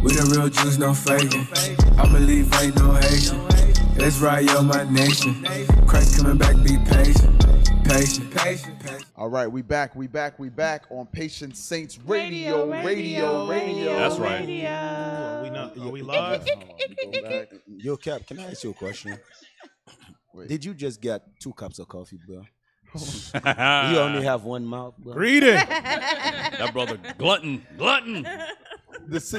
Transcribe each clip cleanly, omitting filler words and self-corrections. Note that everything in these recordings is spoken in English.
We the real Jews, no faking. I believe ain't no Haitian. It's right, yo, my nation. Christ coming back, be patient. Patient. All right, we back on Patient Saints Radio. That's right. Are we live? Yo, Cap, can I ask you a question? Did you just get 2 cups of coffee, bro? You only have one mouth, bro. Greeting. That brother glutton.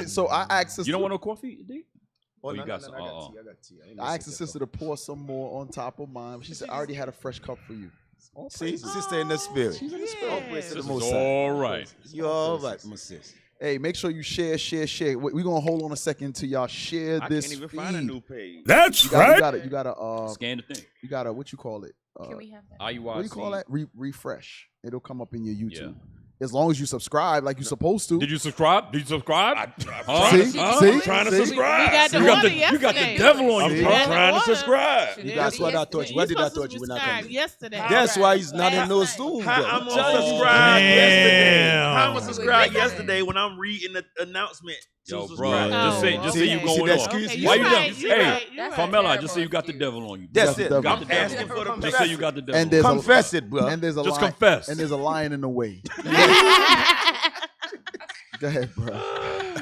So I asked sister. You don't want no coffee, D? Oh, you no, got no, some. I got tea. I asked the sister to pour some more on top of mine. She said, I already had a fresh cup for you. See, sister in the spirit. She's in the spirit. This is all right. You're all right, my sis. Hey, make sure you share. We're going to hold on a second till y'all share this I can't even feed. find a new page. That's right. You gotta Scan the thing. You gotta, what you call it? Can we have that? IUIC. What do you call that? Refresh. It'll come up in your YouTube. Yeah. As long as you subscribe like you're supposed to. Did you subscribe? See? I'm trying to subscribe. We got the water yesterday. You got the devil on you. I'm trying to subscribe. That's what I thought you. Why did I thought you were not coming? Yesterday. That's why he's not in those Zoom. How I'm bro. gonna subscribe yesterday? Damn. How I'm gonna subscribe yesterday when I'm reading the announcement? Yo, to bro, subscribe? just say you going that off. excuse? Why you right, done? you're Hey, right, you're right. Carmela, just say you got the devil on you. That's it. Got the I'm devil. asking for the Just say you got the devil. And there's Confess it, bro. And there's a Just lion, confess. And there's a lion in the way. Go ahead, bro.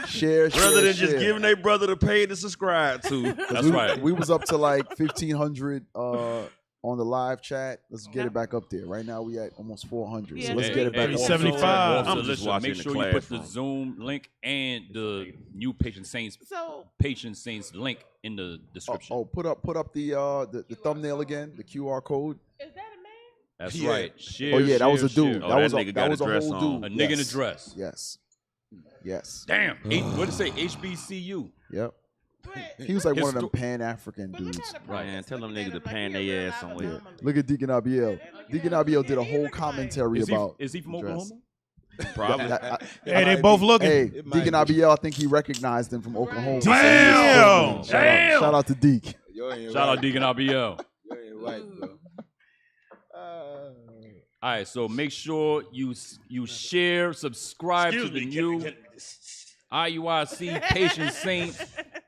Share. Rather than just giving their brother the pay to subscribe to. That's right. We was up to like 1,500 on the live chat. Let's get it back up there. Right now we at almost 400. So let's get it back up. 75. I'm just Listen, watching make the sure you class put the room. Zoom link and the new Patient Saints link in the description. Put up the thumbnail again, the QR code. Is that a man? That's Yeah. right. Share, Oh yeah, that was a share, dude. share. Oh, that was that a nigga got a whole dress on. dude. A nigga in a dress. Yes. Damn. What did it say? HBCU. Yep. But He was like His one of them sto- Pan-African look dudes. at the Right, process. man, tell them Look at niggas to him, pan like, their he ass real somewhere. Alabama. Look at Deacon Abiel. Deacon Abiel did a whole commentary about. Is he from the dress. Oklahoma? Probably. Hey, they both looking. Hey, It might Deacon be. Abiel, I think he recognized him from Oklahoma. Damn. Shout out to Deke. Shout out Deacon RBL. Right, bro. All right, so make sure you share, subscribe to the new IUIC Patient Saints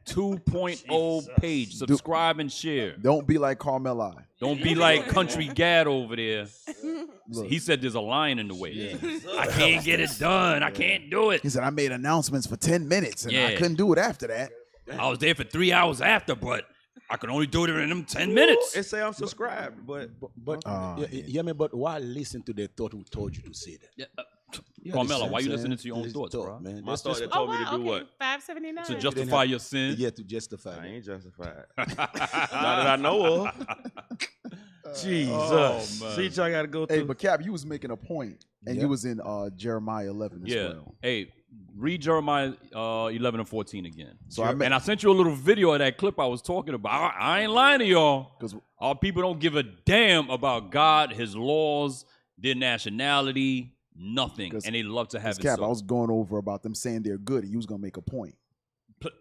2.0 page. Subscribe and share. Don't be like Carmela. Don't be like Country Gad over there. Look. He said there's a lion in the way. I can't get it done. I can't do it. He said, I made announcements for 10 minutes and I Yeah. couldn't do it after that. I was there for 3 hours after, but I could only do it in them 10 minutes. It say I'm subscribed, but But but why listen to the thought who told you to say that? Carmela, why you saying? listening to your own thoughts, bro? man? my That's thought just- that told me to do okay. what? $5.79. To justify your sin. Yeah, to justify. I that. ain't justified. Not that I know of. Jesus. Oh, man. See, y'all got to go Hey, through. but Cap, you was making a point, and Yeah. you was in Jeremiah 11 as Yeah. well. Hey, read Jeremiah 11 and 14 again. So I and I sent you a little video of that clip I was talking about. I ain't lying to y'all. 'Cause- Our people don't give a damn about God, his laws, their nationality, nothing. 'Cause- And they love to have it Cap, so. I was going over about them saying they're good, and you was going to make a point.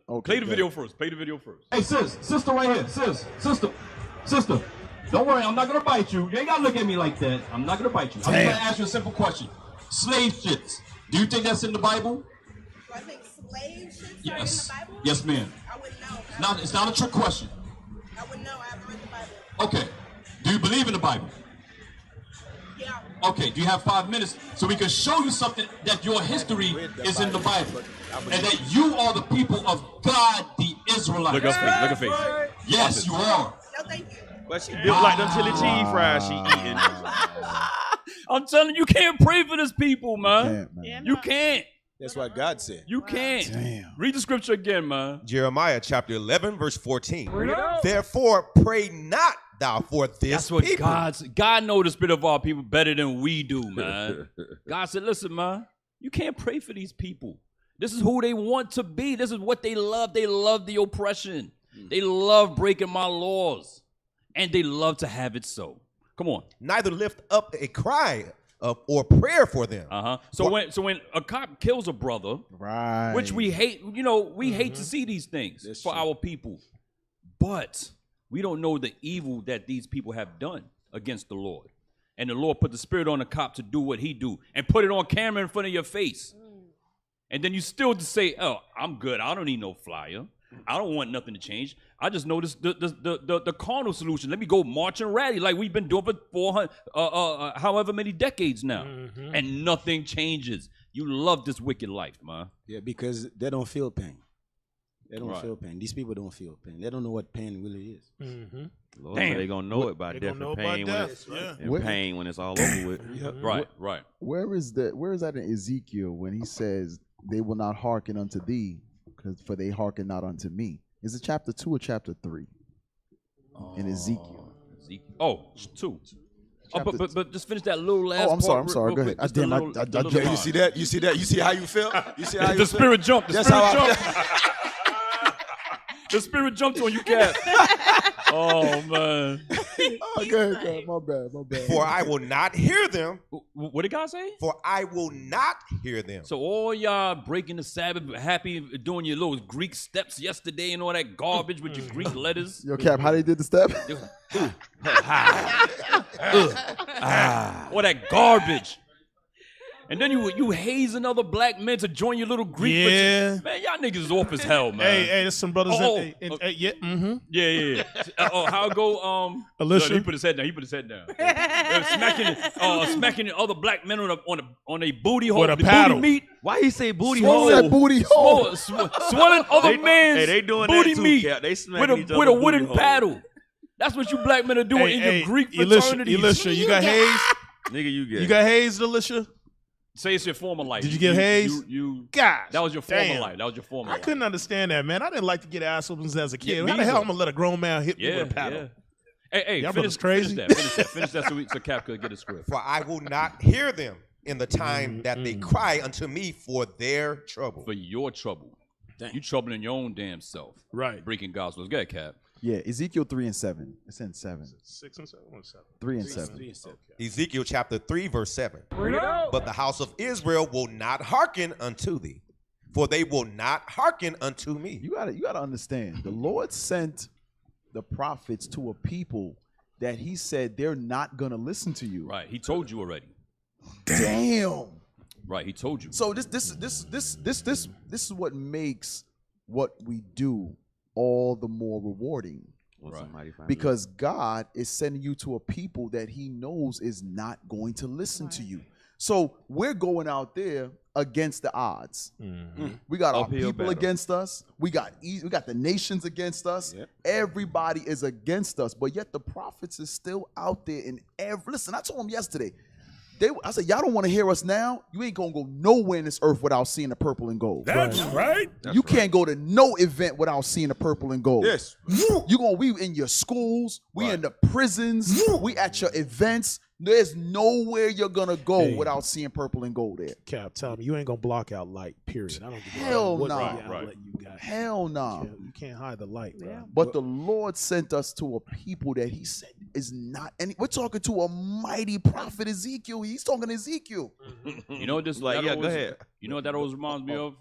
Okay, Play the go video ahead. first. Play the video first. Hey, sister right here. Sister. Don't worry, I'm not gonna bite you. You ain't gotta look at me like that. I'm not gonna bite you. I'm just gonna ask you a simple question. Slave ships. Do you think that's in the Bible? I think slave ships are in Yes. the Bible? Yes, ma'am. I wouldn't know. Now, it's not a trick question. I wouldn't know. I haven't read the Bible. Okay. Do you believe in the Bible? Yeah. Okay. Do you have 5 minutes so we can show you something that your history is in the Bible? And that you are the people of God, the Israelites. Look at face. Look at face. Yes, you are. No, thank you. But she built like them chili cheese fries she eating. I'm telling you, you can't pray for this people, man. Can't, man. Yeah, You can't. That's what God said. You can't. Damn. Read the scripture again, man. Jeremiah chapter 11, verse 14. Therefore, pray not thou for this That's what people. God knows the spirit of our people better than we do, man. God said, listen, man, you can't pray for these people. This is who they want to be. This is what they love. They love the oppression. They love breaking my laws. And they love to have it so. Come on. Neither lift up a cry of or prayer for them. Uh-huh. So when a cop kills a brother, Right. which we hate, we hate to see these things for our people. But we don't know the evil that these people have done against the Lord. And the Lord put the spirit on the cop to do what he do and put it on camera in front of your face. And then you still just say, oh, I'm good. I don't need no flyer. I don't want nothing to change. I just noticed the carnal solution. Let me go march and rally like we've been doing for 400, however many decades now. And nothing changes. You love this wicked life, man. Yeah, because they don't feel pain. They don't feel pain. These people don't feel pain. They don't know what pain really is. Lord, they're going to know it by death and pain, pain when it's all over with. Right. Where is that in Ezekiel when he says, they will not hearken unto thee, for they hearken not unto me? Is it chapter 2 or chapter 3 in Ezekiel? 2. But just finish that little last. Oh, I'm sorry. Go ahead. You see that? You see how you feel? You see how you the feel? Spirit jumped. The spirit jumped. The Spirit jumped on you, Cap. Oh man. Go ahead, my bad. For I will not hear them. What did God say? For I will not hear them. So all y'all breaking the Sabbath, happy doing your little Greek steps yesterday and all that garbage with your Greek letters. Yo, Cap, how they did the step? All that garbage. And then you hazing other black men to join your little Greek. Yeah. Man, y'all niggas is off as hell, man. Hey, there's some brothers Yeah. How it go? Alicia. He put his head down. Smacking other black men on a booty hole. With a paddle. Booty meat. Why he say booty Swallow hole? that booty hole. Swelling other man's they doing booty that too, meat Cap. They with smacking each a other wooden booty hole. paddle. That's what you black men are doing in your Greek fraternities. Alicia, you got hazed? Nigga, you get. You got hazed, Alicia? Say it's your former life. Did you get hazed? Gosh, that was your former damn. life. That was your former life. I couldn't understand that, man. I didn't like to get ass whoopings as a kid. me How the hell either. I'm gonna let a grown man hit me with a paddle? Hey, Y'all finish brothers crazy. Finish that so Cap could get a script. For I will not hear them in the time that they cry unto me for their trouble. For your trouble. You troubling your own damn self. Right. Breaking gospels. Go ahead, Cap. Yeah, Ezekiel 3 and 7. It's in 7. 6 and 7. 7. 3 and 7. Ezekiel chapter 3, verse 7. But the house of Israel will not hearken unto thee, for they will not hearken unto me. You gotta understand. The Lord sent the prophets to a people that he said they're not gonna listen to you. Right. He told you already. Damn. Right. He told you. So this is what makes what we do all the more rewarding. Right. Because God is sending you to a people that he knows is not going to listen to you. So we're going out there against the odds. We got our people against us. We got the nations against us. Yep. Everybody is against us. But yet the prophets is still out there in every. Listen, I told them yesterday. I said, y'all don't want to hear us now? You ain't going to go nowhere in this earth without seeing the purple and gold. That's right. You can't go to no event without seeing the purple and gold. Yes. We in your schools. We in the prisons. We at your events. There's nowhere you're going to go without seeing purple and gold there. Cap, tell me, you ain't going to block out light, period. I don't give a Hell what nah. outlet you got. Hell nah. You can't hide the light, bro. But the Lord sent us to a people that he said is not any. We're talking to a mighty prophet Ezekiel. He's talking to Ezekiel. You know what this go ahead. You know what that always reminds me of?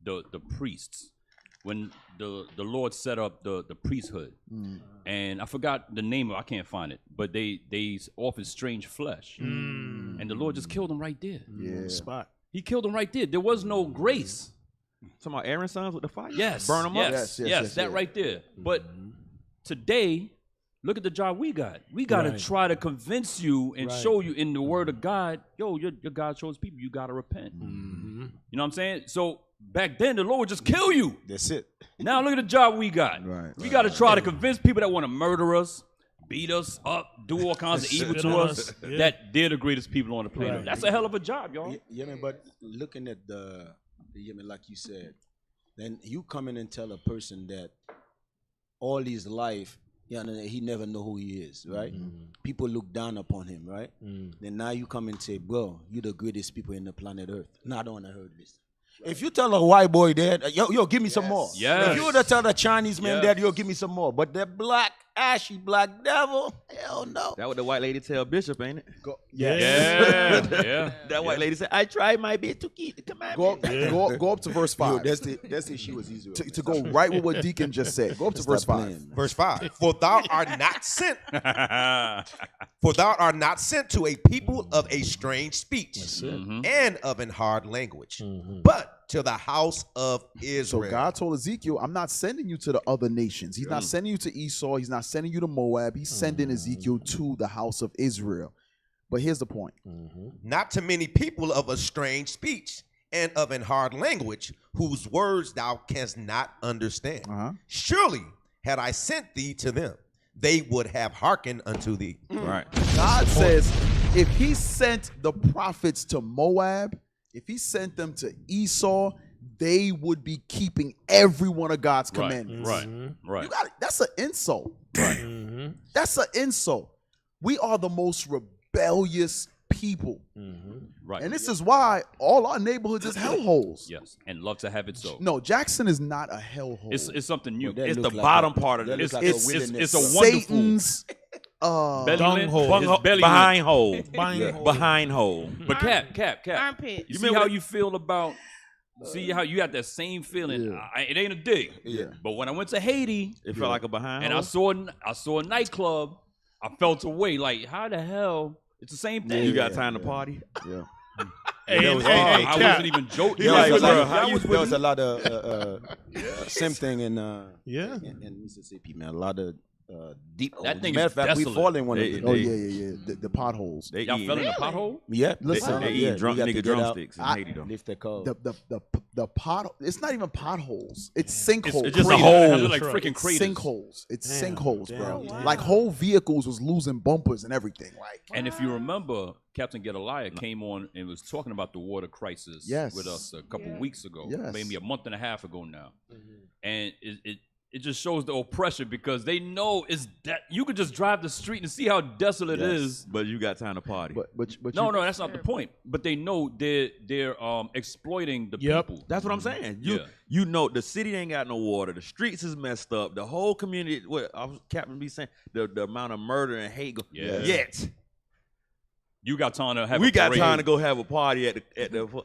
The priests. When the Lord set up the priesthood. And I forgot the name of it, I can't find it, but they offered strange flesh. And the Lord just killed them right there. Yeah. Spot. He killed them right there. There was no grace. Talking about Aaron's sons with the fire? Yes. Burn them up? Yes, that right there. But today, look at the job we got. We got to try to convince you and show you in the word of God, yo, your God shows people you got to repent. You know what I'm saying? So back then, the Lord would just kill you. That's it. Now look at the job we got. We got to try to convince people that want to murder us, beat us up, do all kinds of evil to us, that they're the greatest people on the planet. That's a hell of a job, y'all. Yeah, man, but looking at like you said, then you come in and tell a person that all his life, he never know who he is, right? People look down upon him, right? Then now you come and say, bro, you're the greatest people in the planet Earth. No, I don't want to hear this. If you tell a white boy that, yo, give me some more. Yes. If you were to tell a Chinese man that, yo, give me some more. But the black ashy black devil. Hell no. That what the white lady tell Bishop, ain't it? Yeah. That white lady said, I tried my best to keep the commandment. Go up to verse 5. Yo, that's it. She was Israel. To go right with what Deacon just said. Go up to verse 5. Verse 5. For thou art not sent. For thou art not sent to a people of a strange speech and of an hard language, but to the house of Israel. So God told Ezekiel, I'm not sending you to the other nations. He's not sending you to Esau. He's not sending you to Moab. He's sending Ezekiel to the house of Israel. But here's the point. Not to many people of a strange speech and of an hard language, whose words thou canst not understand. Surely had I sent thee to them, they would have hearkened unto thee. Right. God says, if he sent the prophets to Moab, if he sent them to Esau, they would be keeping every one of God's commandments. Right. You got it. That's an insult. That's an insult. We are the most rebellious people. Right. And this is why all our neighborhoods is hellholes. Yes, and love to have it so. No, Jackson is not a hellhole. It's something new. Well, It's the look like bottom a- part of that it. look like It's wilderness. a wonderful Satan's belly hole. Behind hole. Behind Behind hole. But Cap. Armpit. You see how you feel about? See how you got that same feeling? It ain't a dig. But when I went to Haiti, It felt like a behind and hole. I saw a nightclub, I felt away. Like, how the hell? It's the same thing. You got time to party? Yeah. Hey, That was- hey, I Cap. wasn't even joking. There was, Like, a lot, that was there was a lot of same thing in Mississippi, man. A lot of deep holes. That thing Matter is of fact, we desolate. fall in one of They- them. Oh, yeah. The potholes. They y'all eat, fell in a pothole? Yeah, Listen, they yeah, eat drunk we got to nigga get out, drumsticks in Haiti, though. lift the car. The pot. It's not even potholes. It's sinkholes. It's just a Crazy. hole. It's Like freaking It's craters. sinkholes. It's Damn, sinkholes, damn, bro. damn. Like whole vehicles was losing bumpers and everything. Like And if you remember, Captain Gedaliah came on and was talking about the water crisis Yes. with us a couple weeks ago, Yes. maybe a month and a half ago now. And it just shows the oppression because they know it's that you could just drive the street and see how desolate it is. But you got time to party. but No, that's not the point. But they know they're exploiting the people. That's what I'm saying. Yeah. You know the city ain't got no water. The streets is messed up. The whole community. What I was Captain B saying, the amount of murder and hate. Yeah. Yet You got time to have. we a got parade. time to go have a party at the.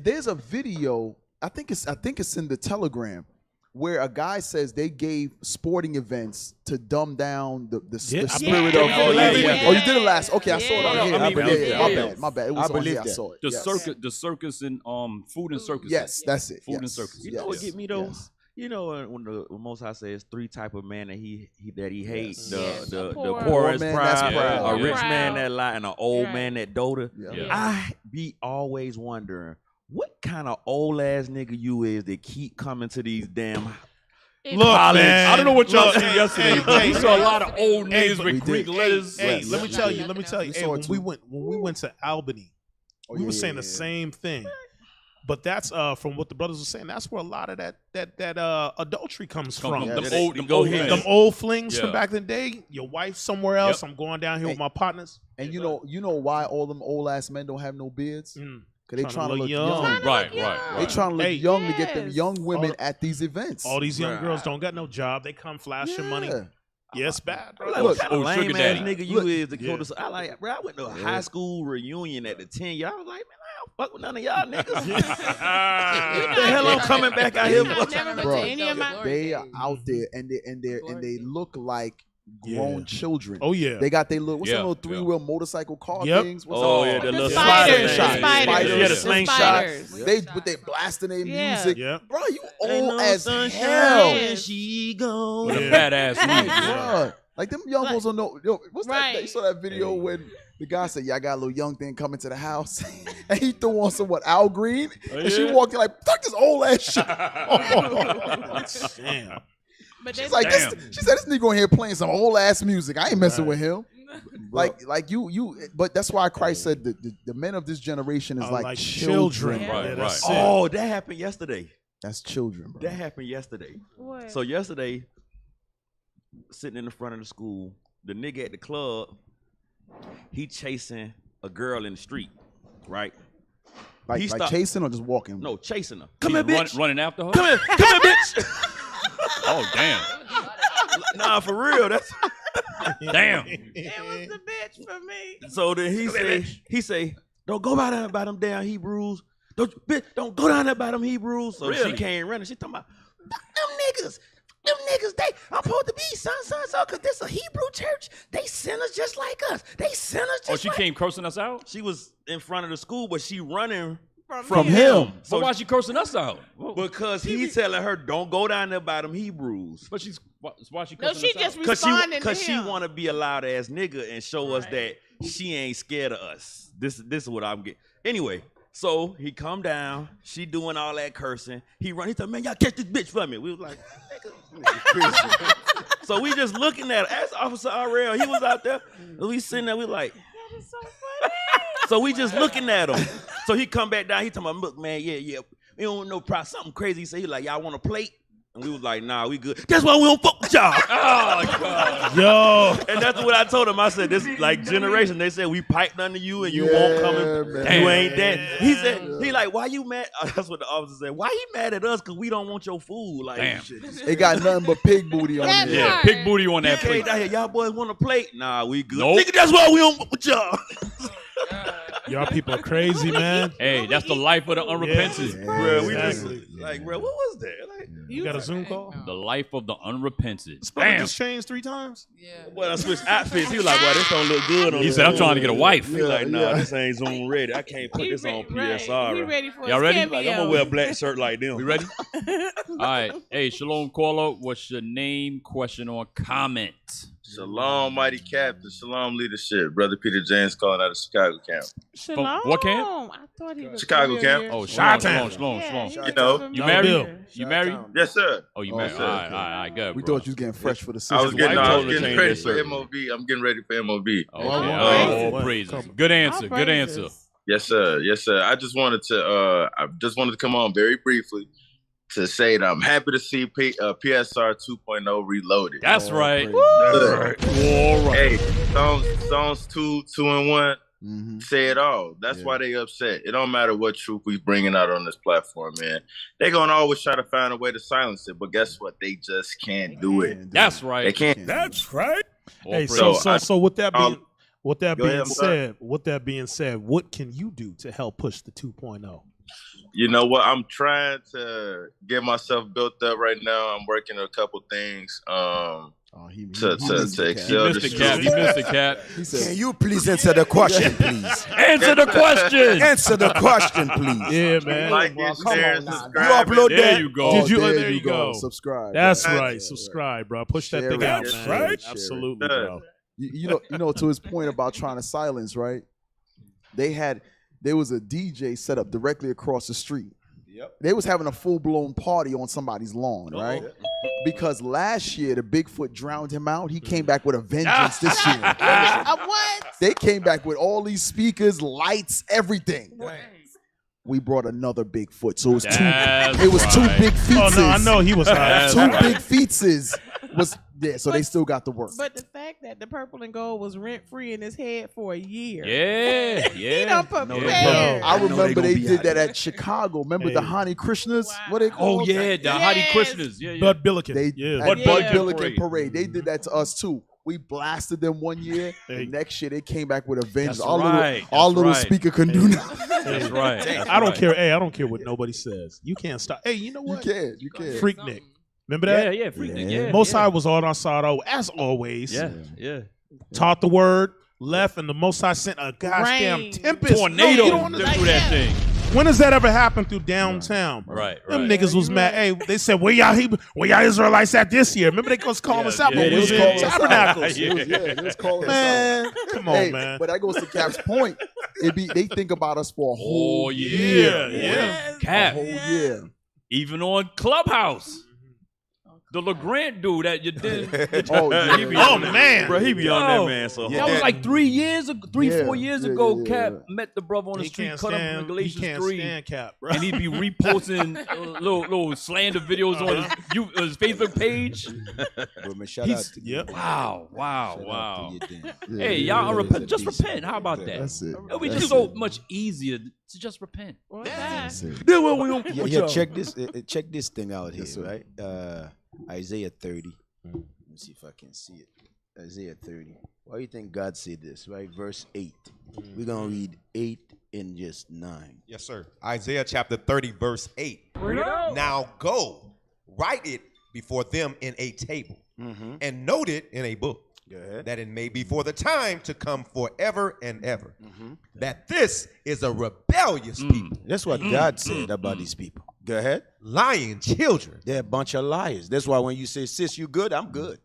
there's a video. I think it's in the Telegram where a guy says they gave sporting events to dumb down the spirit of. Oh, Oh, you did it last. Okay, I saw it on Yeah. here. I mean, My bad. It was I on believe here. I that. saw it. The Yes. circus and food and circus. Yes, that's it. Food and Yes. circus. You know what Yes. get me though? Yes. You know when Most High says 3 type of man that he hates. Yes. The Poor. poor is Poor man proud, that's proud. a rich Proud. man that lie, and an old Right. man that doter. Yeah. I be always wondering what kind of old ass nigga you is that keep coming to these damn It- Look, college. man. I don't know what y'all Look, seen yesterday, hey, but we hey, saw a hey, lot of old hey, names we with Greek did. letters. Hey, Yes. let me tell you. We Hey, saw it when too. we went to Albany, Oh, we yeah, were yeah, saying yeah. the same thing. But that's from what the brothers were saying. That's where a lot of that adultery comes Come from. from Yeah, them they- old, they them go old ahead. men. Them old flings Yeah. from back in the day. Your wife somewhere else. Yep. I'm going down here with my partners. And you know why all them old ass men don't have no beards? Because they trying to look young. Right. They trying to look Hey. young to get them Yes. young women All- at these events. All these young girls don't got no job. They come flashing money. Yeah. Yes, bad, bro. Like, Look, what kind of oh, sugar lame ass daddy. nigga you Look. is to Yeah. go to? I like, bro. I went to a high school reunion at the 10 year. I was like, man, I don't fuck with none of y'all niggas. What the hell I'm coming back out here I've for? never been Bro, to any of my. They are out there and they look like grown Yeah. children. Oh yeah. They got their little what's Yeah, them little 3-wheel motorcycle car Yep. things? What's Oh that? yeah, the The little spiders. sliders. The Slingshot. spiders. Yeah, the The slingshot. spiders. They with they blasting their Yeah. music. Yeah. Bro, you Ain't old no as sunshine hell. when she goes. With a Yeah. badass Like, music. bruh, like them young ones don't know. Yo, what's that? Right. You saw that video when the guy said, "Yeah, I got a little young thing coming to the house," and he threw on some Al Green, and she yeah? walked in like, "Fuck this old ass shit." Damn. But they She's like, Damn. she said, "This nigga in here playing some old ass music. I ain't messing with him." Like you. But that's why Christ said the men of this generation is Are like children. Yeah. Right, Yeah, that's right. it. Oh, that happened yesterday. That's children, bro. That happened yesterday. What? So yesterday, sitting in the front of the school, the nigga at the club, he chasing a girl in the street, right? Like, he like stopped- chasing or just walking? No, chasing her. He's Come here, bitch. running after her. Come here, bitch. Oh damn. Nah, for real. That's Damn. It was the bitch for me. so. Then he say, don't go by them damn Hebrews. Don't go down there by them Hebrews. So Really? she came running. She talking about them niggas. They I'm supposed to be so, because this a Hebrew church. They sinners just like us. They sinners just. Oh, she like came cursing us out? She was in front of the school, but she running From him. So why she cursing us out? because he's telling her don't go down there by them Hebrews. But why she No, cursing she us just out? responding to Because she him. want to be a loud ass nigga and show us that she ain't scared of us. This is what I'm getting. Anyway, so he come down. She doing all that cursing. He run. He said, "Man, y'all catch this bitch for me." We was like, nigga. So we just looking at her. As Officer RL, he was out there. We sitting there. We like, That is so funny. so we just looking at him. So he come back down. He talking about, look, man, yeah. We don't know something crazy. He said, he like, y'all want a plate? And we was like, nah, we good. That's why we don't fuck with y'all. Oh, God. Yo. And that's what I told him. I said, this like generation. They said we piped under you and you won't come and you ain't that. He said, he like, why you mad? That's what the officer said. Why he mad at us? Cause we don't want your food. Like, Damn. It got nothing but pig booty on That it. Yeah, part. pig booty on that hey, plate. down here, y'all boys want a plate? Nah, we good. Nope. Nigga, that's why we don't fuck with y'all. Y'all people are crazy, man. Hey, that's the life of the unrepentant. Bro, we Exactly. just like, bro, what was that? Like, You got a Zoom call? The life of the unrepentant. Spelling Damn. just changed 3 times? Yeah. boy, I switched outfits. He was like, boy, this don't look good on He this said, I'm Zoom." trying to get a wife. He like, nah, this ain't Zoom ready. I can't put this on PSR. He ready for Y'all his ready? cameo. Like, I'm gonna wear a black shirt like them. We ready? All right. Hey, Shalom caller. What's your name, question, or comment? Shalom, mighty captain. Shalom, leadership. Brother Peter James calling out of Chicago camp. Shalom. What camp? I thought he was Chicago camp. Oh, shalom. Yeah, You know. you married? You married? Yes, sir. Oh, you Oh, married. sir. All right, good. We bro. thought you was getting fresh for the I was system. getting, wife I told was her to getting change ready that for shirt. MOB. I'm getting ready for MOB. Okay. Oh, Oh, praises. Good answer. Good answer. Yes, sir. Yes, sir. I just wanted to come on very briefly to say that I'm happy to see PSR 2.0 reloaded. That's right. That's right. All right. Hey, songs 2 and 1 Mm-hmm. say it all. That's why they upset. It don't matter what truth we bringing out on this platform, man. They're gonna always try to find a way to silence it, but guess what? They just can't do it. That's right. They can't. That's right. All Hey, praises. so with that being Go ahead, being said, what can you do to help push the 2.0? You know what? I'm trying to get myself built up right now. I'm working on a couple things to excel. He missed it, Cap. He missed it, Cap. Can you please answer the question, please? Answer the question. Answer the question, please. Yeah, man. Like it, share, and subscribe. You upload There that. you go. Did you? there There you go. Subscribe. That's bro. right. Subscribe, bro. Push that Share thing it. out, That's man. right. Absolutely, Share it. bro. You know, to his point about trying to silence, right? There was a DJ set up directly across the street. Yep. They was having a full-blown party on somebody's lawn, right? Because last year the Bigfoot drowned him out. He came back with a vengeance this year. What? They came back with all these speakers, lights, everything. We brought another Bigfoot, so it was That's two right. big feetses. Oh no, I know he was high. Two big feetses was there, so they still got to work. But the fact that the purple and gold was rent free in his head for a year. Yeah, He yeah. done prepared. I remember they be did out that there. at Chicago. Remember the Hey. Hani Krishnas? Wow. What they Oh called? yeah, the Hadi Krishnas. Yeah, yeah. Bud Billiken. They yeah. at Bud Bud Billiken Billiken Parade. Parade. They did that to us too. We blasted them one year. Hey. The next year they came back with a vengeance. That's Our right. little That's right. speaker couldn't do nothing. That's right. I don't care. Hey, I don't care what nobody says. You can't stop. Hey, you know You what? can. You can. Freak Nick. Remember that? Yeah, freaking. Yeah. Most yeah. High was on our side, as always. Yeah. Taught the word, left, and the Most High sent a goddamn Rain. tempest. Tornado No, you don't through understand. that thing. When has that ever happened through downtown? Bro? Right. Them niggas was mad. Hey, they said, where y'all Israelites at this year? Remember they was calling us out when we was in Tabernacles. They was calling us Man, out. come on, Hey, man. but that goes to Cap's point. They think about us for a whole Oh year. yeah. A Cap. whole year. Even on Clubhouse. The LeGrand dude that you did. Oh, yeah. He be- Oh, man. Bro, he be on that man. So That was like 3 years ago, 4 years ago. yeah, Cap yeah. met the brother on the He street, can't cut him stand, from he Galatians can't 3. stand Cap, bro. And he'd be reposting little slander videos on his Facebook page. Bro, man, shout out to you. Yep. Wow. Shout out to you, Dan. Hey, y'all repent. Just repent. How about that? That's it. It'll be That's just so it. much easier to just repent. That's it. Then what we don't Yeah, check this thing out here, Yes, sir. right? Isaiah 30, me see if I can see it. Isaiah 30. Why do you think God said this, right? Verse 8. We're going to read 8 and just 9. Yes, sir. Isaiah chapter 30, verse 8. Now go, write it before them in a table, and note it in a book, that it may be for the time to come forever and ever. That this is a rebellious people. That's what God said about these people. Go ahead. Lying children. They're a bunch of liars. That's why when you say, sis, you good, I'm good.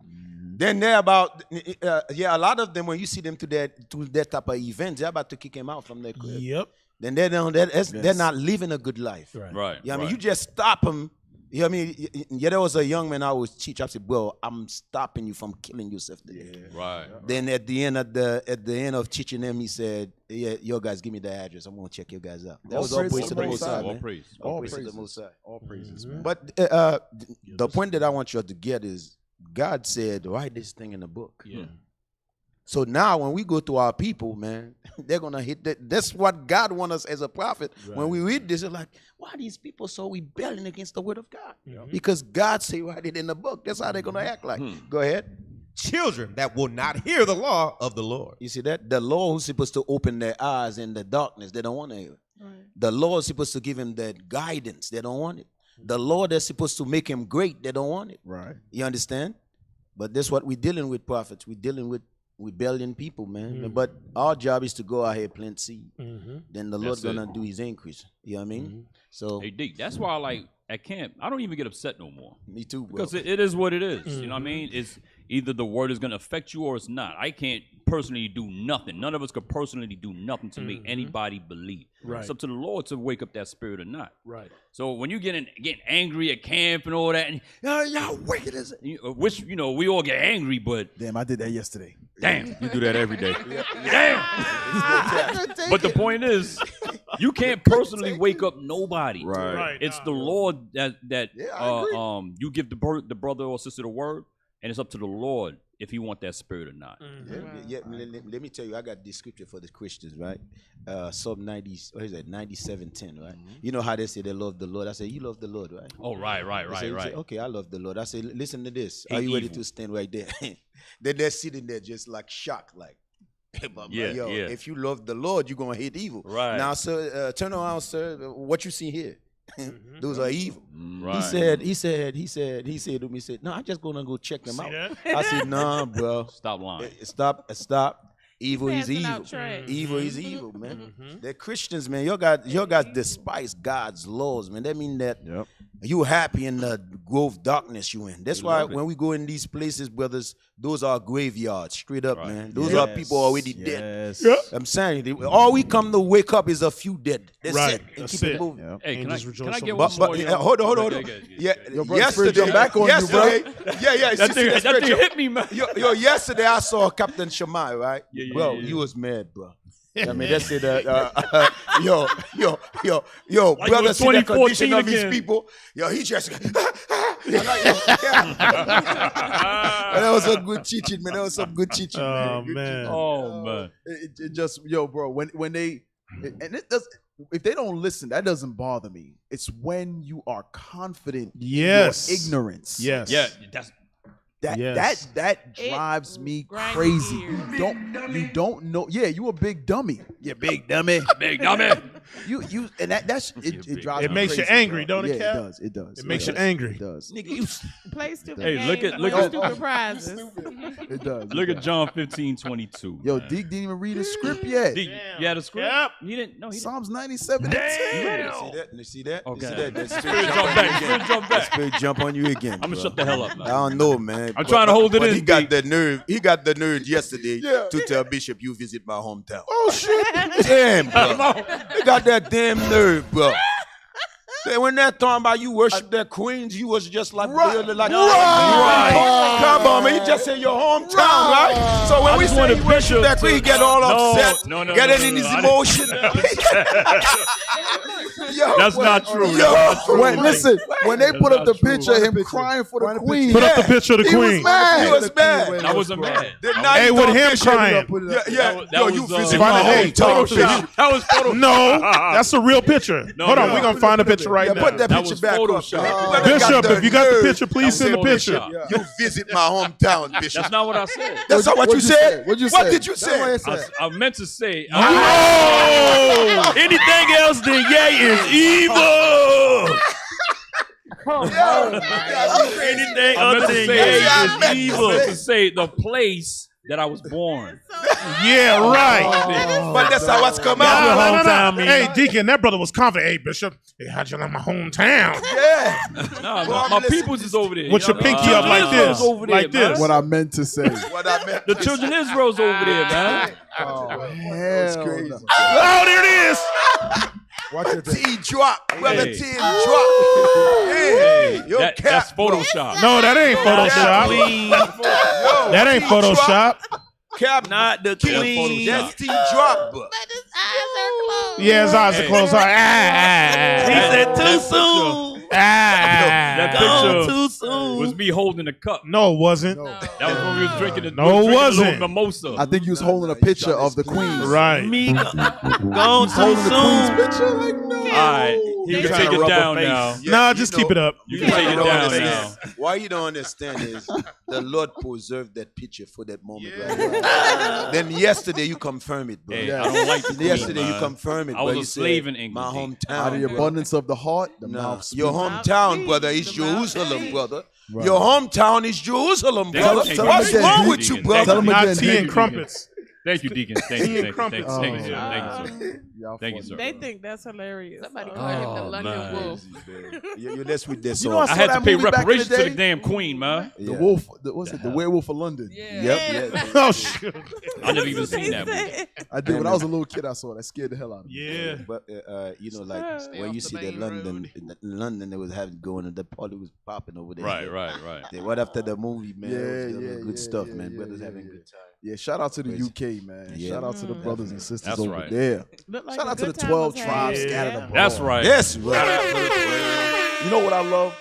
Then they're about, a lot of them, when you see them to that type of events, they're about to kick him out from their crib. Yep. Then they're not living a good life. Right. Yeah, I mean, you just stop them. You know what I mean? Yeah, there was a young man I was teach. I said, "Bro, I'm stopping you from killing yourself today." Right. Then at the end of teaching them, he said, "Yeah, yo guys, give me the address. I'm gonna check you guys out." That was all praise to the Most High, man. All praise to the Most High. All praises, man. But the point that I want you to get is, God said, "Write this thing in the book." Yeah. So now when we go to our people, man, they're going to hit that. That's what God wants us as a prophet. Right. When we read this, it's like, why are these people so rebelling against the word of God? Because God say write it in the book. That's how they're going to act like. Go ahead. Children that will not hear the law of the Lord. You see that? The Lord who's supposed to open their eyes in the darkness, they don't want to hear it. Right. The Lord is supposed to give them that guidance. They don't want it. The Lord is supposed to make him great. They don't want it. Right. You understand? But that's what we're dealing with, prophets. We're dealing with rebellion people, man. But our job is to go out here plant seed. Then the Lord's gonna do his increase. You know what I mean? So hey, Dick, that's why, like, at camp, I don't even get upset no more. Me too, bro. Because it is what it is. You know what I mean? It's either the word is gonna affect you or it's not. I can't personally do nothing. None of us could personally do nothing to make anybody believe. Right. It's up to the Lord to wake up that spirit or not. Right. So when you getting angry at camp and all that, and y'all wicked as which we all get angry, but damn, I did that yesterday. Damn, you do that every day. Damn. But the point is, you can't personally wake up nobody. Right. It's the Lord that you give the brother or sister the word, and it's up to the Lord if he want that spirit or not. Let me tell you, I got this scripture for the Christians, right? Psalm 90, what is that? 97:10, right? You know how they say they love the Lord. I say, you love the Lord, right? Oh, right. Say, okay, I love the Lord. I say, listen to this. Are you ready to stand right there? Then they're sitting there just like shocked, like, if you love the Lord, you're gonna hate evil. Right. Now, sir, turn around, sir. What you see here? Those are evil. Right. He said to me, no, I'm just gonna go check them out. I said, nah, bro. Stop lying. Stop. Evil is evil. Evil is evil, man. They're Christians, man. Your guys despise God's laws, man. That mean that you happy in the grove darkness you in. That's why when we go in these places, brothers, those are graveyards, straight up, man. Those are people already dead. I'm saying, all we come to wake up is a few dead. That's it. And keep it moving. Hey, can I get one more? Hold on. Yeah, yesterday, back on you, bro. That thing hit me, man. Yo, yesterday I saw Captain Shammai, right? Bro, he was mad, bro. I mean, that's it. Yo, like brother, see the condition of his people. Yo, he just. That was some good teaching, man. That was some good teaching, man. Man. It just, bro, when they, and it does. If they don't listen, that doesn't bother me. It's when you are confident in your ignorance. Yeah, that's. That drives me crazy. You don't know. Yeah, you a big dummy. You big dummy. Big dummy. You and that's it drives. It me makes crazy, you angry, bro. don't it, Cap? It does. It makes you angry. It does. Nigga, you play stupid Hey, games. look at stupid prizes. It does. Look at John 15:22. Yo, Deke didn't even read his script yet. Deke, you had a script? Yep. He didn't. No, he Psalms 97. You see that? Okay. That Spirit jump back. That spirit jump on you again. I'm gonna shut the hell up, man. I don't know, man. I'm trying to hold it in. He got the nerve. He got the nerve yesterday to tell Bishop you visit my hometown. Oh shit! Damn, bro. He got that damn nerve, bro. When they're talking about you worship their queens, you was just like really like right. Come on, man. You just say your hometown, right? So when we say you worship their queen, he get all upset, get in his emotion. That's not true. Wait, listen. When they put up the picture of him crying for the queen, Put up the picture of the queen. He was mad. He was mad. That wasn't mad. Hey, with him crying. You visit my hometown. That was photo. No, that's a real picture. Hold on, we're gonna find a picture right now. Put that picture was back Photoshop. up. Bishop, if you got the picture, please send the picture. You visit my hometown, Bishop. That's not what I said. That's not what you said. What'd you What say? did you say? I meant to say. Anything else than yay is evil. Anything other than yay is evil. I meant to say the place that I was born. Yeah, right. But that's how it's come No. out. Hey, Deacon, that brother was confident. Hey, Bishop, hey, how'd you like my hometown? Yeah. No, my people's is over there. With your pinky up like this. Over there, Like this. What I meant to say. The children of Israel's over there, man. Oh, That's hell crazy. no. Oh, there it is. Watch your T drop. Brother Hey. T drop. Hey, your That's cap, bro. Photoshop. No, that ain't Photoshop. Yo, That ain't Photoshop. Cap, Not the queen. that's T drop, bro. Yeah, his eyes are closed. He said too soon. That Gone picture too soon. was me holding a cup. No, it wasn't. That was when we was drinking the, No, we was it drinking a wasn't. little mimosa. I think you was holding a picture of the queen. Right. Me gone too Holding the queen's soon. picture? Like, no. All right, you can take it down now. Nah, just keep it up. You can take it down now. Why you don't understand is the Lord preserved that picture for that moment right now. Then yesterday you confirm it, bro. Hey, I don't like the queen, Yesterday you man. confirm it, I bro. was You a slave said, in England. my Deacon. hometown. Out of the bro. abundance of the heart, the Nah, mouth speaks. your hometown, brother, is Jerusalem, brother. Right. Your hometown is Jerusalem, Tell brother. him- tell him What's again, wrong Deacon. with you, Tell brother? him Not again, tea Deacon. and crumpets. Thank you, Deacon. Thank you, thank you, Oh, thank you, sir. Thank you, sir. Y'all Thank you, funny. sir. They think that's hilarious. Somebody So- call him the Oh, London man. Wolf. That's with that You know, I song. I saw had to that pay movie back in the reparations to the day. damn queen, man. The wolf, the Werewolf of London. Yeah. Yep. Oh, shit. I never even seen that movie. I did when I was a little kid. I saw that. Scared the hell out of me. Yeah. But you know, like Stay when off you the see that main London, in London, they was having going, and the party was popping over there. Right, right, right. Then right after the movie, man, it was Yeah, good stuff, yeah, man. yeah, Brothers yeah, having yeah. good time. Yeah, shout out to the Crazy. UK, man. Yeah. Shout out to the brothers and sisters That's over right. there. Look like Shout a out to good the time 12 was tribes had. scattered Yeah. abroad. That's right. Yes, You right. know what I love?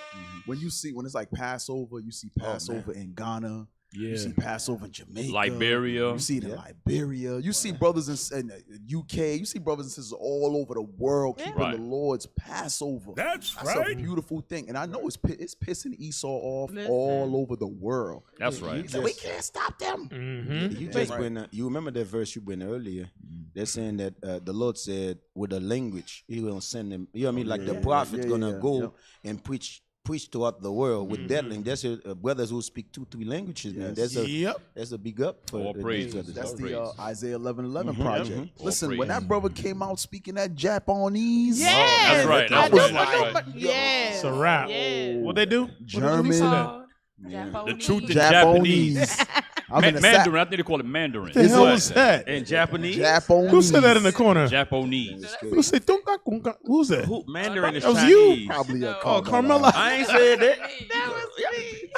When you see, when it's like Passover, you see Passover in Ghana. You see Passover in Jamaica. Liberia. You see it in Liberia. You see brothers in the UK. You see brothers and sisters all over the world keeping Right. the Lord's Passover. That's a beautiful thing. And I know it's pissing Esau off all over the world. That's right. He said, we can't stop them. Mm-hmm. You just you remember that verse you went earlier? They're saying that the Lord said with a language, He will send them. You know what I mean? Like the prophet gonna go and preach throughout the world with that language. That's brothers who speak 2-3 languages, man. That's a big up for All these praise. brothers. That's All the praise. Isaiah 11:11 project. All Listen, when praise. that brother came out speaking that Japanese, Yes. That's right. I That's was right. like, That's right. Yes. It's a wrap. Yes. What they do? German, The truth in Japanese. Japanese. I'm in the Mandarin. I think they call it Mandarin. The hell was that? In Japanese? Japanese. Who said that in the corner? Japanese. Who said "Tunka kunka"? Who's that? Who? Mandarin is That was Chinese. you. Probably a Oh, Carmella. Carmella. I ain't said that. That was me.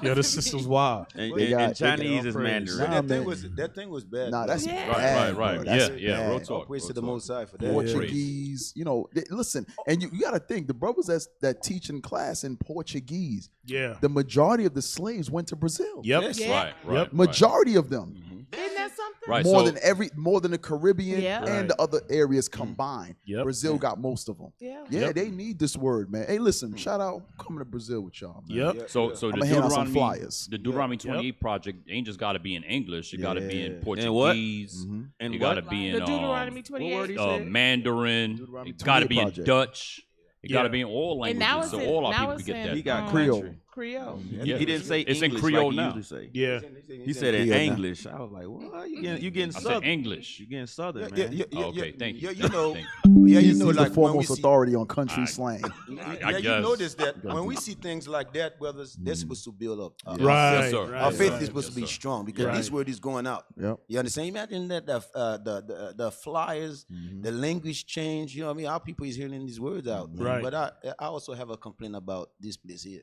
Yo, this sister's wild. And, They and got- Chinese they is got Mandarin. Nah, man. That thing was bad. Nah, that's Yeah. bad. Right, bro. right. That's Yeah, bad. real talk. Praise to real the talk. Most High for that. Portuguese, you know, listen, and you got to think the brothers that teach in class in Portuguese, Yeah. the majority of the slaves went to Brazil. Yep. Yeah. Right, right. Yep. Majority of them, Isn't that something? Right. more so, than the Caribbean Yeah. and the other areas combined. Yep. Brazil got most of them. Yeah. Yeah, Yep. they need this word, man. Hey, listen, shout out coming to Brazil with y'all, man. Yep. So the I'ma hand out some Deuteronomy, flyers. the Deuteronomy 28 project ain't just got to be in English. It got to be in Yeah. Portuguese. Mhm. And It got to what? be The in Deuteronomy 28. Mandarin. Deuteronomy It got to 28 be in project. Dutch. It got to Yeah. be in all And now languages, it's so in- all our now people it's can get in, that. He got Creole. country. Creole. Yeah. He didn't say It's in English Creole like he now. usually say. Yeah. He said in Creole now. English. I was like, what? You getting I said southern? English. You getting southern, Yeah, man. yeah, yeah, Okay, yeah, thank you. Yeah, you know, Thank yeah, you He's know, the like when we foremost see, authority on country slang. I yeah, you guess. notice that when we see things like that, brothers, they're supposed to build up. Right. Yes, sir. right, Our faith right. is supposed to be Yes, sir. strong because Right. this word is going out. Yep. You understand? Imagine that the flyers, the language change. You know what I mean? Our people is hearing these words out. Man. Right. But I also have a complaint about this place here.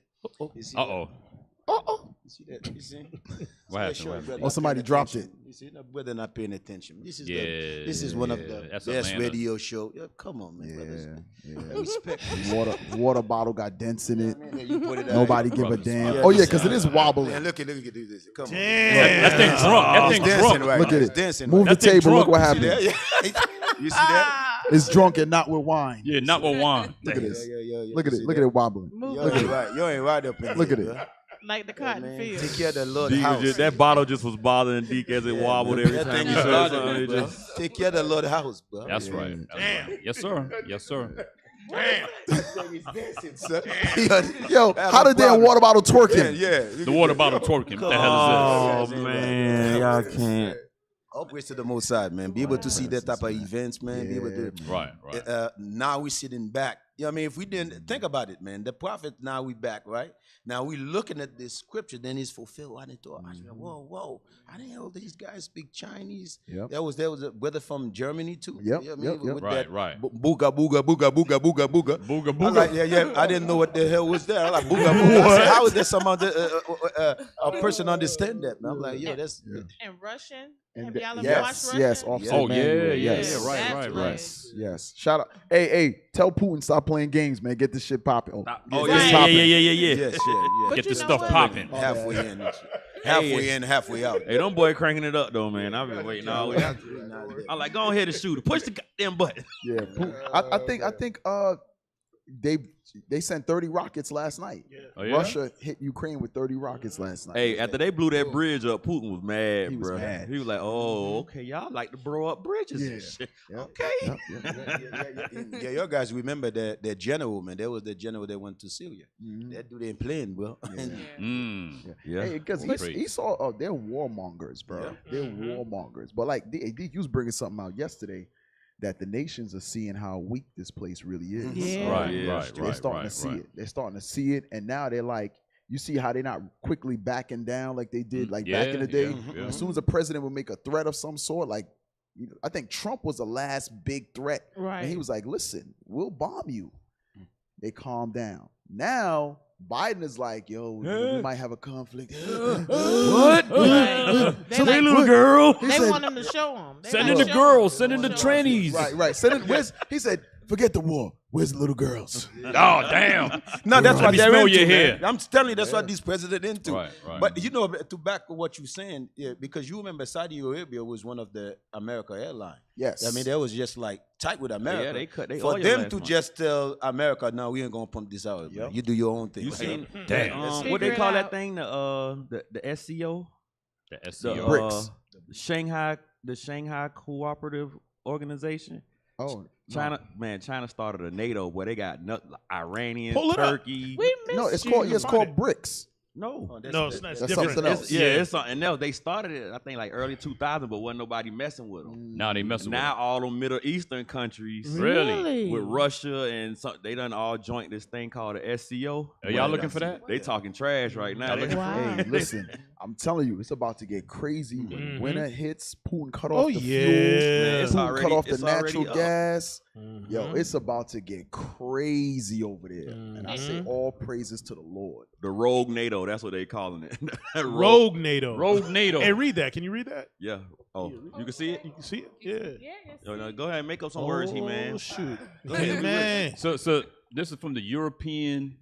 You see that? Uh-oh. You see that? You see? What happened? Sure, What happened? brother. Oh, somebody dropped it. You see, the brother not paying attention. This is Yeah, this is one of the that's best Atlanta. radio show. Yeah, come on, man. Brothers. Respect. Water bottle got dents in it. Yeah, you put it out. Nobody give a damn. Yeah, Oh yeah, because it is wobbling. Man, look at this. Come on. That thing drunk. That thing It's drunk. dancing right Look now. at It's it. dancing Move right the now. table. Look what You see happened. that? You see that? It's drunk and not with wine. Yeah, not with wine. Look at this. Yeah. Look at You it. see Look at that? it wobbling. Move You it. ain't right. You ain't right up in Look there, at it. bro. Like the cotton field. Take care of the Lord Deke was house. just- that bottle just was bothering Deke as it wobbled every That time thing he is said loaded, something. It bro. just- Take care of the Lord house, bro. That's right. That's right. Yes, sir. Yes, sir. Yo, how the damn water bottle twerking? Yeah. The water bottle twerking. What the hell is this? Oh man, y'all can't. Upwards to the most side, man. Be able to see that type of events, man. Be able to. Right, right. Now we sitting back. You know what I mean? If we didn't think about it, man, the prophet, now we back, right? Now we looking at this scripture, then it's fulfilled. I didn't thought, whoa. I didn't know these guys speak Chinese. Yep. There was a brother from Germany too. Yep, You know what I mean? yep. With Right, that right. Booga, booga, booga, booga, booga, booga. Booga, I'm booga. like, yeah. I didn't know what the hell was there. I'm like, booga, booga. I said, how is there some other a person understand that? And I'm like, yeah, that's. And Russian. And Have the- y'all ever yes, watched Russian? yes, Officer Oh, Manuel, yeah, yes. right, That's right, nice. right. Yes. Shout out. Hey, tell Putin stop playing games, man. Get this shit popping. Oh Right. yeah. Yes, But Get you the know stuff what? popping. Halfway in. Halfway in, halfway out. Hey, them boy cranking it up though, man. I've been waiting all week. I'm like, go ahead and shoot it. Push the goddamn button. Yeah, Putin. I think they sent 30 rockets last night. Oh, yeah? Russia hit Ukraine with 30 rockets last night. Hey, after they blew that bridge up, Putin was mad, He was bro. mad. He was like, "Oh, okay, y'all like to blow up bridges and shit." Yep. Okay. Yep. Yeah, you guys remember that general, man. There was the general that went to Syria. Mhm. That dude ain't playing, bro. Yeah. Hey, because he saw they're warmongers, bro. They're warmongers. But like you was bringing something out yesterday that the nations are seeing how weak this place really is. Yeah. Right, They're starting to see it. They're starting to see it, and now they're like, you see how they're not quickly backing down like they did back in the day. yeah. As soon as a president would make a threat of some sort, like I think Trump was the last big threat, Right. and he was like, "Listen, we'll bomb you." They calmed down. Now Biden is like, "Yo, we might have a conflict." What? Right. So hey, little girl. They want him to show them. Send in the girls. Send in the trannies. Right. Send it. He said, "Forget the war. Where's the little girls?" Oh, damn. No, that's Let what me they're smell into, your man. hair. I'm telling you, that's what these presidents into. Right. But you know, to back what you're saying, because you remember Saudi Arabia was one of the America airline. Yes. I mean, they was just like tight with America. Yeah, they cut they For oil them last to month. just tell America, no, we ain't gonna pump this out. Bro. You do your own thing. You seen Damn. what they Figure it call out. that thing? The SCO, The SEO. the BRICS. the Shanghai Cooperative Organization. Oh, China started a NATO where they got Iranian, Pull it up. Turkey. We missed no, it's you. called BRICS. No, No, it's not. It's That's different. something else. it's something else. They started it, I think, like early 2000, but wasn't nobody messing with them. Now they messing Now all them Middle Eastern countries, Really? with Russia and they done all joint this thing called the SCO. Are y'all looking for that? They talking trash right now. They- Wow. Hey, listen, I'm telling you, it's about to get crazy when winter hits. Putin cut off Oh, the yeah. fuel. Man, it's Putin already- cut off the it's already natural up. gas. Mhm. Yo, it's about to get crazy over there. And I say all praises to the Lord. The rogue NATO, that's what they calling it. Rogue NATO. Rogue NATO. Hey, read that. Can you read that? Yeah. Oh, you can see it? You can see it? Yeah. Yo, no, go ahead and make up some words, he man. Oh, shoot. Go ahead, Hey, do man. So this is from the European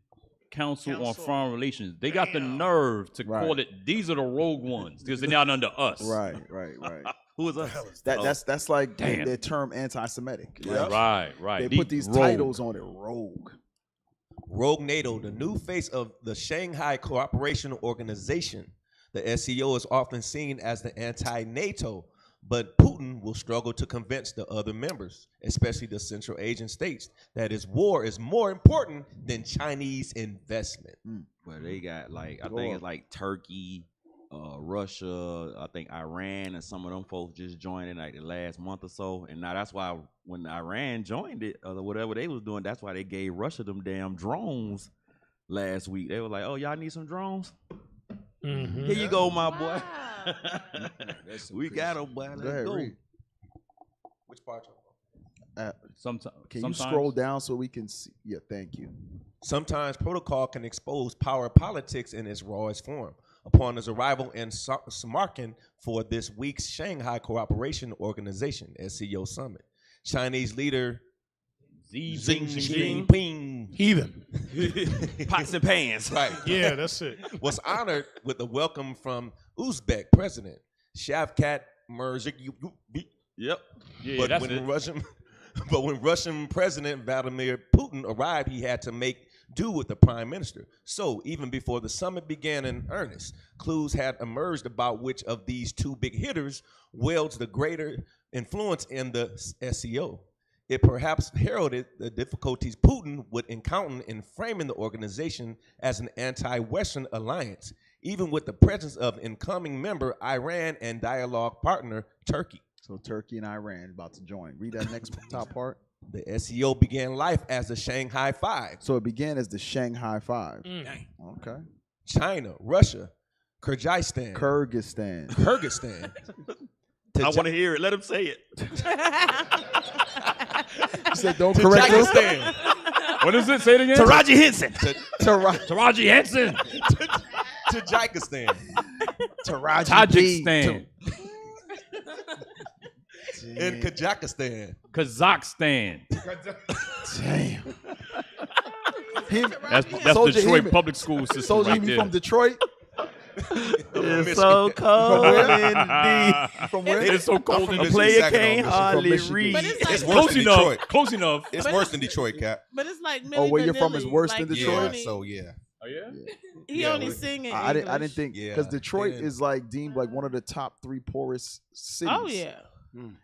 Council on Council. Foreign Relations. They got the nerve to Right. call it, these are the rogue ones because they're not under us. Right. Who is us? That's like Damn. their term anti-Semitic. Right. They put these rogue. titles on it. Rogue. Rogue NATO, the new face of the Shanghai Cooperation Organization. The SCO is often seen as the anti-NATO, but Putin will struggle to convince the other members, especially the Central Asian states, that his war is more important than Chinese investment. Well, they got like, I think it's like Turkey, Russia, I think Iran, and some of them folks just joined in like the last month or so. And now that's why when Iran joined it, or whatever they was doing, that's why they gave Russia them damn drones last week. They were like, oh, y'all need some drones? Mhm. Here you go, my boy. We crazy. got them, boy. Let's Go ahead, go. read. Which part? Sometimes. Can you scroll down so we can see? Yeah, thank you. Sometimes protocol can expose power politics in its rawest form. upon his arrival in Samarkand for this week's Shanghai Cooperation Organization (SCO) summit. Chinese leader Xi Jinping, heathen, pots and pans, right? Yeah, that's it. Was honored with a welcome from Uzbek President Shavkat Mirziyoyev. Yep. Yeah, that's it. But when Russian President Vladimir Putin arrived, he had to make do with the prime minister. So even before the summit began in earnest, clues had emerged about which of these two big hitters wields the greater influence in the SCO. It perhaps heralded the difficulties Putin would encounter in framing the organization as an anti-Western alliance, even with the presence of incoming member Iran and dialogue partner Turkey. So Turkey and Iran about to join. Read that next top part. The SCO began life as the Shanghai Five. So it began as the Shanghai Five. Okay. China, Russia, Kyrgyzstan. I want to hear it. Let him say it. You said don't correct us. What is it? Say it again. Taraji Henson. Taraji Henson. Tajikistan. Tajikistan. In Kazakhstan. Damn. That's Detroit public school system Soldier right there. from Detroit. It's so cold in D. From where? It's so cold in A this. player can't hardly read. But it's like It's worse than Detroit. Close enough. It's worse than Detroit, Cap. But it's like Milli Oh, where you're from is Vanilli. worse Like, than he Detroit? only- So yeah. Oh yeah. He only singing. I didn't think because Yeah. Detroit They is like deemed like one of the top 3 poorest cities. Oh yeah.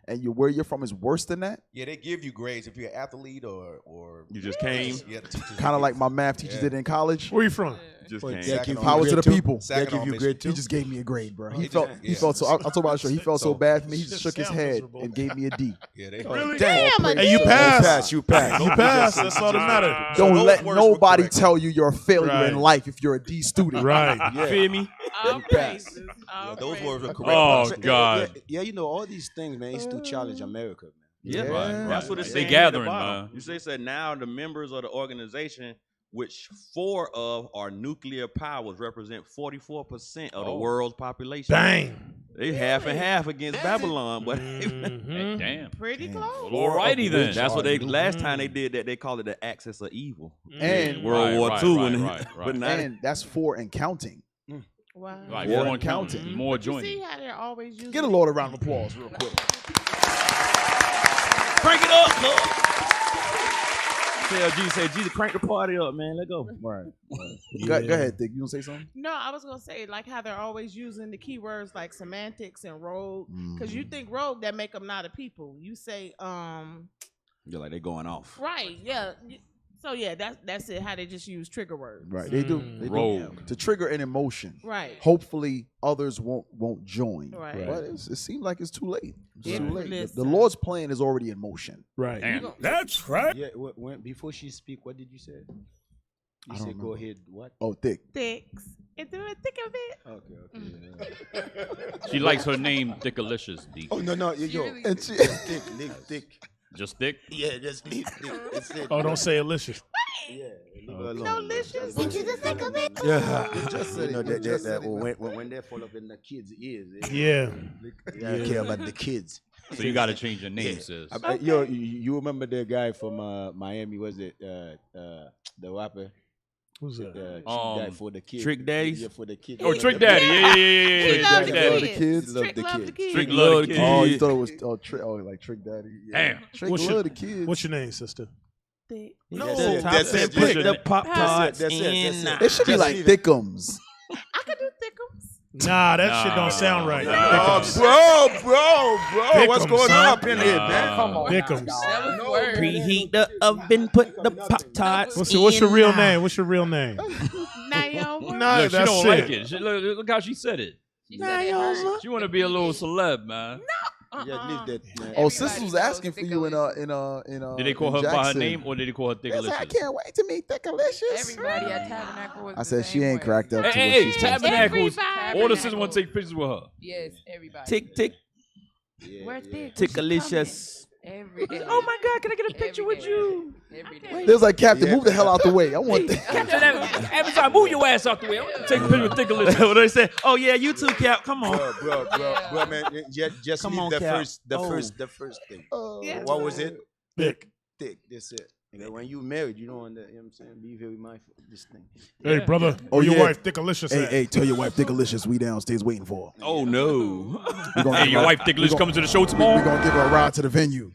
And where you're from is worse than that. Yeah, they give you grades if you're an athlete or You just came. Yeah, the teachers Kind of give like you- my math teachers did in college. Where you from? Just But came. that give you Power to grade the two? people. That Saginaw give you Mission. grade He two? just gave me a grade, bro. He He felt just- he felt so. I told about show. He felt so So- bad for me. He Just just shook his sound head miserable. and gave me a D. Yeah, they Really? Damn, a Hey, you D. passed. You passed. You passed. That's all that mattered. Don't those let words were nobody correct. tell you you're a failure Right. in life if you're a D student. Right. Feel me? All praises. All those praises. words were correct. Oh Yeah, God. Yeah, you know, all these things, man, it's to challenge America, man. Yeah, Yeah. that's what it's They saying. gathering, at the bottom. man. You say said now the members of the organization, which 4 of are nuclear powers, represent 44% of the world's population. Bang. They half and half against Babylon, but Mhm. Damn. Pretty close. Alrighty then. that's what they last time they did that. They called it the axis of evil. And World War II, right. but now and that's 4 and counting. Wow. Right, More more and counting, counting. more You see joining. how they're always using Get a Lord a round of applause real quick. crank it up, Lord. Tell Jesus, say Jesus, crank the party up, man. Let go. Right. Go ahead, Dick. You gonna say something? No, I was gonna say like how they're always using the keywords like semantics and rogue, because you think rogue that make them not a people. You say You're like they going off. right, yeah. So yeah, that's it. How they just use trigger words. Right. They do. They do. Rogue. To trigger an emotion. Right. Hopefully others won't join. Right. But it seems like it's too late. It's Yeah. too late. The Listen. Lord's plan is already in motion. Right. Damn. That's right. Yeah, before she speak, what did you say? You I said don't go know. ahead. What? Oh, Dick. Thicks. It's in the thick of it. Okay. She likes her name Thickalicious, D. Oh no, yo, really And she, thick. Just thick? Yeah, just leave thick. That's it. Oh, don't say delicious. Yeah, leave her alone. No licious. Yeah, just said you know it. You just said it. when they fall up in the kids' ears, Yeah. they don't care about the kids. So you got to change your name, sis. Yo, you remember the guy from Miami? Was it the rapper? Who's that? Trick Daddy for the kids. Trick Daddies? Yeah, for the kids. Oh, Trick Daddy. Yeah. He Trick loved the Daddy. kids. Love Trick the loved the kids. kids. Trick love the kids. Oh, you thought it was like Trick Daddy. Yeah. Damn. Trick What's love your- the kids. What's your name, sister? Thick. No. That's it. Put the pop tarts That's it. in. It should be Just like leave it. Thickums. I could do thickums. Nah, that shit don't sound right. Thickums. Bro, what's Thickums, going son. on up in here, man? Come on. Thickums. That was word. Preheat the oven, put the pop tarts What's your real name? What's your real name? Naomi. Nah, Look, she that's don't it. like it. Look how she said it. She said it hurt. She want to be a little celeb, man. Yeah, leave that, man. Oh, Everybody Sis was knows asking for you in Did they call her in by her Jackson. name or did they call her Yes, I Thickalicious? can't wait to meet Thickalicious. Everybody at Tabernacle was I the said she same ain't way. cracked up to Hey, what hey, she's supposed to. Tabernacles. Everybody. All the sisters want to take pictures with her. Yes, everybody. Tick, tick, Where's Thick? tickalicious. Every day. Oh my God, can I get a picture with you? Every day. They was like, Captain, move the hell out the way. I want that. Captain, every time, move your ass out the way. I want to take a picture with Thickle. What they say? Oh yeah, you too, Cap. Come on, bro, man. Just Come leave on, the Cap. first thing. Yeah. What was it? Thick. Thick. That's it. And when you married, you don't want to, you know what I'm saying? Be very mindful of this thing. Hey, brother. Oh, Your yeah. wife, Thickalicious. Hey, tell your wife Thickalicious we downstairs waiting for her. Oh no. gonna Hey, give your her- wife we Thickless gonna- coming to the show tomorrow? We're going to give her a ride to the venue.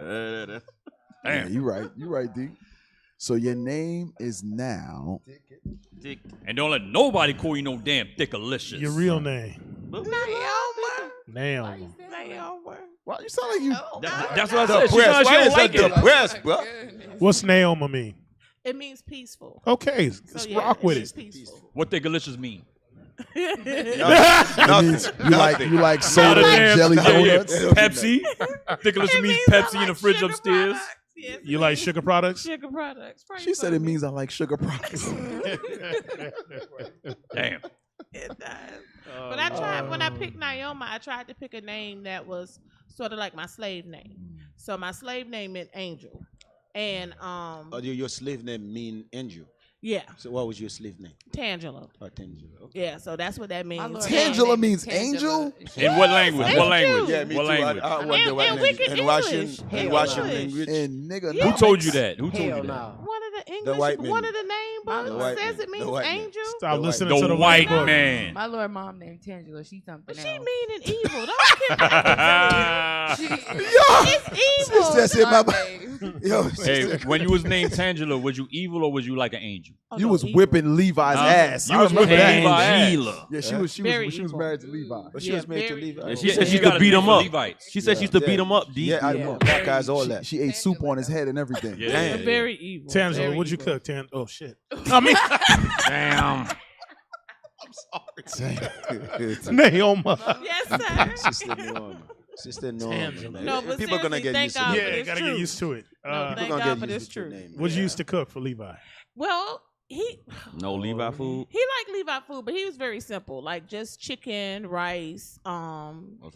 Damn. Yeah, you right, D. So your name is now. Thick. And don't let nobody call you no damn Thickalicious. Your real name. Naoma. Naomi. Naoma. Why you sound like you? That's what I said. She sounds Why she is don't that like it. depressed, bro? What's Naomi mean? It means peaceful. Okay, So, let's yeah, rock with it's it. just peaceful. What Thickalicious mean? It means you like soda Not a and damn- jelly yeah, donuts. Pepsi. Thickalicious means Pepsi in the fridge sugar upstairs. products. Yes, You like sugar products? sugar products. She said it means I like sugar products. Damn. It does. But I tried when I picked Naoma, I tried to pick a name that was sort of like my slave name. So my slave name meant angel, and Your slave name mean angel. yeah, So what was your slave name? Tangela. Oh, Tangela. Okay. Yeah, so that's what that means. Tangela means angel? In what language? What language? Yeah, me What too. language? I wonder what And language. wicked And Russian, English. and Hell Russian no. language. And nigga, Yeah. Who told you that? Who told you Hell that? no. One of the English, white man. one of the name books The white says man. it means The white man. angel. Stop The listening to The the white book. man. My Lord mom named Tangela. She's something But she else. mean and evil. Don't She- it's evil. Sister said, "Mama." Sunday. Yo, Hey, sister. when you was named Tangela, was you evil or was you like an angel? Oh, you no, was evil. whipping Levi's ass. You I was remember whipping that. Levi's ass. Yeah, she Very was evil. married to Levi. But she Yeah, was made to very leave. evil. Yeah, She Yeah, said she you used gotta to beat be him for up. Levites. She said she used to beat him up, D. Yeah, I Yeah. know. Black eyes, all that. She ate soup on his head and everything. Yeah. Very evil. Tangela, Very what'd you evil. cook, Tan? Oh, shit. I mean, Damn. Naomi. Yes, sir. Sister Norma. Sister Norma. Tangela. man. No, but People are gonna seriously, get thank used to God it. for Yeah, this gotta get truth. used to it. No, People thank gonna God get for used this to your truth. name. What'd you used to cook for Levi? Well, he No Levi food. he liked Levi food, but he was very simple, like just chicken, rice, So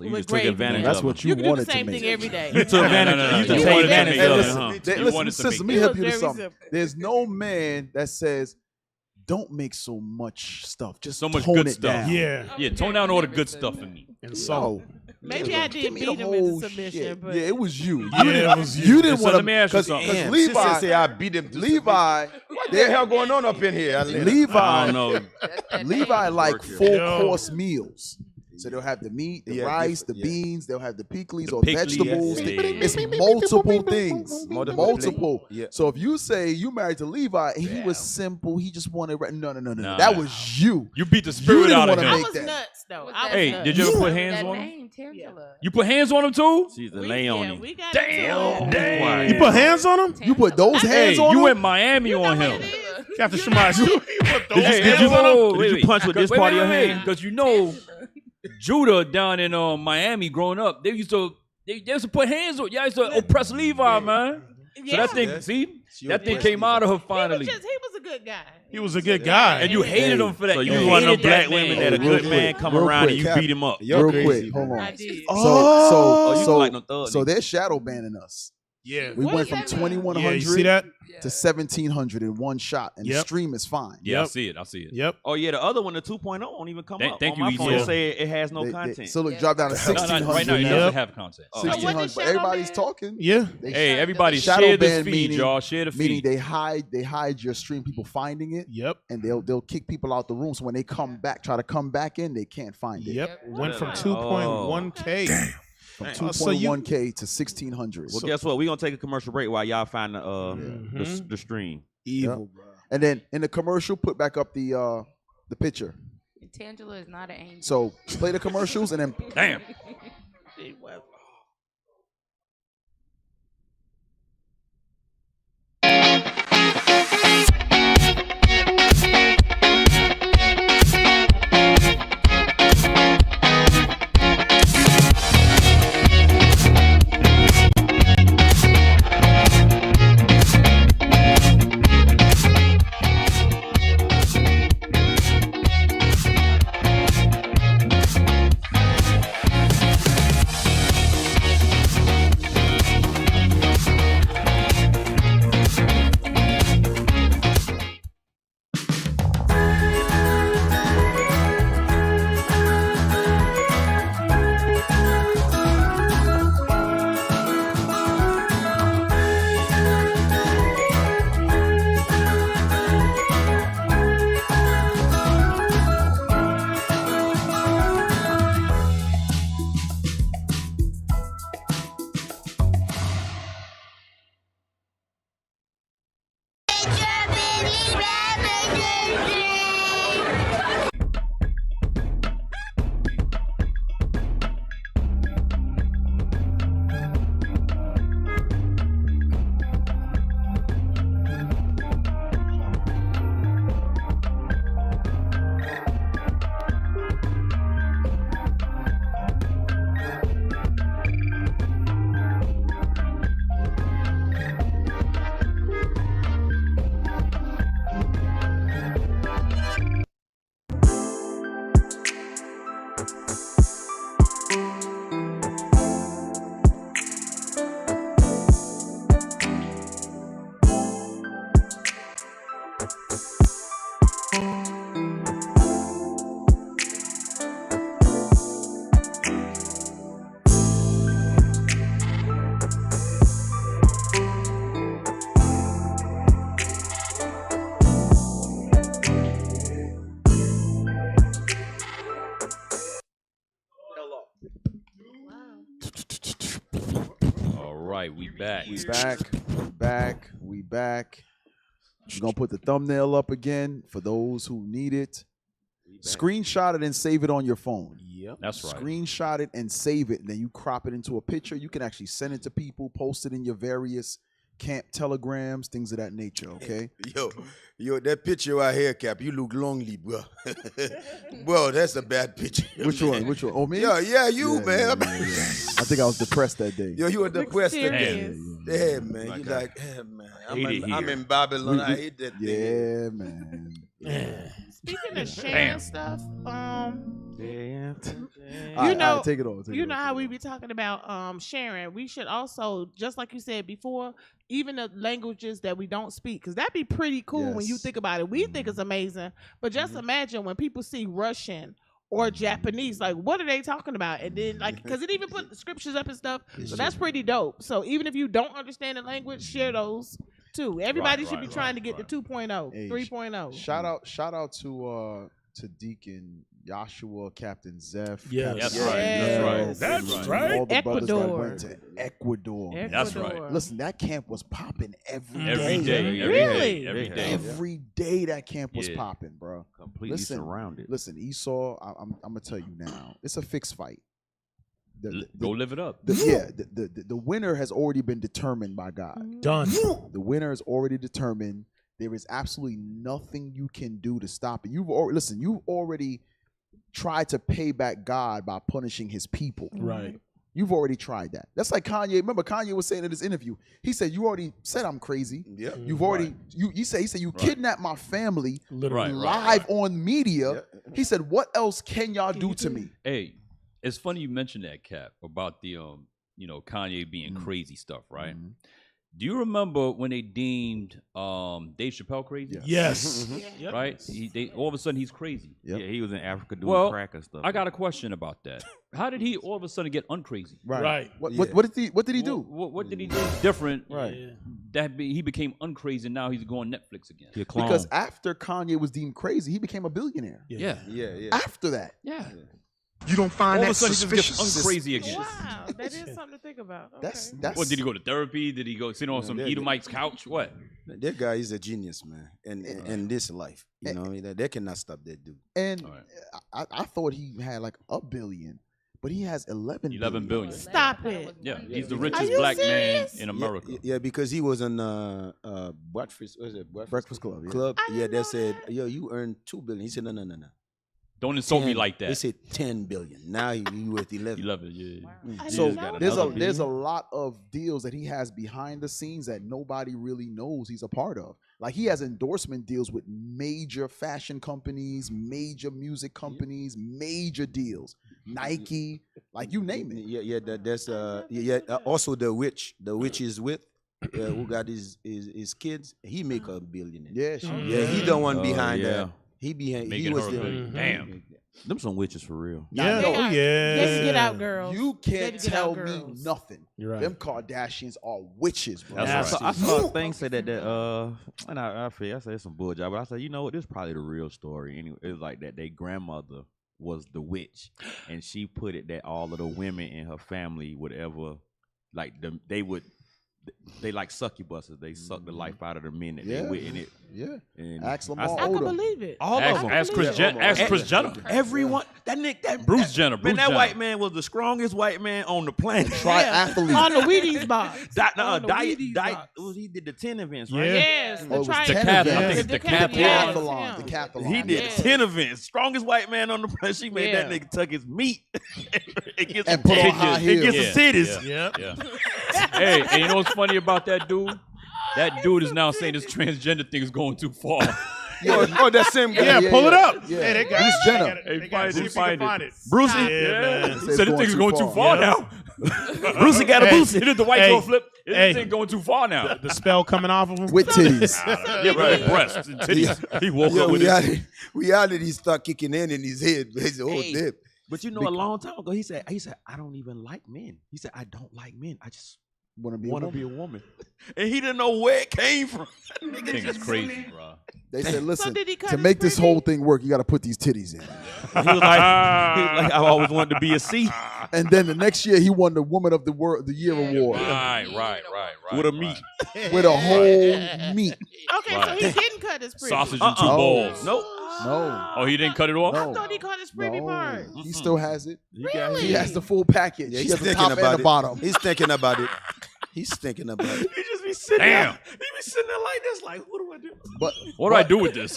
you with just took gravy. advantage That's of what him. you You can do the wanted to same make. thing every day. You took advantage. No, no, no, You no. can You take wanted to advantage make of it. him, huh? They- You listen, wanted to sister, make let me it. help It you was with very something. simple. There's no man that says, don't make so much stuff. Just So much tone good it stuff. down. Yeah. Yeah, tone down all the good stuff for me. And salt. So, Maybe I give did me beat the him into whole submission, shit. but Yeah, it was you. Yeah, it was you. You didn't So want let me ask you because something. Damn, Levi, sister say I beat him. Levi, What the hell going on up in here? I Levi, don't know. Levi like Work here. 4-course meals. So they'll have the meat, the Yeah, rice, the yeah. beans. They'll have the pickles The or pickles, vegetables. yeah, yeah, It's yeah. multiple things. Multiple. Yeah. So if you say you married to Levi and he was simple, he just wanted no. Nah. That was you. You beat the spirit didn't out of wanna I him. make was that. nuts though. What's I was that? Hey, nuts. did you ever put That hands on him? name, Tangela. You put hands on him too? She's a Yeah, Leonie. we got Damn. into it. Damn. You put hands on him? You put those hands Hey, on you him? went Miami on him. Captain Shemai, you put those Hey, hands did you, on him? whoa, Did you punch with this part of your hand? Because you know, Judah down in Miami growing up, they used to put hands on. Y'all used to oppress Levi, man. So that thing, see, that thing came out of her finally. He was a good guy. He was a good guy. And you hated him for that. So you hated one of them that black man. women that a Real good man quick, come real around quick. and you beat him up. You're Real crazy, quick, hold man. on. I did. Oh, you So like no thug. so they're shadow banning us. Yeah. We What went does from that mean? 2100 Yeah, you see that? to 1700 in one shot, and the Yep. stream is fine. Yeah, I Yep. see it. I see it. Yep. Oh yeah, the other one, the 2.0, won't even come up. Thank on you, my phone, EJ. it say it has no They- content. so look, drop down to No, 1600 no, right now, it now. doesn't have content. So what 1600, does but shadow everybody's ban? talking. Yeah. They Hey, everybody, shadow share this ban feed, meaning- y'all. Share the meaning feed. they hide your stream, people finding it, Yep. and they'll kick people out the room. So when they try to come back in, they can't find it. Yep. Went from Oh. 2.1K. From Dang. 2.1K to 1600. Well, guess what? We're gonna take a commercial break while y'all find the stream. Evil, bro. And then in the commercial, put back up the picture. Tangela is not an angel. So play the commercials and then Damn. right, we back. We back. We're gonna put the thumbnail up again for those who need it. Screenshot it and save it on your phone. Yep. That's right. Screenshot it and save it. And then you crop it into a picture. You can actually send it to people, post it in your various camp telegrams, things of that nature, okay? Yo, that picture right here, Cap, you look lonely, bro. Bro, that's a bad picture. Which one? Oh, me? Yeah, you, man. Yeah. I think I was depressed that day. Yo, you were depressed that day. Yeah, Yeah, man. You like, man. I'm in here. Babylon. I hate that thing. Yeah, man. Speaking of sharing stuff, Yeah. you know, take it on. You know how we be talking about sharing. We should also, just like you said before, even the languages that we don't speak, because that'd be pretty cool when you think about it. We think it's amazing, but just imagine when people see Russian or Japanese, like, what are they talking about? And then, like, because it even put the scriptures up and stuff, so that's pretty dope. So even if you don't understand the language, share those too. Everybody should be trying to get the 2.0, Hey, 3.0. Shout out to Deacon Joshua, Captain Zeph. Yes. That's Captain right. Zeph, That's and right. All the brothers that Ecuador. went to Ecuador. That's right. Listen, that camp was popping every Every day. day. Really? Every day. Every day that camp was Yeah. popping, bro. Completely surrounded. Listen, Esau, I'm gonna tell you now, it's a fixed fight. Go live it up. The winner has already been determined by God. Done. The winner is already determined. There is absolutely nothing you can do to stop it. You've already tried to pay back God by punishing his people. Right. You've already tried that. That's like Kanye. Remember, Kanye was saying in this interview, he said, you already said I'm crazy. Yeah. You've already, he said you kidnapped my family Literally. live on media. He said, what else can y'all do to me? Hey, it's funny you mentioned that, Cap, about the Kanye being crazy stuff, right? Mm-hmm. Do you remember when they deemed Dave Chappelle crazy? Yes. Yep. Right? All of a sudden he's crazy. Yep. Yeah, he was in Africa doing crack and stuff. I got a question about that. How did he all of a sudden get uncrazy? Right. What did he do? What did he do different? Right. He became uncrazy and now he's going Netflix again. Because after Kanye was deemed crazy, he became a billionaire. Yeah. After that. Yeah. You don't find all that of a sudden suspicious? he just gets uncrazy again. Wow, that is something to think about. Okay. That's What, did he go to therapy? Did he go sit on some Edomite's couch? What? That guy is a genius, man. And this life, you know what I mean? They cannot stop that dude. And I thought he had like $1 billion, but he has 11 billion. Stop it. Yeah, he's the richest black man in America. Yeah, because he was on Breakfast Club. Club. Yeah, they said, yo, you earned $2 billion. He said, no. Don't insult me like that. They said 10 billion. Now he worth 11. 11, yeah. So there's a lot of deals that he has behind the scenes that nobody really knows he's a part of. Like he has endorsement deals with major fashion companies, major music companies, major deals, Nike, like you name it. Yeah. That's also the witch is with. Who got his kids? He make $1 billion. Yeah, he the one behind that. He was the damn. Them some witches for real. Yeah. Get out, girls. You can't tell me nothing. You're right. Them Kardashians are witches, bro. That's right. I saw a thing say that and I said it's some bullshit, but I said, you know what, this is probably the real story. Anyway, it was like that their grandmother was the witch, and she put it that all of the women in her family would ever they like succubuses. They suck the life out of the men that they with in it. Yeah. And Ask Lamar I can Odom. believe it. all of them. Ask Chris Jenner. Everyone. That nigga. Bruce Jenner. Man, that white man was the strongest white man on the planet. Triathlete. On the Wheaties box. He did the 10 events, right? Yeah. Yes. Oh, it was the 10 triathlon. events. I think it's Decathlon. Yes. Decathlon. He did Yes. 10 events. Strongest white man on the planet. She made that nigga tuck his meat. And put on high heels. Get some titties. Yeah. Hey, and you know what's funny about that dude? That dude is now saying this transgender thing is going too far. that same guy. Yeah, pull it up. Yeah. Hey, that guy. Bruce Jenner. They gotta see if we can find it. Brucey? Yeah, man. He said this thing's going too far now. Brucey got a boost. He did the white girl flip. This thing going too far now. The spell coming off of him. With titties. Yeah, right. Breasts and titties. He woke up with it. Reality start kicking in his head. He said, oh, dip. But you know, a long time ago, he said, I don't even like men. He said, I don't like men. I just Want to be a woman. And he didn't know where it came from. I think it's crazy, bro. They said, listen, did he cut to his make this pretty? whole thing work, you got to put these titties in. He was like, I always wanted to be a C. And then the next year, he won the Woman of the Year award. Right. With a meat. With a whole meat. Okay, so he didn't cut his pretty. Sausage and 2 balls. Nope. No. Oh, he didn't cut it off? No. I thought he cut his pretty part. He still has it. Really? He has the full package. Yeah, he he's has the thinking top about and the it. bottom. He's thinking about it. He's thinking about it. He just be sitting Damn. there. He be sitting there like this, like, what do I do? But What do I do with this?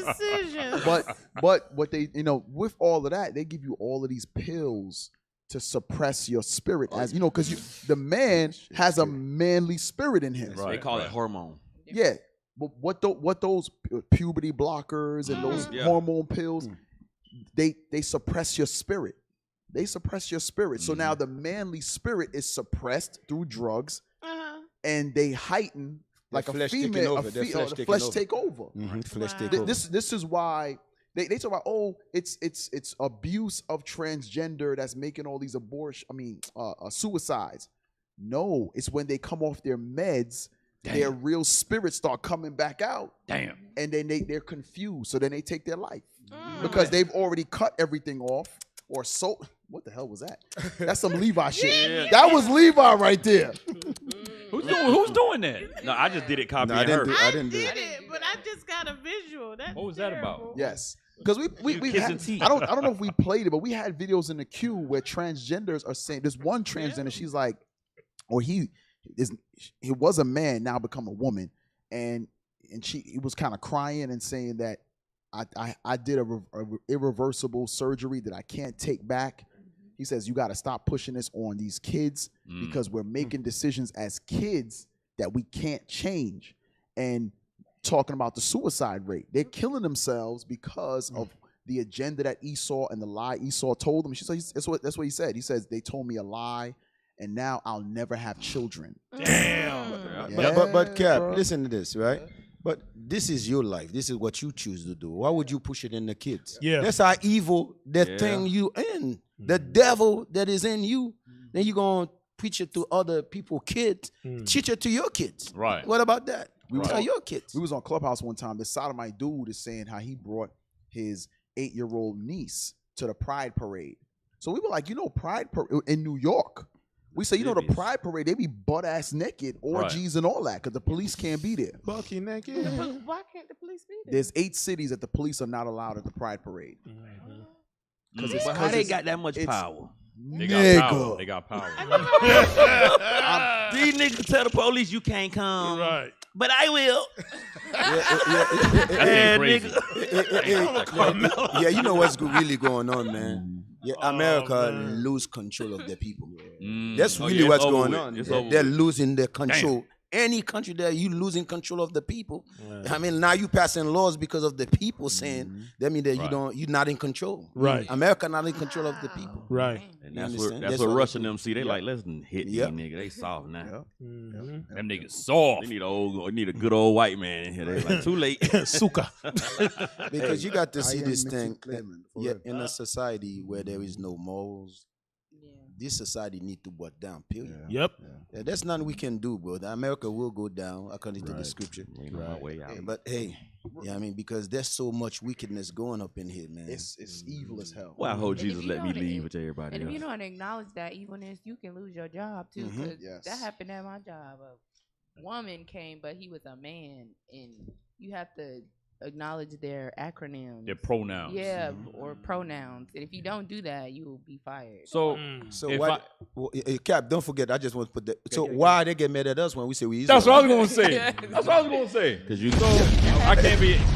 Decisions. But what they, with all of that, they give you all of these pills to suppress your spirit, as because the man has a manly spirit in him. They call it hormone. Yeah, but what those puberty blockers and those hormone pills, they suppress your spirit. They suppress your spirit. So now the manly spirit is suppressed through drugs, and they heighten like a female. The flesh take over. Flesh take over. This is why they talk about it's abuse of transgender that's making all these suicides. No, it's when they come off their meds. Damn. Their real spirits start coming back out. Damn. And then they're confused. So then they take their life. Because they've already cut everything off. Or so. What the hell was that? That's some Levi shit. Yeah. That was Levi right there. Who's doing that? No, I just did it copying her. I didn't do it, but I just got a visual. That's what was that about? Yes. Because we had, I don't know if we played it, but we had videos in the queue where transgenders are saying, there's one transgender, she's like, or he was a man, now become a woman, and he was kind of crying and saying that I did a irreversible surgery that I can't take back. He says you got to stop pushing this on these kids because we're making decisions as kids that we can't change. And talking about the suicide rate, they're killing themselves because of the agenda that Esau and the lie Esau told them. That's what he said. He says they told me a lie, and now I'll never have children. Damn. Yeah, But Cap, bro. listen to this, right? But this is your life. This is what you choose to do. Why would you push it in the kids? Yeah. That's how evil that thing you in. The devil that is in you. Then you're going to preach it to other people, kids. Teach it to your kids. Right. What about that? Tell your kids. We was on Clubhouse one time. This sodomite dude is saying how he brought his 8-year-old niece to the Pride Parade. So we were like, Pride Parade in New York. We say, the Pride Parade, they be butt-ass naked, orgies and all that, because the police can't be there. Bucky naked. Why can't the police be there? There's 8 cities that the police are not allowed at the Pride Parade. But how they got that much power? They got power. They got power. These niggas tell the police you can't come. Right. But I will. That's crazy. Yeah, you know what's really going on, man. Yeah, America lose control of their people. That's really what's going on. They're losing their control. Any country that you losing control of the people. I mean, now you passing laws because of the people saying that mean that you're not in control. Right. America not in control of the people. Right. And that's what Russian them see. They like, let's hit these niggas. They soft now. Them niggas soft. They need a good old white man in here. They like, too late. Suka. Because you got to see this thing. In a society where there is no morals, this society need to butt down, period. Yep. Yeah, there's nothing we can do, bro. America will go down according to the scripture. Way out. But hey, because there's so much wickedness going up in here, man. It's evil as hell. Well, I hope Jesus let me leave with everybody And if else. you don't acknowledge that evilness, you can lose your job too. 'Cause that happened at my job. A woman came, but he was a man, and you have to acknowledge their acronyms, their pronouns. Yeah, or pronouns. And if you don't do that, you will be fired. So why, Cap, don't forget, I just want to put that. So why they get mad at us when we say we That's Israelites? what I was gonna say. That's what I was gonna say. Because you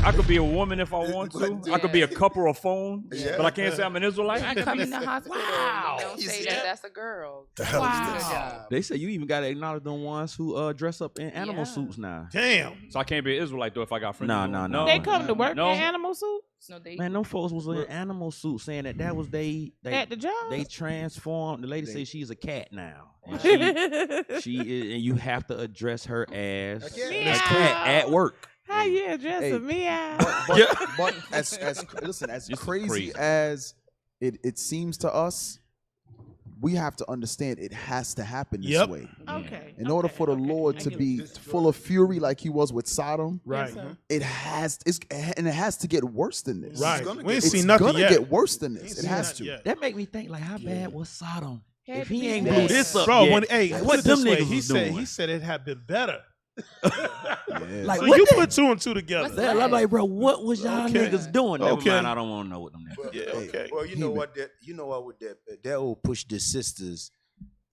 I could be a woman if I want to. I could be a couple of phone, but I can't say I'm an Israelite. I come in the hospital. Wow. Don't say that's a girl. Wow. They say you even got to acknowledge them ones who dress up in animal suits now. Damn. So I can't be an Israelite though if I got friends. No. They come to work in animal suits? No, Man, them folks was in animal suits saying that was they at the job. They transformed. The lady says she's a cat now. And she is, and you have to address her as a cat at work. How you address a meow? But as crazy as it seems to us, we have to understand it has to happen this way. Okay. In order for the Lord to be full of fury like he was with Sodom, Right. it has to get worse than this. Right. We ain't It's seen nothing gonna yet. get worse than this. It has to. That make me think like, how bad was Sodom? If he Had ain't to be blew bad. this up Bro, yet, when like, put what it them this way, niggas was doing? he said it had been better. Like, So what you the- put two and two together. Yeah, I'm like, bro, what was y'all niggas doing? Never Okay. mind, I don't want to know what them niggas. Yeah, okay. Well, you know what? With that will push the sisters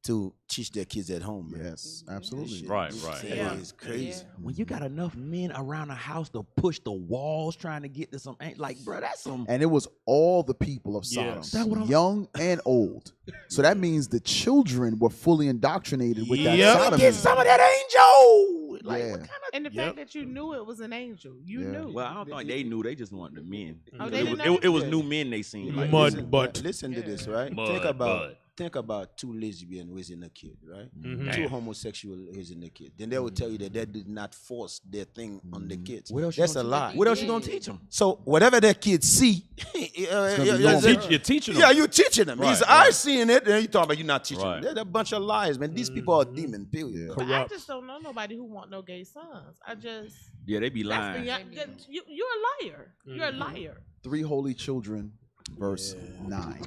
to teach their kids at home. Man. Yes, absolutely. Right. It's crazy. Yeah. When you got enough men around the house to push the walls trying to get to some, like, bro, that's some. And it was all the people of Sodom, Yes. That's what I'm- young and old. So that means the children were fully indoctrinated with that Yep. sodomy. Get some of that angel. Like, Yeah. what kind And the fact that you knew it was an angel, you knew. Well, I don't think they knew. They just wanted the men. Oh, they it, didn't was, know? it was new men they seen. Like, Mud butt. Listen to this, right? Think about two lesbians raising a kid, right? Mhm. Two homosexual raising a kid. Then they will tell you that they did not force their thing on the kids. What else you That's a gonna lie. teach- What else you gonna teach them? So whatever their kids see, You're teaching them. Yeah, you're teaching them. Right, I seeing it, and you talking about you're not teaching Right. them. They're a bunch of lies, man. These people are demon. Period. But I just don't know nobody who want no gay sons. I just Yeah, they be that's lying. you're a liar. You're a liar. 3 holy children, verse 9.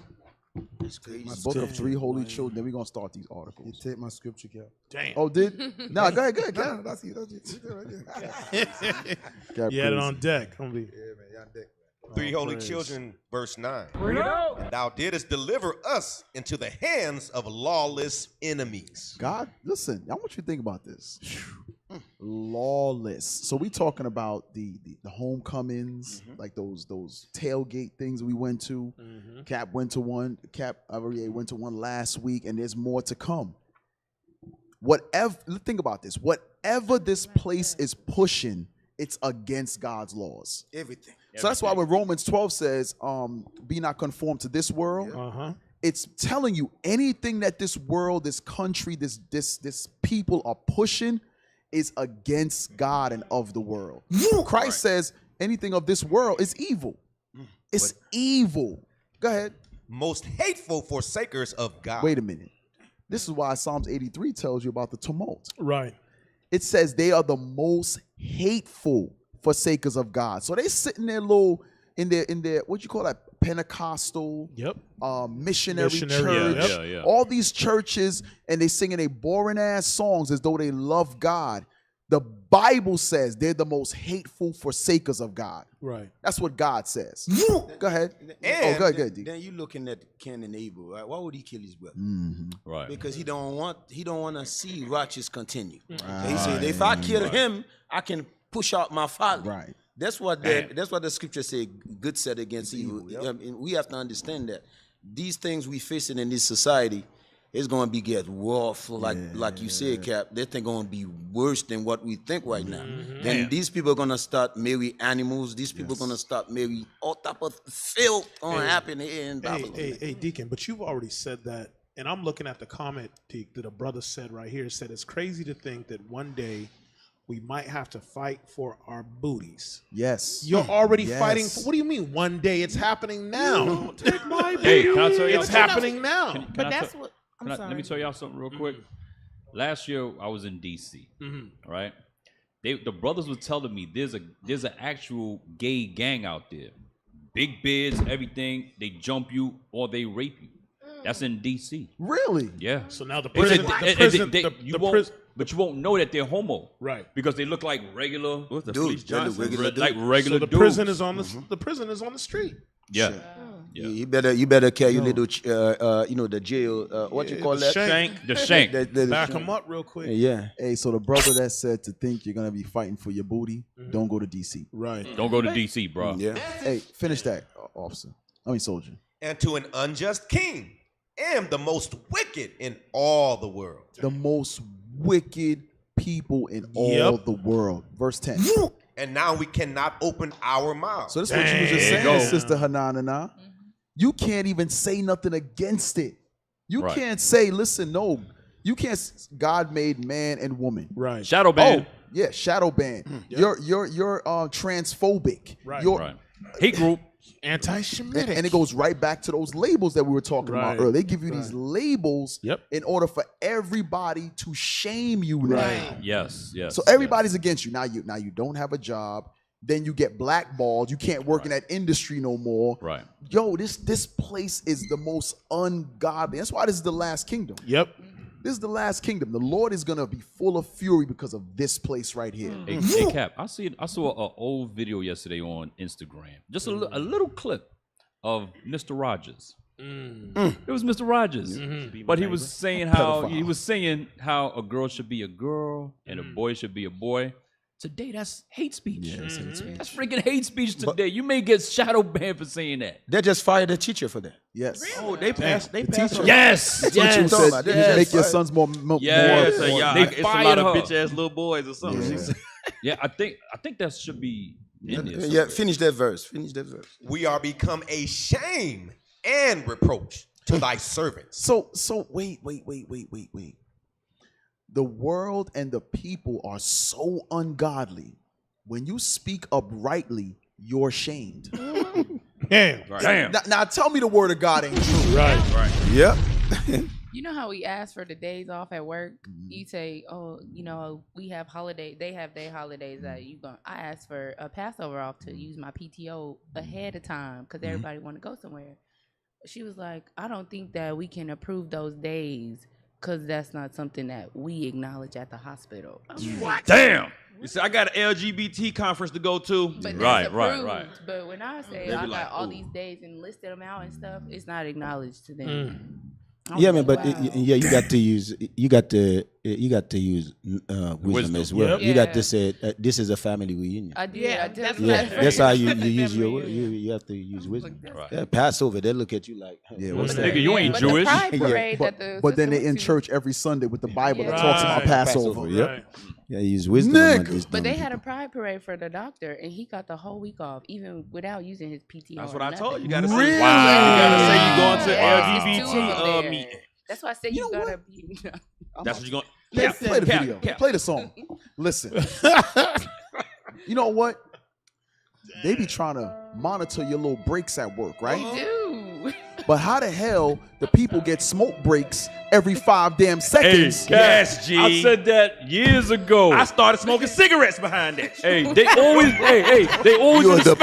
It's crazy. Book of 3 holy children. Then we're gonna start these articles. You take my scripture, Cap. Damn. Oh, did? Nah, go ahead. No, that's you. That's you. Right there. God, You had it praise. on deck. Come be. Yeah, man. Y'all deck. 3 holy praise. children, verse 9. And thou didst deliver us into the hands of lawless enemies. God, listen, I want you to think about this. Lawless. So we talking about the homecomings, like those tailgate things we went to. Cap went to one. Cap Averier went to one last week, and there's more to come. Whatever. Think about this. Whatever this place is pushing, it's against God's laws. Everything. So that's why when Romans 12 says, "Be not conformed to this world." It's telling you anything that this world, this country, this people are pushing is against God and of the world. Christ says anything of this world is evil. It's evil. Go ahead. Most hateful forsakers of God. Wait a minute. This is why Psalms 83 tells you about the tumult. Right. It says they are the most hateful forsakers of God. So they sitting there in their what you call that, Pentecostal, missionary church, Yeah. all these churches, and they singing a boring ass songs as though they love God. The Bible says they're the most hateful forsakers of God. Right. That's what God says. Go ahead. And go ahead, D. then you looking at Cain and Abel, right? Why would he kill his brother? Right. Because he don't want to see righteous continue. So he said, if I kill him, I can push out my father. Right. That's what the scripture say. Good set against evil. I mean, we have to understand that these things we facing in this society is going to be get rough, like you said, Cap. They're going to be worse than what we think right now. Then these people are going to start marry animals. These people are going to start marry all type of filth going to happen here in Babylon. Hey, Deacon, but you've already said that, and I'm looking at the comment, Deacon, that a brother said right here. It said it's crazy to think that one day we might have to fight for our booties. Yes. You're already Yes. fighting for, what do you mean one day? It's happening now. Take my Hey, can I tell y'all It's something? happening now. Can But I that's tell- what can I'm I- sorry. Let me tell y'all something real quick. Last year I was in DC. Right? The brothers were telling me there's an actual gay gang out there. Big bids, everything. They jump you or they rape you. That's in DC. Really? Yeah. So now the They said prison, but you won't know that they're homo, right? Because they look like regular, What's the Dude, Fleece Johnson? like regular. So the dudes. prison is on the prison is on the street. Yeah. You better carry your little, the jail. What you call that? Shank. The shank. Back them up real quick. Yeah. Hey, so the brother that said to think you're gonna be fighting for your booty, don't go to DC. Right. Don't go to DC, bro. Yeah. Hey, finish that, officer. Soldier. And to an unjust king, am the most wicked in all the world. The most wicked people in all the world. Verse 10. And now we cannot open our mouths. So this is what you was just saying, Sister Hananana. You can't even say nothing against it. You can't say, listen, no. You can't. God made man and woman. Right. Shadow ban. Oh, yeah, shadow ban. You're transphobic. Right. You're, Right. Hate group. Anti-Semitic. And it goes right back to those labels that we were talking about earlier. They give you these labels in order for everybody to shame you now. Yes. So everybody's against you. Now you don't have a job. Then you get blackballed. You can't work in that industry no more. Right. Yo, this place is the most ungodly. That's why this is the last kingdom. Yep. This is the last kingdom. The Lord is gonna be full of fury because of this place right here. Hey, Cap, I saw an old video yesterday on Instagram. Just a little clip of Mr. Rogers. It was Mr. Rogers, but he was saying how a girl should be a girl and a boy should be a boy. Today, that's hate speech. Yeah, that's hate speech. That's freaking hate speech today. You may get shadow banned for saying that. They just fired the teacher for that. Yes. Really? Oh, they passed. They passed. Yes. The teacher said, make your sons more. Yes. They it's a lot of bitch ass little boys or something. Yeah, I think that should be in there. Yeah, finish that verse. We are become a shame and reproach to thy servants. So wait. The world and the people are so ungodly. When you speak uprightly, you're shamed. Damn. Now tell me the word of God ain't true. Right. Yep. You know how we ask for the days off at work? You say, oh, we have holidays. They have their holidays that you going. I asked for a Passover off to use my PTO ahead of time because everybody want to go somewhere. She was like, I don't think that we can approve those days because that's not something that we acknowledge at the hospital. What? Damn. You see, I got an LGBT conference to go to. But right. But when I say I got all these days and listed them out and stuff, it's not acknowledged to them. Yeah, man, but you got to use wisdom as well. Yep. You got to say this is a family reunion. I did. That's how you use your word. You have to use wisdom. Right. Passover, they look at you like, what's that? Nigga, you ain't Jewish. But then they in church every Sunday with the Bible that talks about Passover. Yep. Yeah, use wisdom. But they had a pride parade for the doctor, and he got the whole week off, even without using his PTO. That's what I told you. You gotta really? say, you gotta say you going to LGBT meeting. That's why I said you gotta be. That's what you going. Play the video. Play the song. Listen. You know what? They be trying to monitor your little breaks at work, right? They do. But how the hell the people get smoke breaks every 5 damn seconds? Hey, yes, G. I said that years ago. I started smoking cigarettes behind that. Hey, they always, they always in the smoke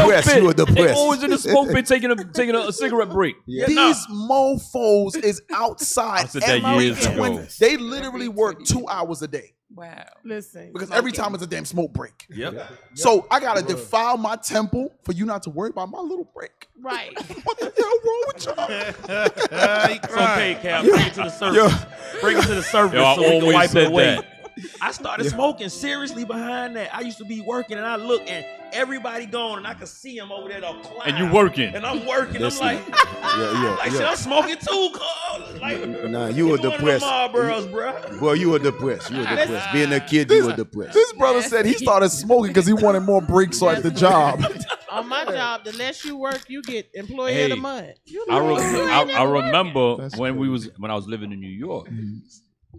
pit. They always in the smoke pit taking a cigarette break. Yeah. These mofos is outside. I said that years ago. They literally work 2 hours a day. Wow. Listen. Because every time it's a damn smoke break. Yep. So I gotta defile my temple for you not to worry about my little break. Right. What the hell wrong with y'all? It's okay, Cap. Bring it to the surface. Bring it to the surface so we can wipe it away. I started smoking seriously behind that. I used to be working and I look and everybody gone and I could see them over there. And you working. And I'm working. I'm like, shit, I'm smoking too, cuz. Like, nah, you were depressed. Well, you were depressed. Being a kid, you were depressed. This brother said he started smoking because he wanted more breaks at the job. On my job, the less you work, you get employee of the month. I remember when I was living in New York.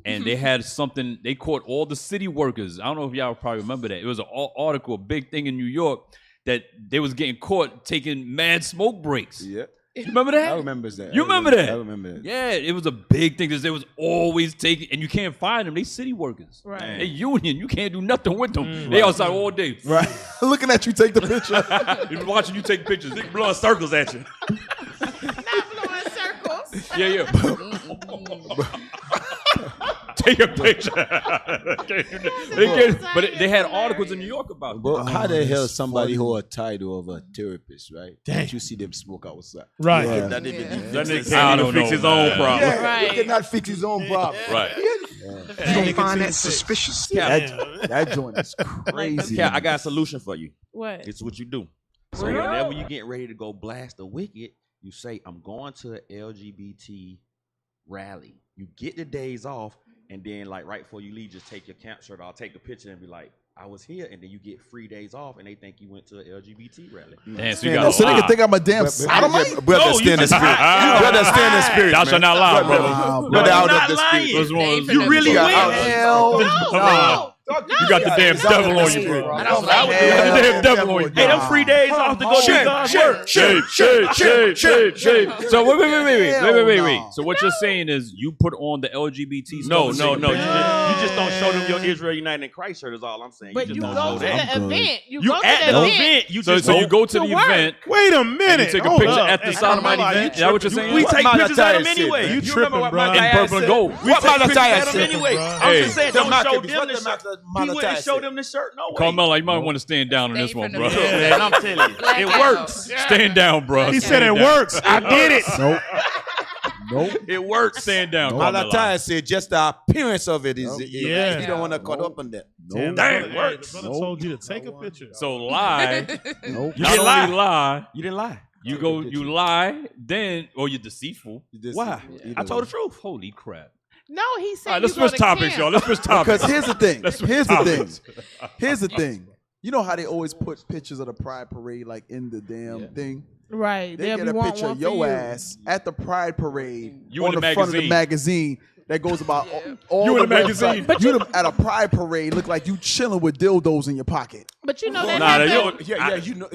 And they had something, they caught all the city workers. I don't know if y'all probably remember that. It was an article, a big thing in New York, that they was getting caught taking mad smoke breaks. Yeah. You remember that? I remember that. You remember that? I remember that. Yeah, it was a big thing because they was always taking, and you can't find them. They city workers. Right. They union. You can't do nothing with them. They outside all day. Right. Looking at you take the picture. They watching you take pictures. They blowing circles at you. Not blowing circles. Yeah. Take a picture. But they had articles in New York about it. But how the hell somebody hold a title of a therapist, right? Can't you see them smoke outside? Right. Yeah. That nigga can't even fix his own problem. Yeah, Right. He cannot fix his own problem. Right. You don't find that suspicious? That joint is crazy. Yeah, I got a solution for you. What? It's what you do. So whenever you get ready to go blast the wicked, you say, I'm going to an LGBT rally. You get the days off, and then like right before you leave, just take your camp shirt off, take a picture and be like, I was here, and then you get 3 days off, and they think you went to an LGBT rally. Damn, so you got so they can think I'm a damn sodomite? Brother, stay in the spirit. Brother, stay in the spirit. Y'all shall not lie, brother. Brother, out of the lying. spirit. You really win. Hell no. You got the damn devil on you, bro. You got the damn devil on you. Hey, them free days off to go do God's work. Shame. So wait. So what you're saying is you put on the LGBT No. stuff. You just don't show them your Israel United in Christ shirt is all I'm saying. But you don't go to show that. the event. You at the event. You just so you go to the event. Wait a minute. You take a picture at the sodomite event. Is that what you're saying? We take pictures at them anyway. You tripping, bro. In purple and gold. We take pictures at them anyway. I'm just saying, don't show What them the the shirt. matter- He wouldn't show them the shirt. No way. Carmela, you might want to stand down on this one, bro. Man, I'm telling you, it works. Stand down, bro. He said it works. I did it. Nope. It works. Stand down, Malachi Carmela. said just the appearance of it is. Yeah. You don't want to cut up on that. Damn, Damn, it works. The brother told you to take a picture. So lie. Nope. You not only lie. You didn't lie. You lie. Then, or you're deceitful. Why? I told the truth. Holy crap. No, he said. All right, let's you go switch to topics, camp. y'all. Let's switch topics. Because here's the thing. Let's switch Here's the thing. topics. Here's the thing. You know how they always put pictures of the Pride Parade like in the damn thing? Right. They They'll get be a want picture one of for your you. ass at the Pride Parade You on in the the front of the magazine. magazine that goes about all You the in the magazine. websites. But you at a Pride Parade look like you chilling with dildos in your pocket. But you know that Nah, happened. You know.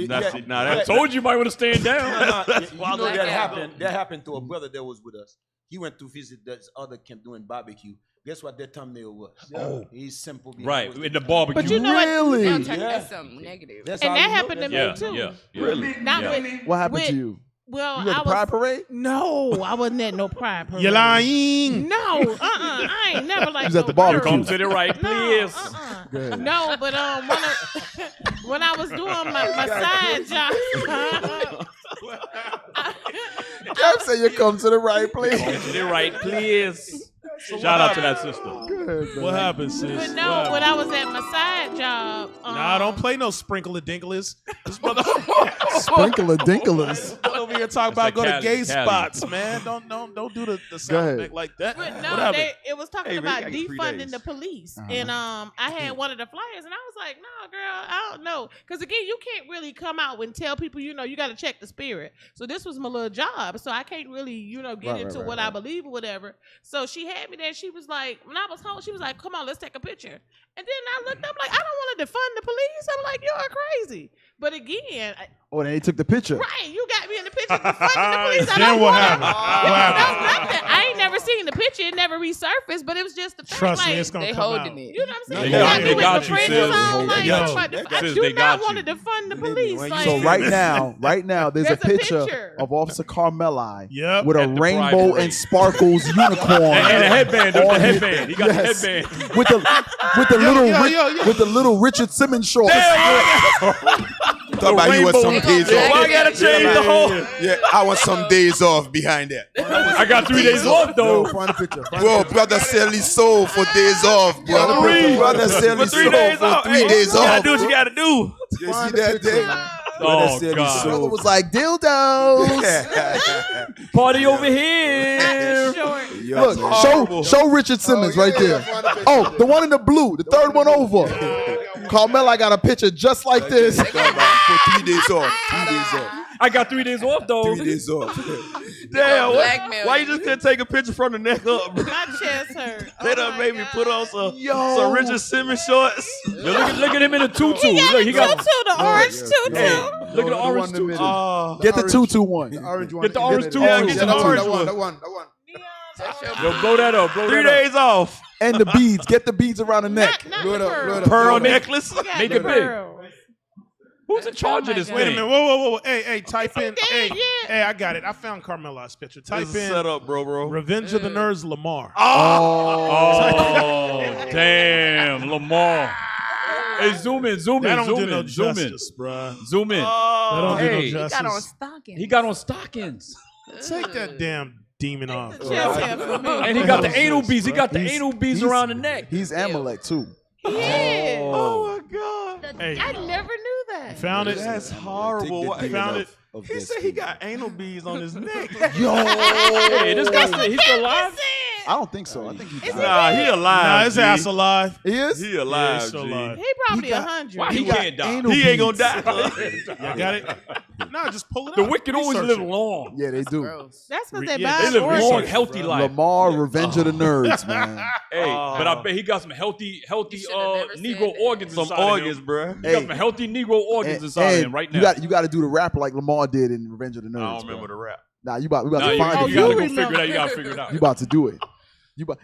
I told you might want to stand down. You know that happened. That happened to a brother that was with us. He went to visit this other camp doing barbecue. Guess what their thumbnail was? Oh, he's simple. Right, in the barbecue. But you know Really? Don't turn into something negative. That's And how that you know happened to me Yeah, too. yeah. Really? Not Yeah. with. What happened with- to you? Well, You at I the was. Pride Parade? No, I wasn't at no Pride Parade. You're lying. No, I ain't never like. You was at no the barbecue. Pride Come to the right, No, please. Go ahead. No, but when I was doing my side job, Kev said you come to the right place. Come to the right, please. Shout out to that sister. What happened, sis? but no, when I was at my side job, Nah, don't play no sprinkle of dinklers. This brother Sprinkler dinklers. over here talking about like go to Cali, gay Cali. spots, man. Don't do the sound ahead. effect like that. But What no, happened? it was talking Hey, Rick, about I get 3 defunding days. the police, and I had one of the flyers, and I was like, "No, girl, I don't know," because again, you can't really come out and tell people, you got to check the spirit. So this was my little job, so I can't really, get into what I believe or whatever. So she had me there. She was like, when I was home, she was like, "Come on, let's take a picture." And then I looked up like, I don't want to defund the police. I'm like, you're crazy. But again, Oh, then he took the picture. right, you got me in the picture defunding the police. I Then don't what wanna- happened? What happened? Nothing. I ain't never seen the picture. It never resurfaced, but it was just the fact, Trust like, me, it's gonna They come holding out. it. you know what I'm saying? They You got me you, with got the you, fringes sis. on, like, Yo, I'm about to- I sis, do they not got want you. to defund the police. Like, So right now, there's a There's a picture picture. of Officer Carmeli Yep. with a At the Pride rainbow Parade. and sparkles unicorn And a headband. on The his- headband. He got the Yes. headband. with the little Richard Simmons shorts. Thought about you with some days They off. gonna I gotta change the whole. Yeah, I want some days off behind that. I got 3 days off, though. Find a picture. Bro, brother sell his soul for days off, bro. Three. Brother sell For his 3 soul days for off. 3 Hey, days you gotta off. do what you gotta do. You see that thing? Oh, Brother God. Brother was like dildos. Party over here. Look, show Richard Simmons right there. Oh, the one in the blue, the third one over. Carmela got a picture just like this. For 3 days off. 3 days off. I got 3 days off, though. 3 days off. Damn, Blackmail why you. you just couldn't take a picture from the neck up, bro? my chest hurt. They Oh done my made me God. put on some Richard Simmons shorts. Yo, look at him in a tutu. He got Look, the he got. tutu, the orange tutu. Hey, look at the orange tutu. Get the 2-2 one. Get the orange tutu. Yeah, get the orange one. That one. Yo, blow that up. Blow 3 that up. days off. And the beads. Get the beads around the neck. Not the pearl. Pearl necklace. Make it big. Who's in charge of this Wait a thing? minute. Whoa. Hey, type in. dead Hey, yet? hey, I got it. I found Carmela's picture. Type This is in set up, bro. Revenge of the Nerds Lamar. Oh, damn, Lamar. Hey, zoom in. That don't do no justice, bruh. Zoom in. That don't do no Hey, He justice. got on stockings. He got on stockings. Take that damn demon off. Chest hair for me. And he got the anal beads. He got the anal beads around the neck. He's Amalek too. Yeah. Oh my God. Hey, I never knew that. found it. That's horrible. Take the Found it. He said he got anal beads on his neck. Yo. Hey, this guy's he's still alive. I don't think so. I think he died. Nah, he alive. Nah, his ass alive. He is? He alive, Yeah, he's still G. alive. He probably 100. Why he can't die? anal He ain't gonna beads. die. You got it? Nah, just pull it The out. wicked always Research live it. long. Yeah, they do. That's because they Yeah, buy They live long, organs. healthy life. Lamar, Revenge of the Nerds, man. Hey, but I bet he got some healthy should've never said Negro that. organs Some inside of organs, him. bruh. He got some healthy Negro organs inside of him right now. You got to do the rap like Lamar did in Revenge of the Nerds. I don't remember bro. the rap. Nah, we about Nah, to you find gotta it. go remember. figure it out. You gotta figure it out. You about to do it.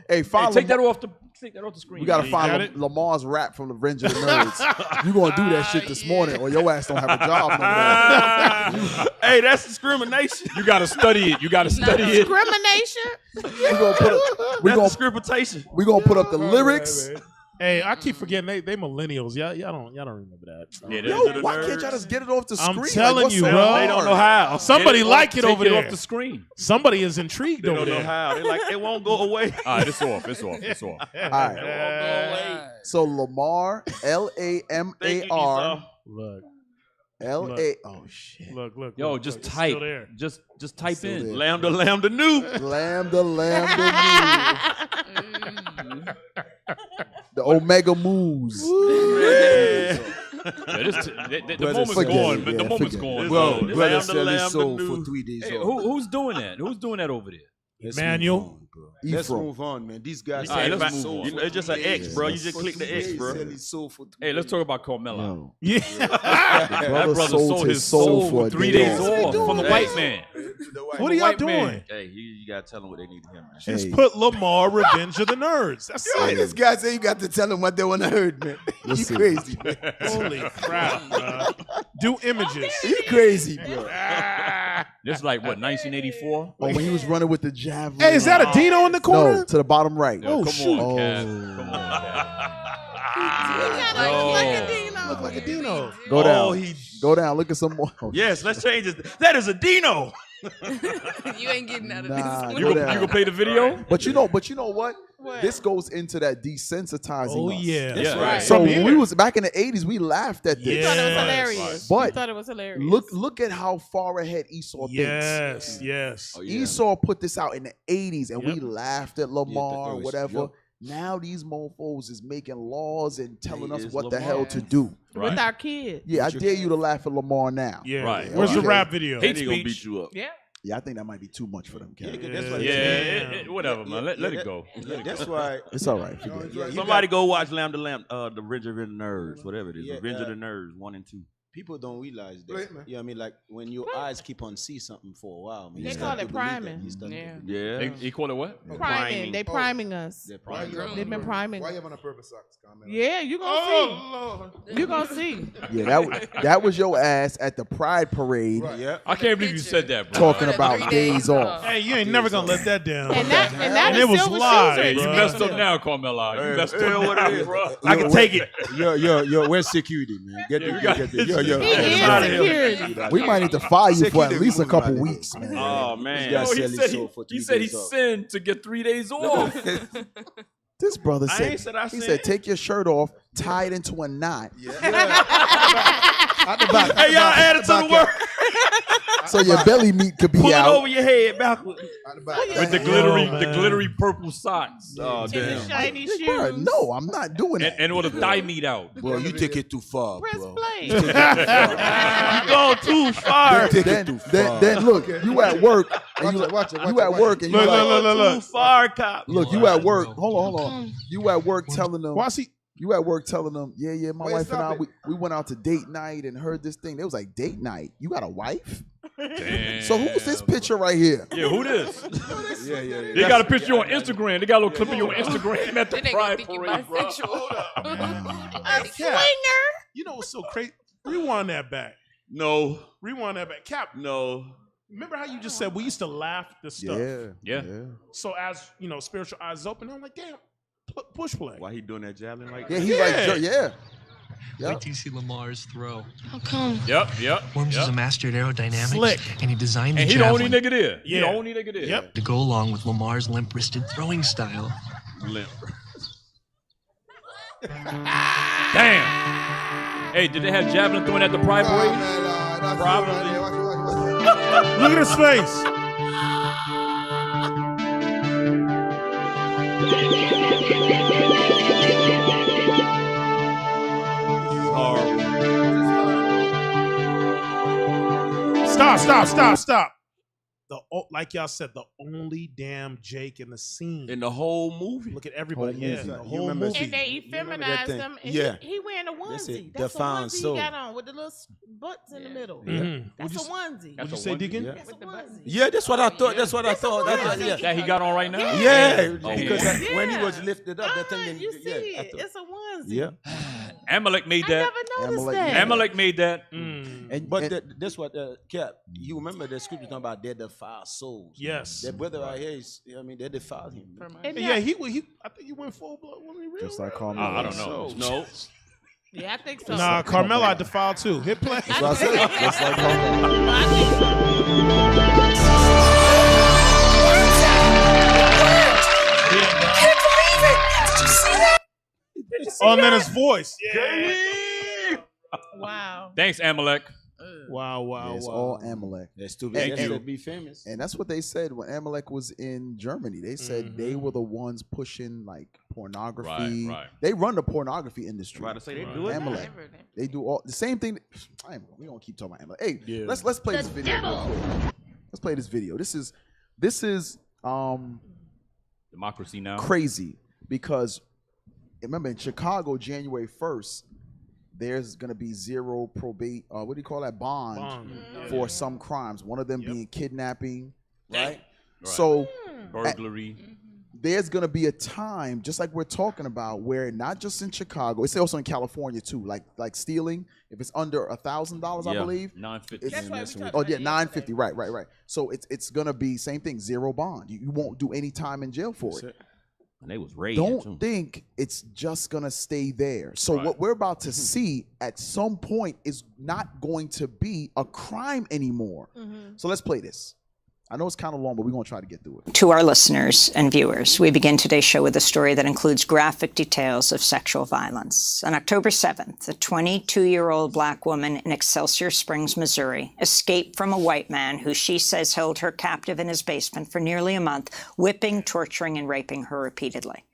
Hey, find Hey, take Lamar. that off the screen. We gotta man. find Lamar's rap from Revenge of the Nerds. You gonna do that shit this morning, or your ass don't have a job no more. Hey, that's discrimination. You gotta study it. You gotta study it. Discrimination. We gonna put up, That's discrimination. we gonna put up the lyrics. Hey, I keep forgetting they millennials. Y'all don't remember that. Yeah, Yo, why can't y'all just get it off the screen? I'm telling what's you, so bro. hard? They don't know how. Somebody like it Take over there. off the screen. Somebody is intrigued They over don't know there. how. They like it won't go away. All right, it's off. It's off. It's off. All right. So Lamar, Lamar, Look, LA. Oh shit. look. Yo, look, just it's type. still there. Just type Still in. there. Lambda new. Lambda. The Omega moves. Yeah, the moment's forget gone. it. But the Yeah, moment's forget gone. it. Bro, Lambda, brother sell lambda his soul new. for 3 days Hey, off. who's doing that? Who's doing that over there? Let's Manual. move on, bro. Let's Ephraim. move on, man. These guys All right, sell let's his move soul on. for It's just an 3 X, days. bro. You just For click the 3 X, days, bro. sell his soul for 3 Hey, let's days. talk about Carmelo. No. Yeah. That Brother brother sold sold his his soul soul for for a 3 day days off. off from the white man. What are y'all White man. doing? Hey, you gotta tell them what they need to hear, man. Just Hey. put Lamar Revenge of the Nerds. That's Yo, it. this guy say you got to tell them what they want to hear, man. You Listen. crazy, man. Holy crap, bro. Do images. You crazy, bro. This is like what 1984. Oh, when he was running with the javelin. Hey, is that a Dino in the corner? No, to the bottom right. Yo, come shoot. on, Cat. Oh. Come on, Cat. Look like a Dino. Go down. Oh, he- Go down. Look at some more. Oh, Yes, let's change it. That is a Dino. You ain't getting out of Nah, this You one. go down. gonna play the video? But you know what? This goes into that desensitizing Oh, us. yeah. Yeah. right. So From when we here. was back in the 80s, we laughed at this. You thought it was Yes. hilarious. But You thought it was hilarious. Look at how far ahead Esau Yes, thinks. yes. Oh, Esau put this out in the 80s and we Yep. laughed at Lamar, was- whatever. yep. Now these mofos is making laws and telling He us is what the Lamar. hell to do. With our kids. Yeah, I dare you to laugh at Lamar now. Yeah. Right. Where's the Okay. rap video? Hate He gonna speech. beat you up. Yeah. Yeah, I think that might be too much for them, Cat. That's why Yeah, whatever, man. Let it go. That's why. It's all right. Forget it. Yeah, you Somebody go watch the Revenge of the Nerds, whatever it is. Yeah, Revenge of the Nerds 1 and 2. people don't realize that. Right, man. Yeah, I mean, like when your eyes keep on see something for a while, man, They you call start it to believe priming. that. You start to Yeah. believe Yeah. He called it what? Priming. They priming us. They're Why priming. you have They've been priming. Why you having a purple socks, Carmelo? Yeah, you gonna Oh, see. You gonna see. Yeah, that was your ass at the Pride Parade Lord. Yeah. I can't believe you said that, bro. talking about days off. Hey, you ain't never gonna let that down. And that And is it was Silver live, Shoes. Hey, you bro. messed up now, Carmelo. You messed up what now, it is. bro. I can take it. Yo, where's security, man? Get Yeah, we the, got- get the, yo. He get is out of here. security. We might need to fire you for Security at least a moving couple out of weeks, man. Oh man. Yeah. No, he sell his said soul for he 3 said he days off. sinned to get 3 days off. This brother I said, ain't said I he sinned. said, take your shirt off, tie it into a knot, At the back. Hey, y'all add it to the word. so your belly meat could be Pull it out. over your head backwards. At the back. With the glittery purple socks. Oh And the damn. shiny Bruh, shoes. no, I'm not doing that. And with the thigh meat out. Bro, you take it too far, Press bro. play. You go too far. Take then, it too far. then look, you at work, and you, Watch it. you at work, and you Look, like, look. Too far, cop. look, you at work. Hold on. You at work telling them. Why is he? You at work telling them, yeah, my Wait, wife and I, stop it. we went out to date night and heard this thing. They was like, date night? You got a wife? Damn. So who's this picture right here? Yeah, who this? Yeah. They got a picture on Instagram. They got a little clip of you on Instagram at the Then they gonna Pride think you Parade, bro. bisexual. A swinger. You know what's so crazy? Rewind that back. No. Rewind that back. Cap. No. Remember how you just said we used to laugh at this stuff? Yeah. So as you know, spiritual eyes open. I'm like, damn, push play. Why he doing that javelin like Yeah, that? he's like, yeah. Wait till you see Lamar's throw. How come? Yep. Worms is a master at aerodynamics, Slick. and he designed the And he the only javelin nigga there. He the Yeah. only nigga there. Yep. to go along with Lamar's limp-wristed throwing style. Limp. Damn. Hey, did they have javelin throwing at the Pride Parade? Probably. Look at his face. Stop. Like y'all said, the only damn Jake in the scene in the whole movie. Look at everybody. The whole remember movie. And they effeminized him. And he wearing a onesie. That's the Defined onesie soul. he got on with the little butts in the middle. That's a onesie. What'd you say, Deacon? That's a onesie. Yeah, that's what I thought. That's what I thought. That he got on right now? Yeah, Oh, because yeah. when he was lifted up, that thing. You see it. It's a onesie. Yeah. Amalek made that. I never noticed that. Amalek made that. But that's what Cap. You remember the scripture talking about they defile souls. Yes. That brother right here is. I mean, they defiled him. Yeah, he. I think he went full blood. Was he real? Just like Carmelo. I don't know. No. Yeah, I think so. Nah, Carmelo I defiled too. Hit play. That's what I said. Just like Carmelo. I think so. Oh, and then his voice. Yeah. Wow. Thanks, Amalek. Wow. It's all Amalek. That's too Thank bad. you. Be famous. And that's what they said when Amalek was in Germany. They said they were the ones pushing like pornography. Right. They run the pornography industry. Right to say they do it. Amalek. They do all the same thing. We don't keep talking about Amalek. Hey, let's play this video real quick. Let's play this video. This is Democracy Now. crazy because remember in Chicago, January 1st, there's gonna be zero probate. What do you call that? Bond for some crimes. One of them being kidnapping, right? So burglary. There's gonna be a time, just like we're talking about, where not just in Chicago, it's also in California too. Like stealing, if it's under $1,000, I believe. $950. Oh yeah, $950. Right. So it's gonna be same thing. Zero bond. You won't do any time in jail for it. And they was raging Don't think it's just gonna stay there. So what we're about to see at some point is not going to be a crime anymore. So let's play this. I know it's kind of long, but we're going to try to get through it. To our listeners and viewers, we begin today's show with a story that includes graphic details of sexual violence. On October 7th, a 22-year-old black woman in Excelsior Springs, Missouri, escaped from a white man who she says held her captive in his basement for nearly a month, whipping, torturing, and raping her repeatedly.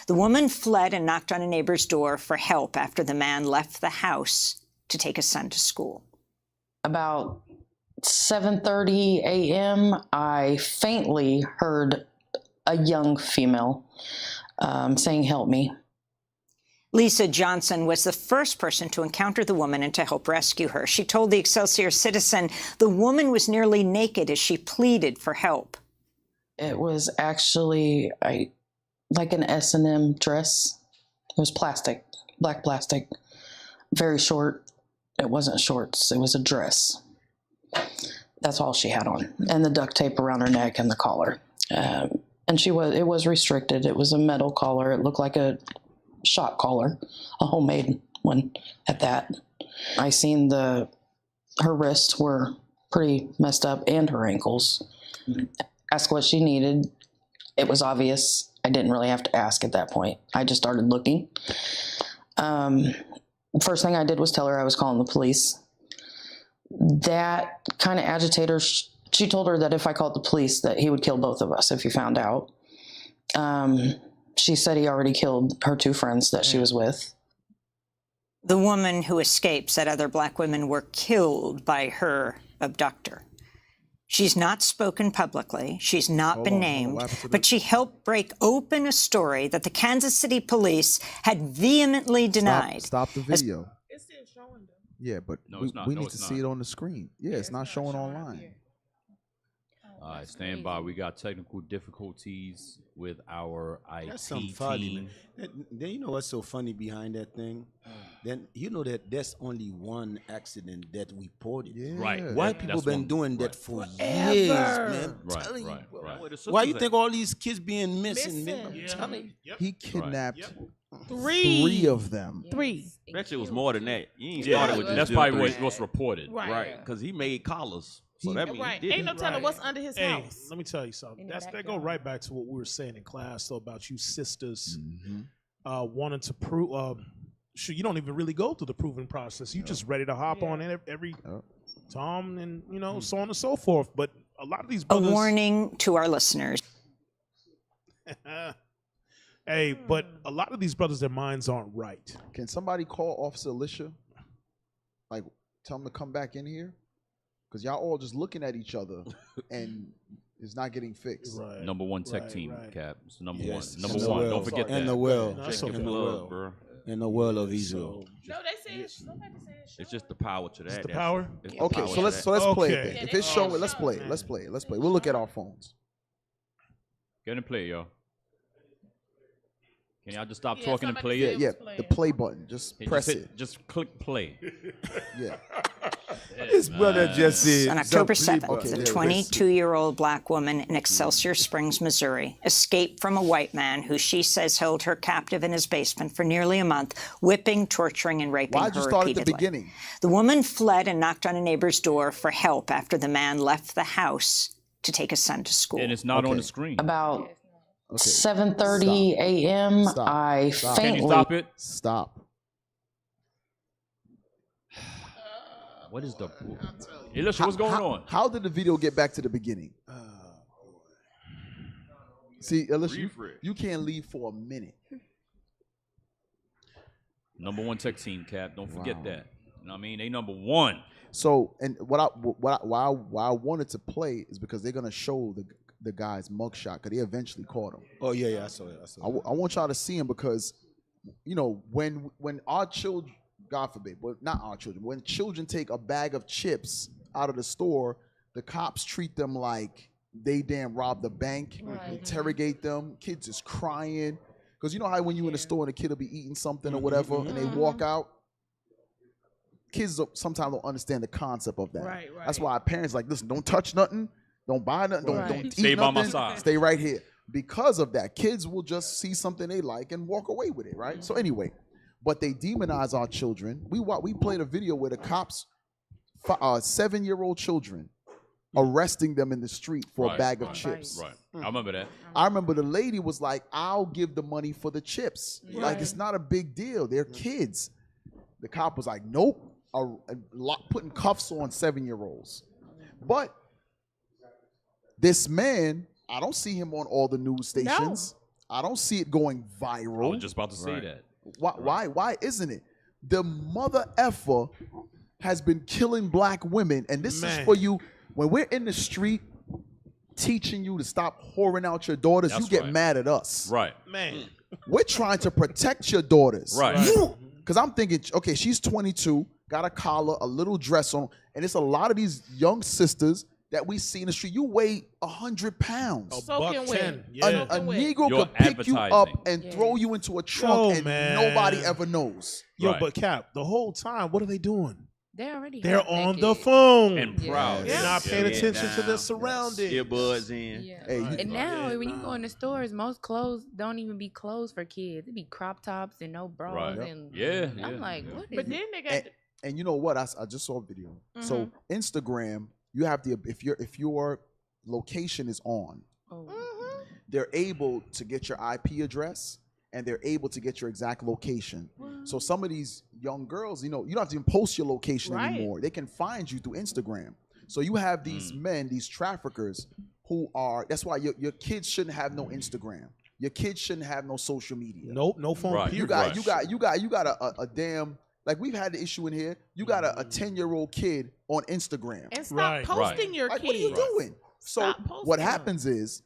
The woman fled and knocked on a neighbor's door for help after the man left the house to take his son to school. About 7:30 a.m., I faintly heard a young female saying, "Help me." Lisa Johnson was the first person to encounter the woman and to help rescue her. She told the Excelsior Citizen the woman was nearly naked as she pleaded for help. It was actually like an S&M dress. It was plastic, black plastic, very short. It wasn't shorts, it was a dress. That's all she had on, and the duct tape around her neck and the collar. And it was restricted. It was a metal collar. It looked like a shop collar, a homemade one at that. I seen her wrists were pretty messed up and her ankles. Asked what she needed. It was obvious. I didn't really have to ask at that point. I just started looking. First thing I did was tell her I was calling the police. That kind of agitator, she told her that if I called the police that he would kill both of us if he found out. She said he already killed her two friends that she was with. The woman who escaped said other black women were killed by her abductor. She's not spoken publicly. She's not been named, but she helped break open a story that the Kansas City police had vehemently denied. Stop the video. It's still showing them. Yeah, but we need to see it on the screen. Yeah, it's not showing online. All right, stand by. We got technical difficulties with our IT That's something funny, team. man. Then you know what's so funny behind that thing? Then you know that there's only one accident that we reported. Right. White people been doing that for Forever. years, man. I'm Right, telling right, you. right. Why you think all these kids being missing, man? I'm Missing. telling you. He kidnapped Three. 3 of them. Bet you it was more than that. You ain't Yeah, started with just that's them probably three. what's reported. Right. Because he made collars. So that means Right. he did Ain't no it. telling what's under his Hey, house. let me tell you something. That go right back to what we were saying in class, though, about you sisters wanting to prove. You don't even really go through the proving process. You just ready to hop on in every Tom and so on and so forth. But a lot of these A brothers. warning to our listeners. Hey, but a lot of these brothers, their minds aren't right. Can somebody call Officer Alicia? Like, tell him to come back in here? Because y'all all just looking at each other and it's not getting fixed. Right. Number one tech team, Cap. It's number one. Yes. Number In the one. world. Don't forget that. In the world. Check your In the plug, world. bro. In the world of Israel. No, they said somebody said. It's just the power to that. the power? It's the Okay, power so to let's that. play it Okay. then. If it's showing, let's play it. Let's play it. Let's play it. We'll look at our phones. Get in play, yo. Can y'all just stop Yeah, talking and somebody play said it? Yeah, playing. the play button. Just Can you press hit- it. Just click play. Yeah. His brother just said. On October 7th, Okay, a there it is. 22-year-old black woman in Excelsior Springs, Missouri, escaped from a white man who she says held her captive in his basement for nearly a month, whipping, torturing, and raping Why'd her you start at the repeatedly. beginning? The woman fled and knocked on a neighbor's door for help after the man left the house to take his son to school. And it's not on Okay. the screen. About Okay. 7:30 a.m. Stop. I Stop. Can you faintly stop it? Stop. What is the... Alicia, what's going on? How did the video get back to the beginning? See, Alicia, you can't leave for a minute. Number one tech team, Cap. Don't forget Wow. that. You know what I mean? They number one. So, and why I wanted to play is because they're gonna show the guy's mugshot because they eventually caught him. Oh yeah, I saw it. I want y'all to see him because, you know, when our children, God forbid, but not our children, when children take a bag of chips out of the store, the cops treat them like they damn robbed a bank, interrogate them. Kids is crying because you know how when you in the store and a kid will be eating something or whatever and they walk out. Kids sometimes don't understand the concept of that. Right. That's why our parents like, listen, don't touch nothing, don't buy nothing, don't eat Stay by nothing. my side. Stay right here. Because of that, kids will just see something they like and walk away with it, right? So anyway, but they demonize our children. We played a video where the cops, 7-year-old children, arresting them in the street for a bag of chips. Right. I remember that. I remember the lady was like, I'll give the money for the chips. Like, it's not a big deal. They're kids. The cop was like, nope. Putting cuffs on 7-year-olds. But this man, I don't see him on all the news stations. No. I don't see it going viral. I was just about to say that. Why isn't it? The mother effer has been killing black women, and this is for you. When we're in the street teaching you to stop whoring out your daughters, you get mad at us. Right. Man. We're trying to protect your daughters. Right. Because I'm thinking, okay, she's 22, got a collar, a little dress on, and it's a lot of these young sisters that we see in the street. You weigh 100 pounds. Soaking wet. A Negro could pick you up and throw you into a trunk, and nobody ever knows. Yo, but Cap, the whole time, what are they doing? They're on the phone and proud. They're not paying attention to their surroundings. Earbuds in. Yeah. And now when you go in the stores, most clothes don't even be clothes for kids. It be crop tops and no bras. Right. And I'm like, what is But then they got and you know what? I just saw a video. So Instagram, you have the if your location is on, they're able to get your IP address and they're able to get your exact location. So some of these young girls, you don't have to even post your location anymore. They can find you through Instagram. So you have these men, these traffickers who are, that's why your kids shouldn't have no Instagram. Your kids shouldn't have no social media. Nope, no phone. Right. You got a damn, like we've had the issue in here. You got a 10-year-old kid on Instagram. And stop posting your like, kids. what are you doing? So Stop what posting happens is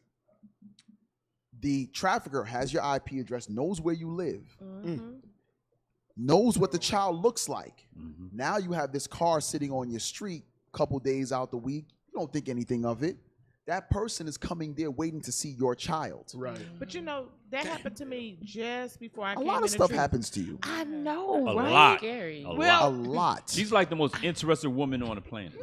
the trafficker has your IP address, knows where you live, knows what the child looks like. Now you have this car sitting on your street a couple days out the week. You don't think anything of it. That person is coming there waiting to see your child. Right. But you know, that happened to me just before I came A lot in of the stuff truth. happens to you. I know, A right? lot. Scary. A A lot. She's like the most interested woman on the planet.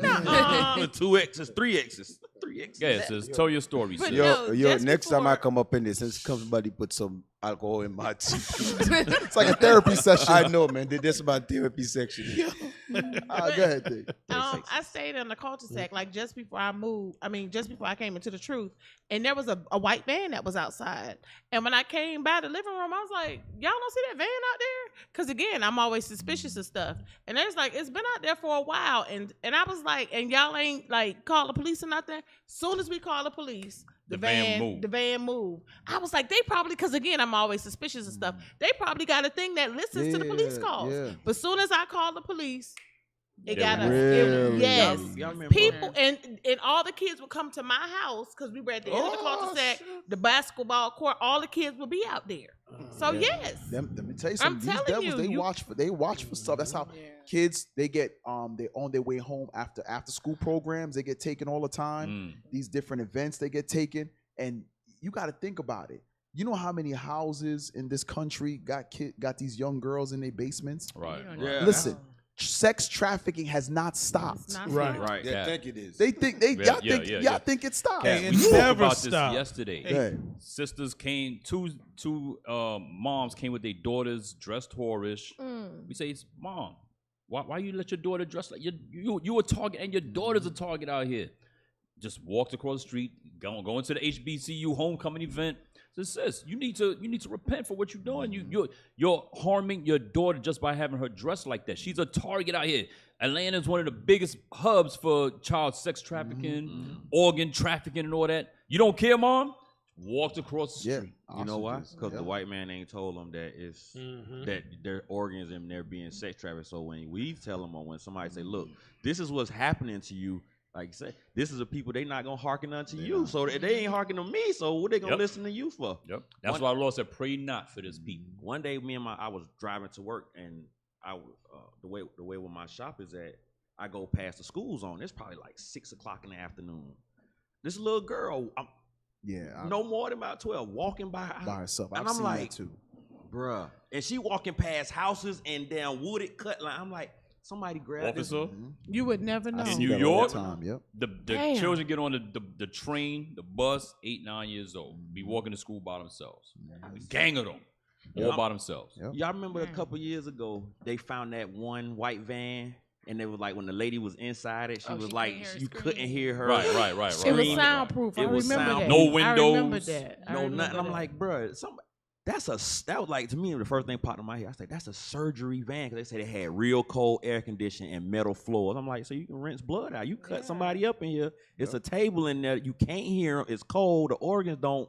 2 X's, 3 X's, 3 X's. Yeah, sis, tell your story. But sis. Yo, next time I come up in this, since somebody put some alcohol in my tea. It's like a therapy session. I know, man. That's my therapy section. Go ahead, Dave. I stayed in the cul-de-sac like just before I moved. I mean, just before I came into the truth, and there was a white van that was outside. And when I came by the living room, I was like, "Y'all don't see that van out there?" Because again, I'm always suspicious of stuff. And there's like, it's been out there for a while, and I was like, and y'all ain't like call the police or nothing. Soon as we call the police, the van moved. I was like, they probably, because again, I'm always suspicious of stuff. They probably got a thing that listens to the police calls. Yeah. But soon as I called the police, it got us. Really? Yes. Y'all remember? People and all the kids would come to my house because we were at the end of the cul-de-sac, the basketball court. All the kids would be out there. So yes. Let me tell you something. These devils, they watch for stuff. That's how kids, they get they're on their way home after school programs. They get taken all the time. These different events they get taken, and you got to think about it. You know how many houses in this country got these young girls in their basements? Right. Yeah. Listen. Sex trafficking has not stopped. Right. They think it is. They think y'all think it stopped. We spoke about this yesterday. Hey. Sisters came, two moms came with their daughters dressed whorish. We say, Mom, why you let your daughter dress like you a target and your daughter's a target out here? Just walked across the street, going to the HBCU homecoming event. So sis, you need to repent for what you're doing. You're harming your daughter just by having her dressed like that. She's a target out here. Atlanta is one of the biggest hubs for child sex trafficking, organ trafficking, and all that. You don't care, Mom? Walked across the street. You know why? Because the white man ain't told them that it's that their organs and they're being sex trafficked. So when we tell them, or when somebody say, "Look, this is what's happening to you," like you say, this is the people they not gonna hearken unto you. So they ain't hearken to me. So what they gonna listen to you for? Yep. That's why the Lord said, "Pray not for this people." One day, I was driving to work, and I the way where my shop is at, I go past the school zone. It's probably like 6 o'clock in the afternoon. This little girl, no more than about 12, walking by herself. And I'm like, bruh, and she walking past houses and down wooded cut line. I'm like, somebody grab this. You would never know. In New York, the children get on the train, the bus, 8, 9 years old, be walking to school by themselves. A gang of them, all by themselves. Y'all remember a couple years ago, they found that one white van, and it was like when the lady was inside it, she was like, you couldn't hear her. Right. It was soundproof. I remember that. No windows. I remember that. No nothing. I'm like, bruh, that was like, to me, the first thing popped in my head. I was like, that's a surgery van, because they said they had real cold air conditioning and metal floors. I'm like, so you can rinse blood out. You cut somebody up in here. It's a table in there. You can't hear them. It's cold. The organs don't,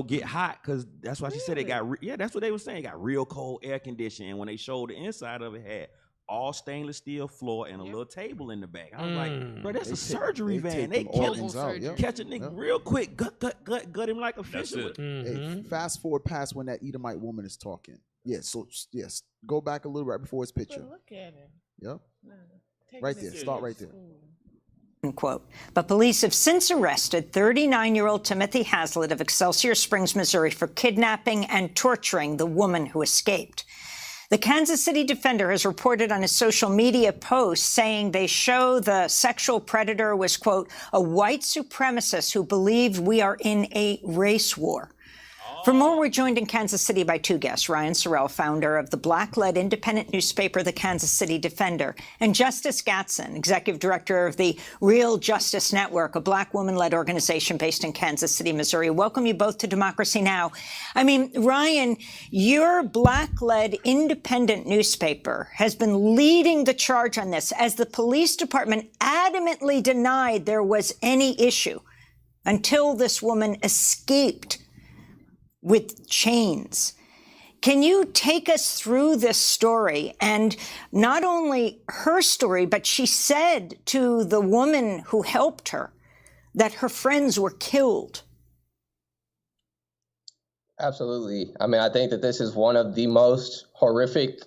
get hot, because that's why she said it got. That's what they were saying. It got real cold air conditioning. And when they showed the inside of it, had all stainless steel floor and a little table in the back. I was like, bro, that's a surgery van. They catch a nigga real quick, gut him like a fish. Hey, fast forward past when that Edomite woman is talking. Yes, go back a little right before his picture. Look at him. Yep. Right there. Start right there. Unquote. But police have since arrested 39-year-old Timothy Hazlitt of Excelsior Springs, Missouri, for kidnapping and torturing the woman who escaped. The Kansas City Defender has reported on his social media posts saying they show the sexual predator was, quote, a white supremacist who believed we are in a race war. For more, we're joined in Kansas City by two guests, Ryan Sorrell, founder of the Black-led independent newspaper, the Kansas City Defender, and Justice Gatson, executive director of the Real Justice Network, a Black woman-led organization based in Kansas City, Missouri. Welcome you both to Democracy Now! I mean, Ryan, your Black-led independent newspaper has been leading the charge on this, as the police department adamantly denied there was any issue until this woman escaped with chains. Can you take us through this story? And not only her story, but she said to the woman who helped her that her friends were killed. Absolutely. I mean, I think that this is one of the most horrific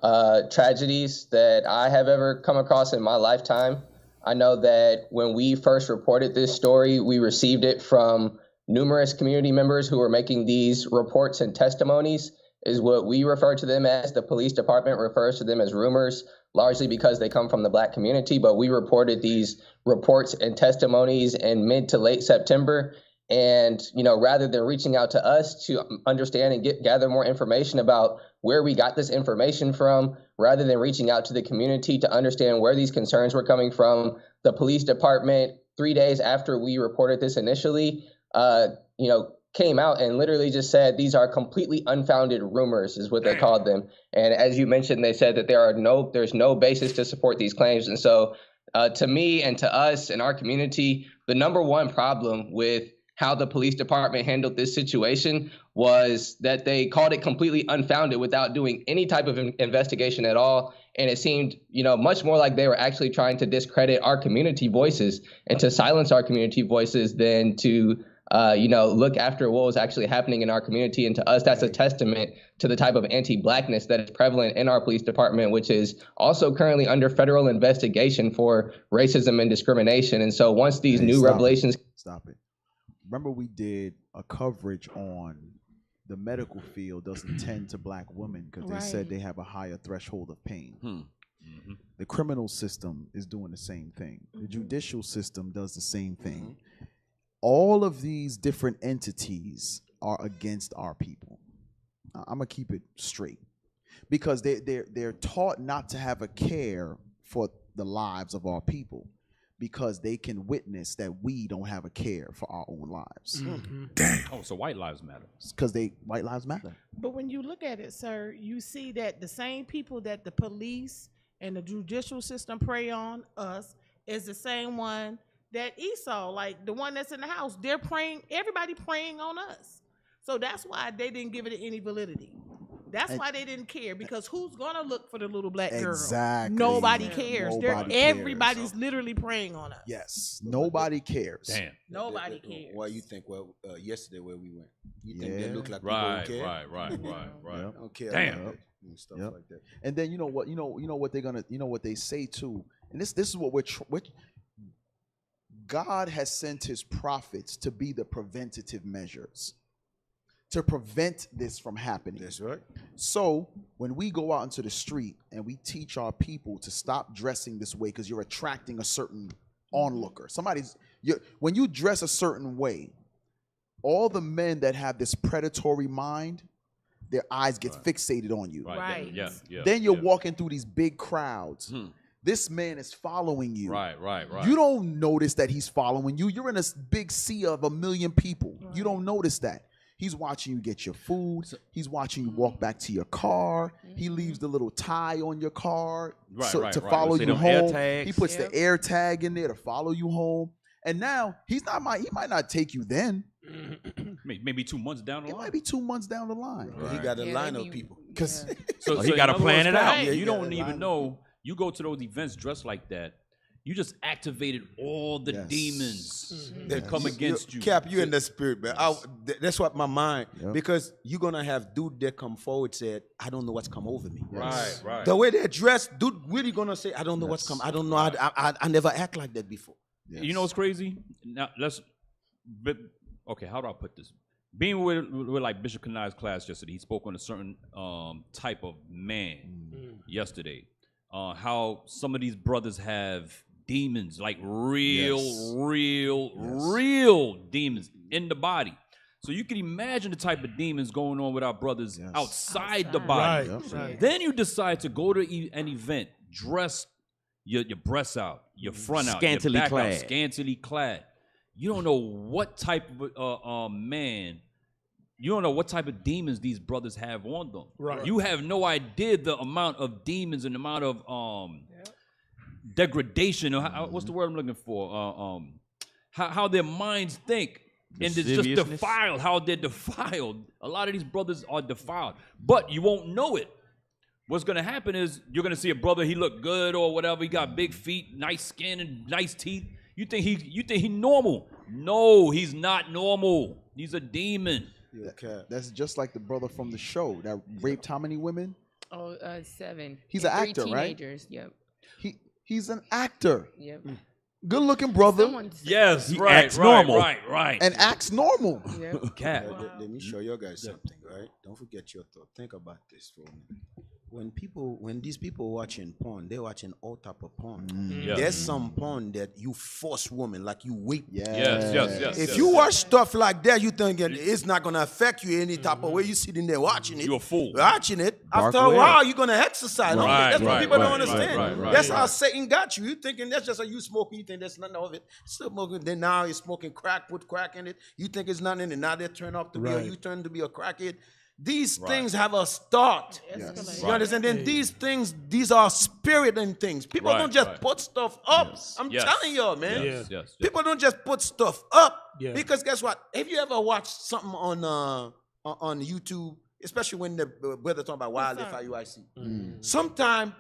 tragedies that I have ever come across in my lifetime. I know that when we first reported this story, we received it from numerous community members who were making these reports and testimonies, is what we refer to them as. The police department refers to them as rumors, largely because they come from the Black community. But we reported these reports and testimonies in mid to late September. And, rather than reaching out to us to understand and gather more information about where we got this information from, rather than reaching out to the community to understand where these concerns were coming from, the police department, 3 days after we reported this initially, came out and literally just said these are completely unfounded rumors, is what they called them. And as you mentioned, they said that there's no basis to support these claims. And so to me and to us and our community, the number one problem with how the police department handled this situation was that they called it completely unfounded without doing any type of investigation at all. And it seemed, much more like they were actually trying to discredit our community voices and to silence our community voices than to, look after what was actually happening in our community. And to us, that's a testament to the type of anti-Blackness that is prevalent in our police department, which is also currently under federal investigation for racism and discrimination. And so once these new revelations... Stop it. Remember we did a coverage on the medical field doesn't tend to Black women because they said they have a higher threshold of pain. Mm-hmm. The criminal system is doing the same thing. The judicial system does the same thing. All of these different entities are against our people. I'm gonna keep it straight because they're taught not to have a care for the lives of our people because they can witness that we don't have a care for our own lives. Damn. Oh, so white lives matter. Because white lives matter. But when you look at it, sir, you see that the same people that the police and the judicial system prey on us is the same one that Esau, like the one that's in the house, they're praying, everybody praying on us. So that's why they didn't give it any validity. That's why they didn't care, because who's gonna look for the little black girl? Exactly. Nobody cares. Nobody Everybody's cares. literally praying on us. Yes. Nobody cares. Damn. Nobody cares. Why you think? Well, yesterday where we went, you think they look like people Right, don't care? right. Yep. Don't care. Damn. About it and stuff like that. And then you know what they're gonna, what they say too. And this is what God has sent his prophets to be the preventative measures, to prevent this from happening. That's right. So when we go out into the street and we teach our people to stop dressing this way because you're attracting a certain onlooker. When you dress a certain way, all the men that have this predatory mind, their eyes get fixated on you. Right. Yeah. Then you're walking through these big crowds. This man is following you. Right. You don't notice that he's following you. You're in a big sea of 1 million people. You don't notice that. He's watching you get your food. He's watching you walk back to your car. He leaves the little tie on your car to follow you home. He puts the air tag in there to follow you home. And now he might not take you then. Maybe 2 months down the line. It might be 2 months down the line. He got a line of people. So he got to plan it out. You don't even know. You go to those events dressed like that, you just activated all the demons that come against you. Cap, you in the spirit, man. That's what my mind, because you're going to have dude that come forward said, I don't know what's come over me. Right. The way they're dressed, dude really going to say, I don't know what's come. I don't know. I never act like that before. Yes. You know what's crazy? Now, how do I put this? Being with like Bishop Kanai's class yesterday, he spoke on a certain type of man yesterday. How some of these brothers have demons, like real demons in the body. So you can imagine the type of demons going on with our brothers outside the body. Right. Then you decide to go to an event, dress your breasts out, your front out, Scantily your back clad. out, scantily clad. You don't know what type of man. You don't know what type of demons these brothers have on them. Right. You have no idea the amount of demons and the amount of degradation. Or what's the word I'm looking for? How their minds think. And it's just defiled. How they're defiled. A lot of these brothers are defiled. But you won't know it. What's going to happen is you're going to see a brother, he look good or whatever. He got big feet, nice skin, and nice teeth. You think he normal. No, he's not normal. He's a demon. That's just like the brother from the show that raped how many women? 7. He's and an 3 actor, teenagers. right? Yep. He's an actor. Yep. Good looking brother. Yes, he right, acts normal. Right. And acts normal. Yep. Cat. Let me show you guys something, right? Don't forget your thought. Think about this for a minute. When these people watching porn, they're watching all type of porn. Yeah. There's some porn that you force women, like you whip. Yes. If you watch stuff like that, you thinking it's not gonna affect you any type of way. You sitting there watching it. You're a fool. Watching it. After a while, you're gonna exercise. That's what people don't understand. That's how Satan got you. You thinking that's just how you smoking. You think there's nothing of it. Still smoking. Then now you're smoking crack, put crack in it. You think it's nothing in it. Now they turn off to be, or you turn to be a crackhead. these things have a start. Yes. You understand? And these things, these are spirit and things. People don't just put stuff up. I'm telling y'all, man. People don't just put stuff up because guess what? Have you ever watched something on YouTube, especially when the brother talking about wildlife IUIC? Sometimes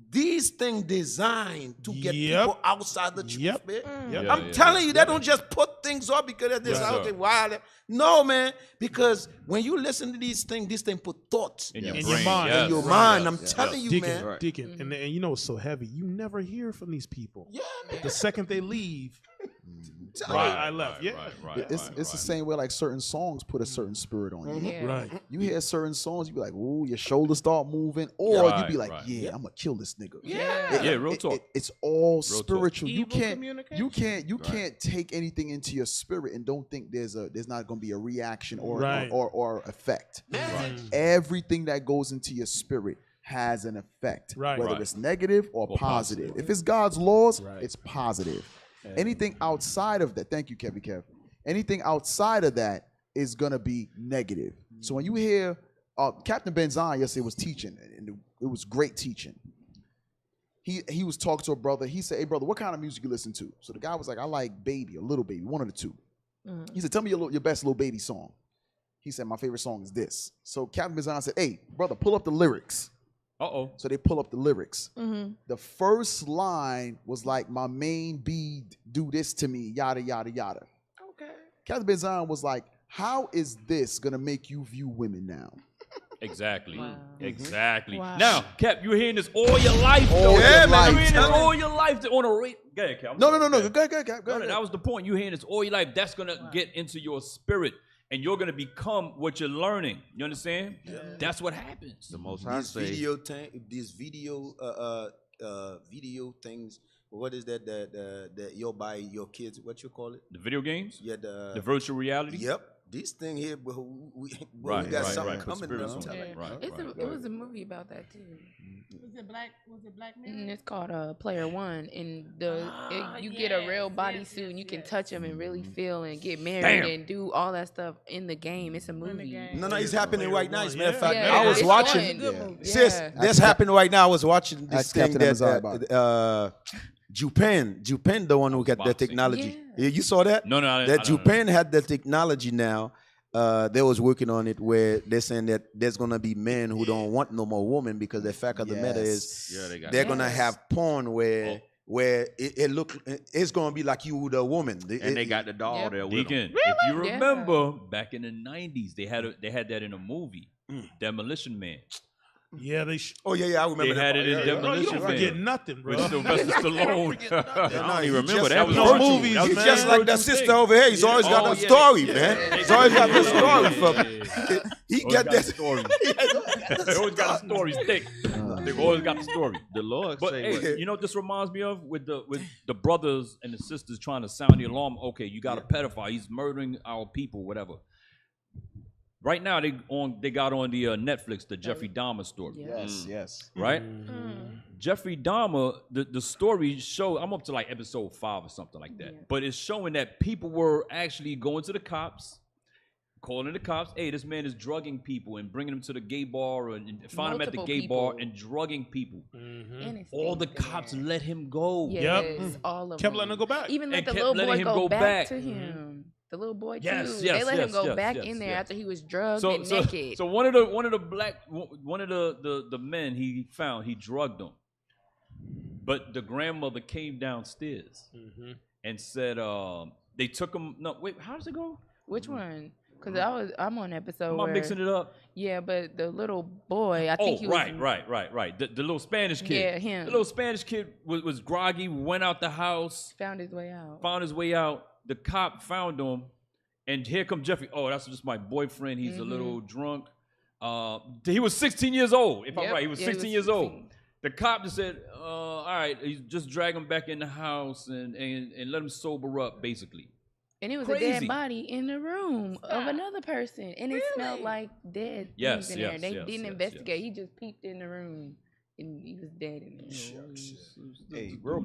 these things designed to get people outside the truth, man. I'm telling you, they don't just put things up because of this wild. No, man, because when you listen to these things put thoughts in your mind. In your mind. I'm telling you, Deacon, man. Deacon, and you know it's so heavy. You never hear from these people. Yeah, man. The second they leave, I left. It's the same way like certain songs put a certain spirit on you. Yeah. Right. You hear certain songs, you be like, "Ooh, your shoulders start moving," or you be like, "Yeah, I'm gonna kill this nigga." Real talk. It's all Real spiritual. talk. You can't take anything into your spirit and don't think there's not gonna be a reaction or effect. Everything that goes into your spirit has an effect, whether it's negative or positive. If it's God's laws, it's positive. Anything outside of that, thank you, Kev. Anything outside of that is gonna be negative. So when you hear Captain Benzine yesterday was teaching, and it was great teaching. He was talking to a brother. He said, "Hey, brother, what kind of music you listen to?" So the guy was like, "I like Baby, a Little Baby, one of the two." He said, "Tell me your best Little Baby song." He said, "My favorite song is this." So Captain Benzine said, "Hey, brother, pull up the lyrics." So they pull up the lyrics. The first line was like, "My main B do this to me, yada, yada, yada." Okay. Captain Benzine was like, "How is this going to make you view women now?" Exactly. Wow. Exactly. Wow. Now, Cap, you're hearing this all your life. All your life. You're hearing this all your life on a rate. Go ahead, Cap. No. Go ahead. That was the point. You're hearing this all your life. That's going to get into your spirit. And you're gonna become what you're learning. You understand? Yeah. That's what happens. The most high these video things. What is that? That you'll buy your kids. What you call it? The video games. Yeah. The virtual reality. Yep. This thing here, we got something coming. It was a movie about that too. Was it Black Mirror? It's called Player One, and you get a real bodysuit and you can touch them and really feel and get married and do all that stuff in the game. It's a movie. No, it's happening right now. As a matter of fact, Yeah, I was watching. Sis, that's happening right now. I was watching this thing that Japan, the one who got that technology. Yeah. You saw that? No. That Japan had the technology now. They was working on it where they're saying that there's gonna be men who don't want no more women because the fact of the matter is they're gonna have porn where it's gonna be like you the woman. And they got the doll there with them. Deacon, if you remember back in the 90s, they had that in a movie, Demolition Man. Yeah, they. I remember. They had it in Demolition You don't forget nothing, bro. With Sylvester Stallone. I don't even remember that. Was no movies. He's just like that sister over here. He's always got a story, man. He's always got the story from. He got that story. They always got the stories thick. They always got the story. The Lord but say hey, what? you know what this reminds me of with the brothers and the sisters trying to sound the alarm. Okay, you got a pedophile. He's murdering our people, whatever. Right now, they got on the Netflix the Jeffrey Dahmer story. Yes. Right? Jeffrey Dahmer, the story show. I'm up to like episode 5 or something like that. But it's showing that people were actually going to the cops, calling the cops. Hey, this man is drugging people and bringing them to the gay bar and find them at the gay bar and drugging people. All the cops let him go. Yes, all of kept them. letting him go back. Even let the little boy go back to him. The little boy too. They let him go back in there after he was drugged and naked. So one of the men he found, he drugged him. But the grandmother came downstairs and said they took him. No, wait, how does it go? Which one? Because I'm on episode. Am I mixing it up? Yeah, but the little boy, I think he was. Right. The little Spanish kid. Yeah, him. The little Spanish kid was groggy. Went out the house. Found his way out. The cop found him, and here comes Jeffrey. Oh, that's just my boyfriend. He's a little drunk. He was 16 years old, if I'm right. He was 16 years old. The cop just said, all right, just drag him back in the house and let him sober up, basically. And it was a dead body in the room of another person. And it smelled like dead things in there. They didn't investigate. He just peeped in the room, and he was dead in there. Hey, real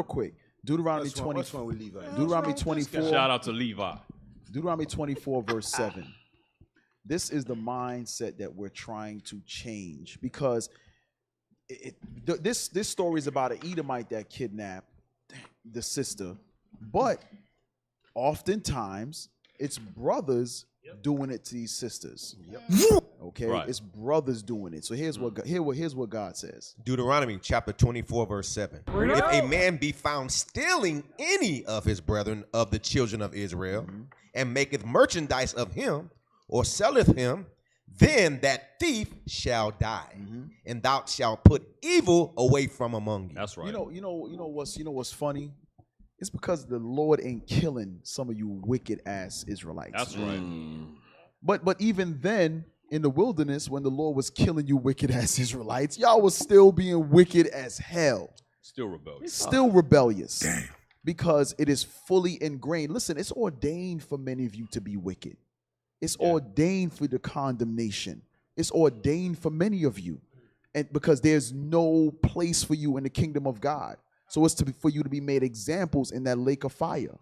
quick. Deuteronomy 24. Deuteronomy 24. Shout out to Levi. Deuteronomy 24, verse 7. This is the mindset that we're trying to change, because this story is about an Edomite that kidnapped the sister, but oftentimes it's brothers doing it to these sisters. Okay, Right. it's brothers doing it. So here's what God says. Deuteronomy chapter 24, verse 7. If a man be found stealing any of his brethren of the children of Israel, and maketh merchandise of him, or selleth him, then that thief shall die, and thou shalt put evil away from among you. That's right. You know what's funny? It's because the Lord ain't killing some of you wicked ass Israelites. That's right. But even then, in the wilderness, when the Lord was killing you wicked ass Israelites, y'all was still being wicked as hell. Still rebellious. Still rebellious. Damn. Because it is fully ingrained. Listen, it's ordained for many of you to be wicked. It's ordained for the condemnation. It's ordained for many of you. And because there's no place for you in the kingdom of God. So it's for you to be made examples in that lake of fire.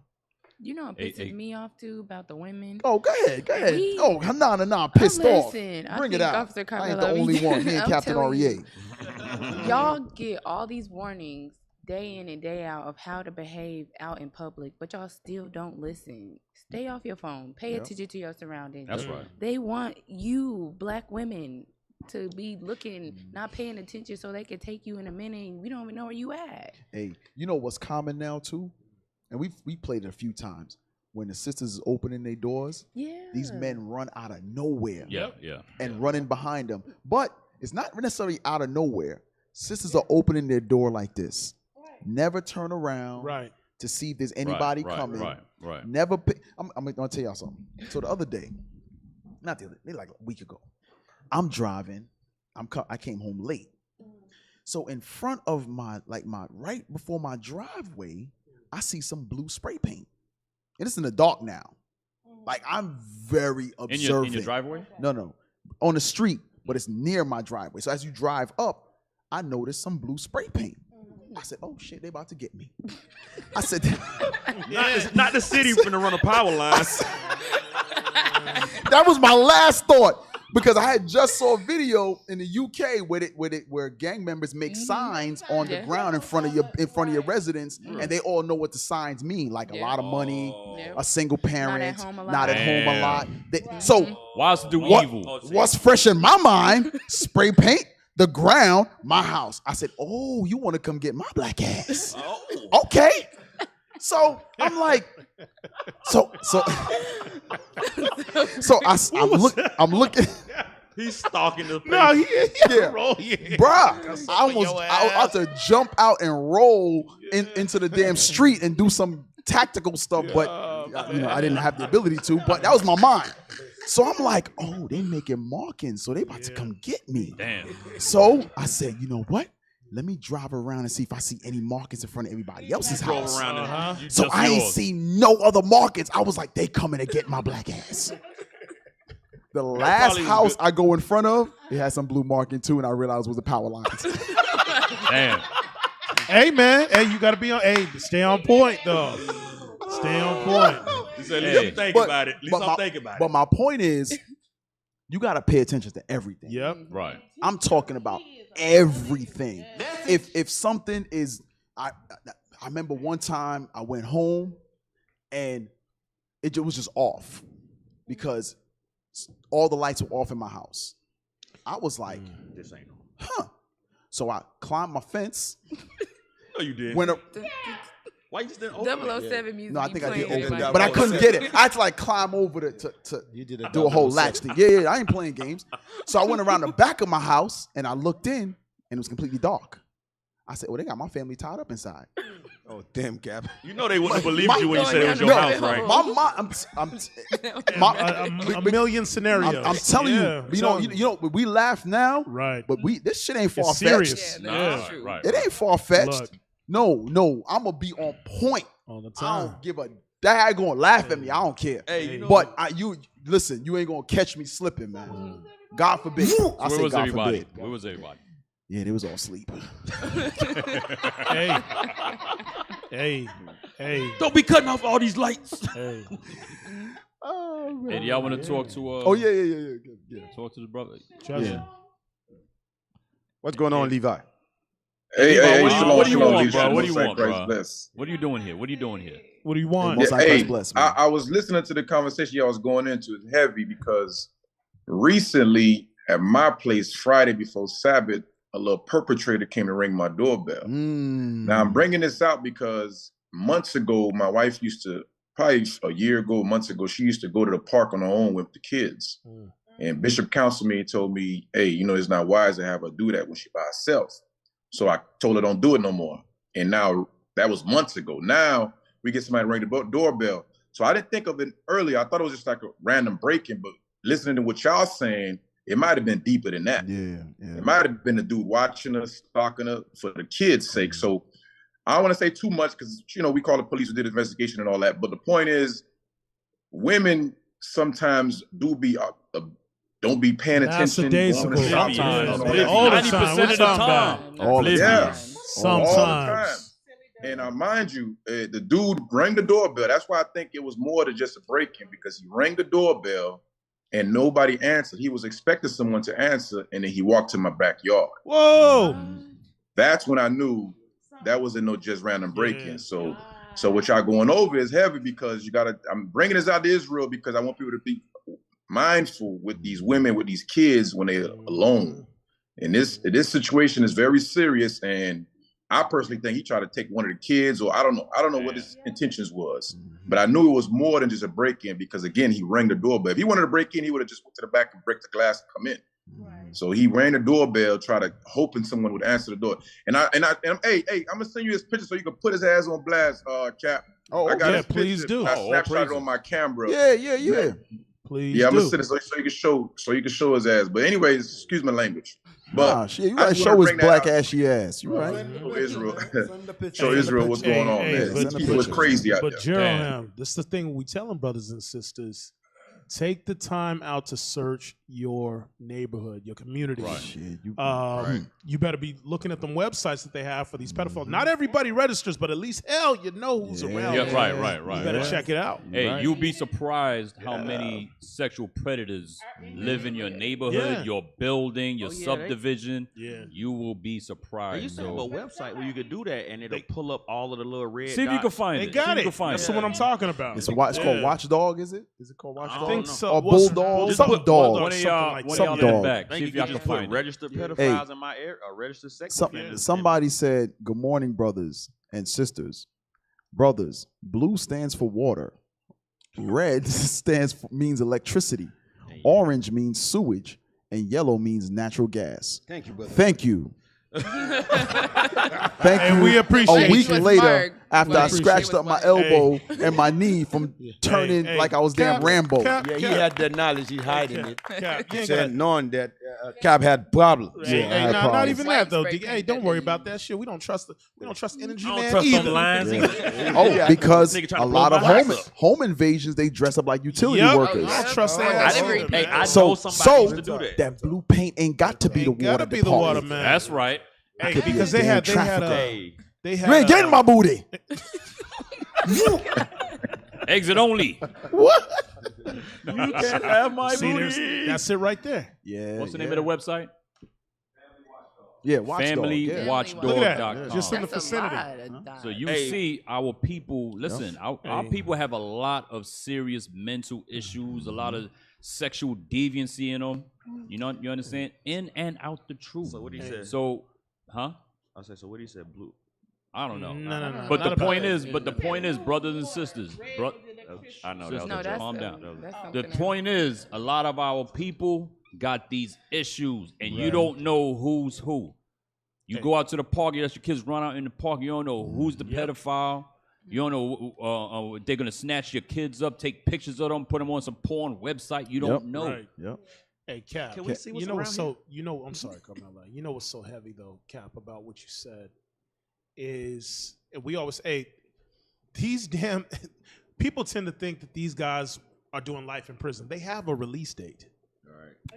You know what pisses me off too about the women? Oh, go ahead. I'm pissed off. Listen, Bring it out. Officer I ain't the only one. Me and Captain REA. Y'all get all these warnings day in and day out of how to behave out in public, but y'all still don't listen. Stay off your phone. Pay attention to your surroundings. That's right. They want you, black women, to be looking, not paying attention so they can take you in a minute and we don't even know where you at. Hey, you know what's common now too? And we played it a few times. When the sisters is opening their doors, these men run out of nowhere. And running behind them. But it's not necessarily out of nowhere. Sisters are opening their door like this. Never turn around to see if there's anybody coming. Right. Never pick. I'm gonna tell y'all something. So the other day, not the other day, like a week ago, I'm driving. I came home late. So in front of my right before my driveway, I see some blue spray paint. And it's in the dark now. Like, I'm very observant. In your driveway? No. On the street, but it's near my driveway. So as you drive up, I noticed some blue spray paint. I said, oh shit, they about to get me. I said, not the city finna run a power line. That was my last thought. Because I had just saw a video in the UK where gang members make signs on the ground in front of your residence, and they all know what the signs mean, like a lot of money, a single parent, not at home a lot. So why to do evil? What's fresh in my mind? Spray paint the ground, my house. I said, oh, you want to come get my black ass? Okay. So I'm like, I'm looking. He's stalking the place. No, bruh. I had to jump out and roll into the damn street and do some tactical stuff, but I didn't have the ability to. But that was my mind. So I'm like, oh, they making markings, so they about to come get me. Damn. So I said, you know what? Let me drive around and see if I see any markings in front of everybody else's house. So I ain't seen no other markings. I was like, they coming to get my black ass. The last house I go in front of, it had some blue marking too, and I realized it was the power lines. Damn. Hey, man. Hey, you got to be on. Hey, stay on point, though. Stay on point. He said, at least I'm thinking about it. At least I'm thinking about it. But my point is, you got to pay attention to everything. Yep. Right. I'm talking about everything. If something is, I remember one time I went home and it was just off because all the lights were off in my house. I was like, this ain't no. Huh. So I climbed my fence. No, you did. Why you just didn't open 007 music. No, I think I did open it, but I couldn't get it. I had to like climb over to do a whole latch thing. Yeah, I ain't playing games. So I went around the back of my house and I looked in and it was completely dark. I said, well, they got my family tied up inside. Oh, damn, Cap. You know they wouldn't believe you when you said it was your house, right? A million scenarios. I'm telling you, you know, we laugh now, right? But this shit ain't far serious. fetched. Right. It ain't far fetched. No, I'm gonna be on point all the time. I don't give a dad gonna laugh at me. I don't care. Hey, but you listen. You ain't gonna catch me slipping, man. God forbid. I say God forbid. Where was everybody? Yeah, they was all asleep. Hey. Don't be cutting off all these lights. Hey. Oh, Hey, do y'all want to talk to? Oh yeah. Talk to the brother. Yeah. What's going on, Levi? Hey, what do you want, bro? What do you Most want, Christ bro? bless. What are you doing here? What are you doing here? What do you want? Most High Christ bless, man. I was listening to the conversation y'all was going into. It's heavy because recently at my place, Friday before Sabbath, a little perpetrator came to ring my doorbell. Now I'm bringing this out because months ago, my wife used to, probably a year ago, months ago, she used to go to the park on her own with the kids. And Bishop counseled me and told me, hey, it's not wise to have her do that when she by herself. So I told her don't do it no more. And now that was months ago. Now we get somebody to ring the doorbell. So I didn't think of it earlier. I thought it was just like a random break-in, but listening to what y'all saying, it might have been deeper than that. Yeah. It might have been the dude watching us, stalking us for the kids' sake. So I don't want to say too much because, we call the police who did the investigation and all that. But the point is, women sometimes do be don't be paying attention. Sometimes. All the time. 90% of the time. All the time. Sometimes. And mind you, the dude rang the doorbell. That's why I think it was more than just a break-in, because he rang the doorbell and nobody answered. He was expecting someone to answer, and then he walked to my backyard. Whoa! That's when I knew that wasn't no just random break-in. So what y'all going over is heavy, because I'm bringing this out to Israel because I want people to be mindful with these women, with these kids when they're alone. And this situation is very serious, and I personally think he tried to take one of the kids, or I don't know what his intentions was. But I knew it was more than just a break-in, because again, he rang the doorbell. If he wanted to break in, he would have just went to the back and break the glass and come in. So he rang the doorbell, hoping someone would answer the door. And I'm gonna send you his picture so you can put his ass on blast, Cap. I got his please picture. do. I snapshot it on my camera. Yeah. Please. Yeah, I'm gonna send it so you can show his ass. But anyways, excuse my language. But shit, you gotta show his black ashy ass. You right? Show Israel what's going on, man. It was crazy out there. But Gerald, this is the thing we telling brothers and sisters. Take the time out to search your neighborhood, your community. Right. Shit, you better be looking at them websites that they have for these pedophiles. Not everybody registers, but at least you know who's around. Yeah, right. You better check it out. Hey, you'll be surprised how many sexual predators live in your neighborhood, your building, your subdivision. You will be surprised. They used to have a website where you could do that, and it'll pull up all of the little red See if you can find it. They got it. That's what I'm talking about. It's called Watchdog, is it? Is it called Watchdog? I think so. Or Bulldog? Something dog. One of y'all dog. back. I See think if you y'all can can just put find it. registered pedophiles in my area, or registered sex offenders. Somebody said, good morning, brothers and sisters. Brothers, blue stands for water. Red means electricity. Orange means sewage. And yellow means natural gas. Thank you, brother. Thank you. Thank you. We appreciate a week you. later, after I scratched up my elbow and my knee from turning like I was damn Rambo. He had that knowledge. He's hiding it. Cap, He said, knowing that Cap had problems. Not even that though. Hey, don't worry about that shit. We don't trust Energy Man trust either. them lines Oh, because Nigga trying a to lot blow of my home invasions, they dress up like utility workers. I don't trust that. I know So somebody used to do that. blue paint ain't got to be the water department. man. That's right. Hey, because they had You ain't getting my booty. Exit only. What? You can't have my See, booty. that's it right there. Yeah. What's the name of the website? Yeah, Watchdog. FamilyWatchdog.com. Just in the vicinity. So you see our people, listen, our people have a lot of serious mental issues, a lot of sexual deviancy in them. You understand? In and out the truth. So what he said? So, huh? I said, so what he said, blue? I don't know. No. But the point is, brothers and sisters, I know sisters, that. calm down. The point is, a lot of our people got these issues, and you don't know who's who. You go out to the park, you let your kids run out in the park, you don't know who's the pedophile. You don't know they're going to snatch your kids up, take pictures of them, put them on some porn website. You don't know. Right. Yep. Hey, Cap, Can we see what's I'm sorry, Carmela. You know what's so heavy, though, Cap, about what you said is, and we always say, these damn people tend to think that these guys are doing life in prison. They have a release date.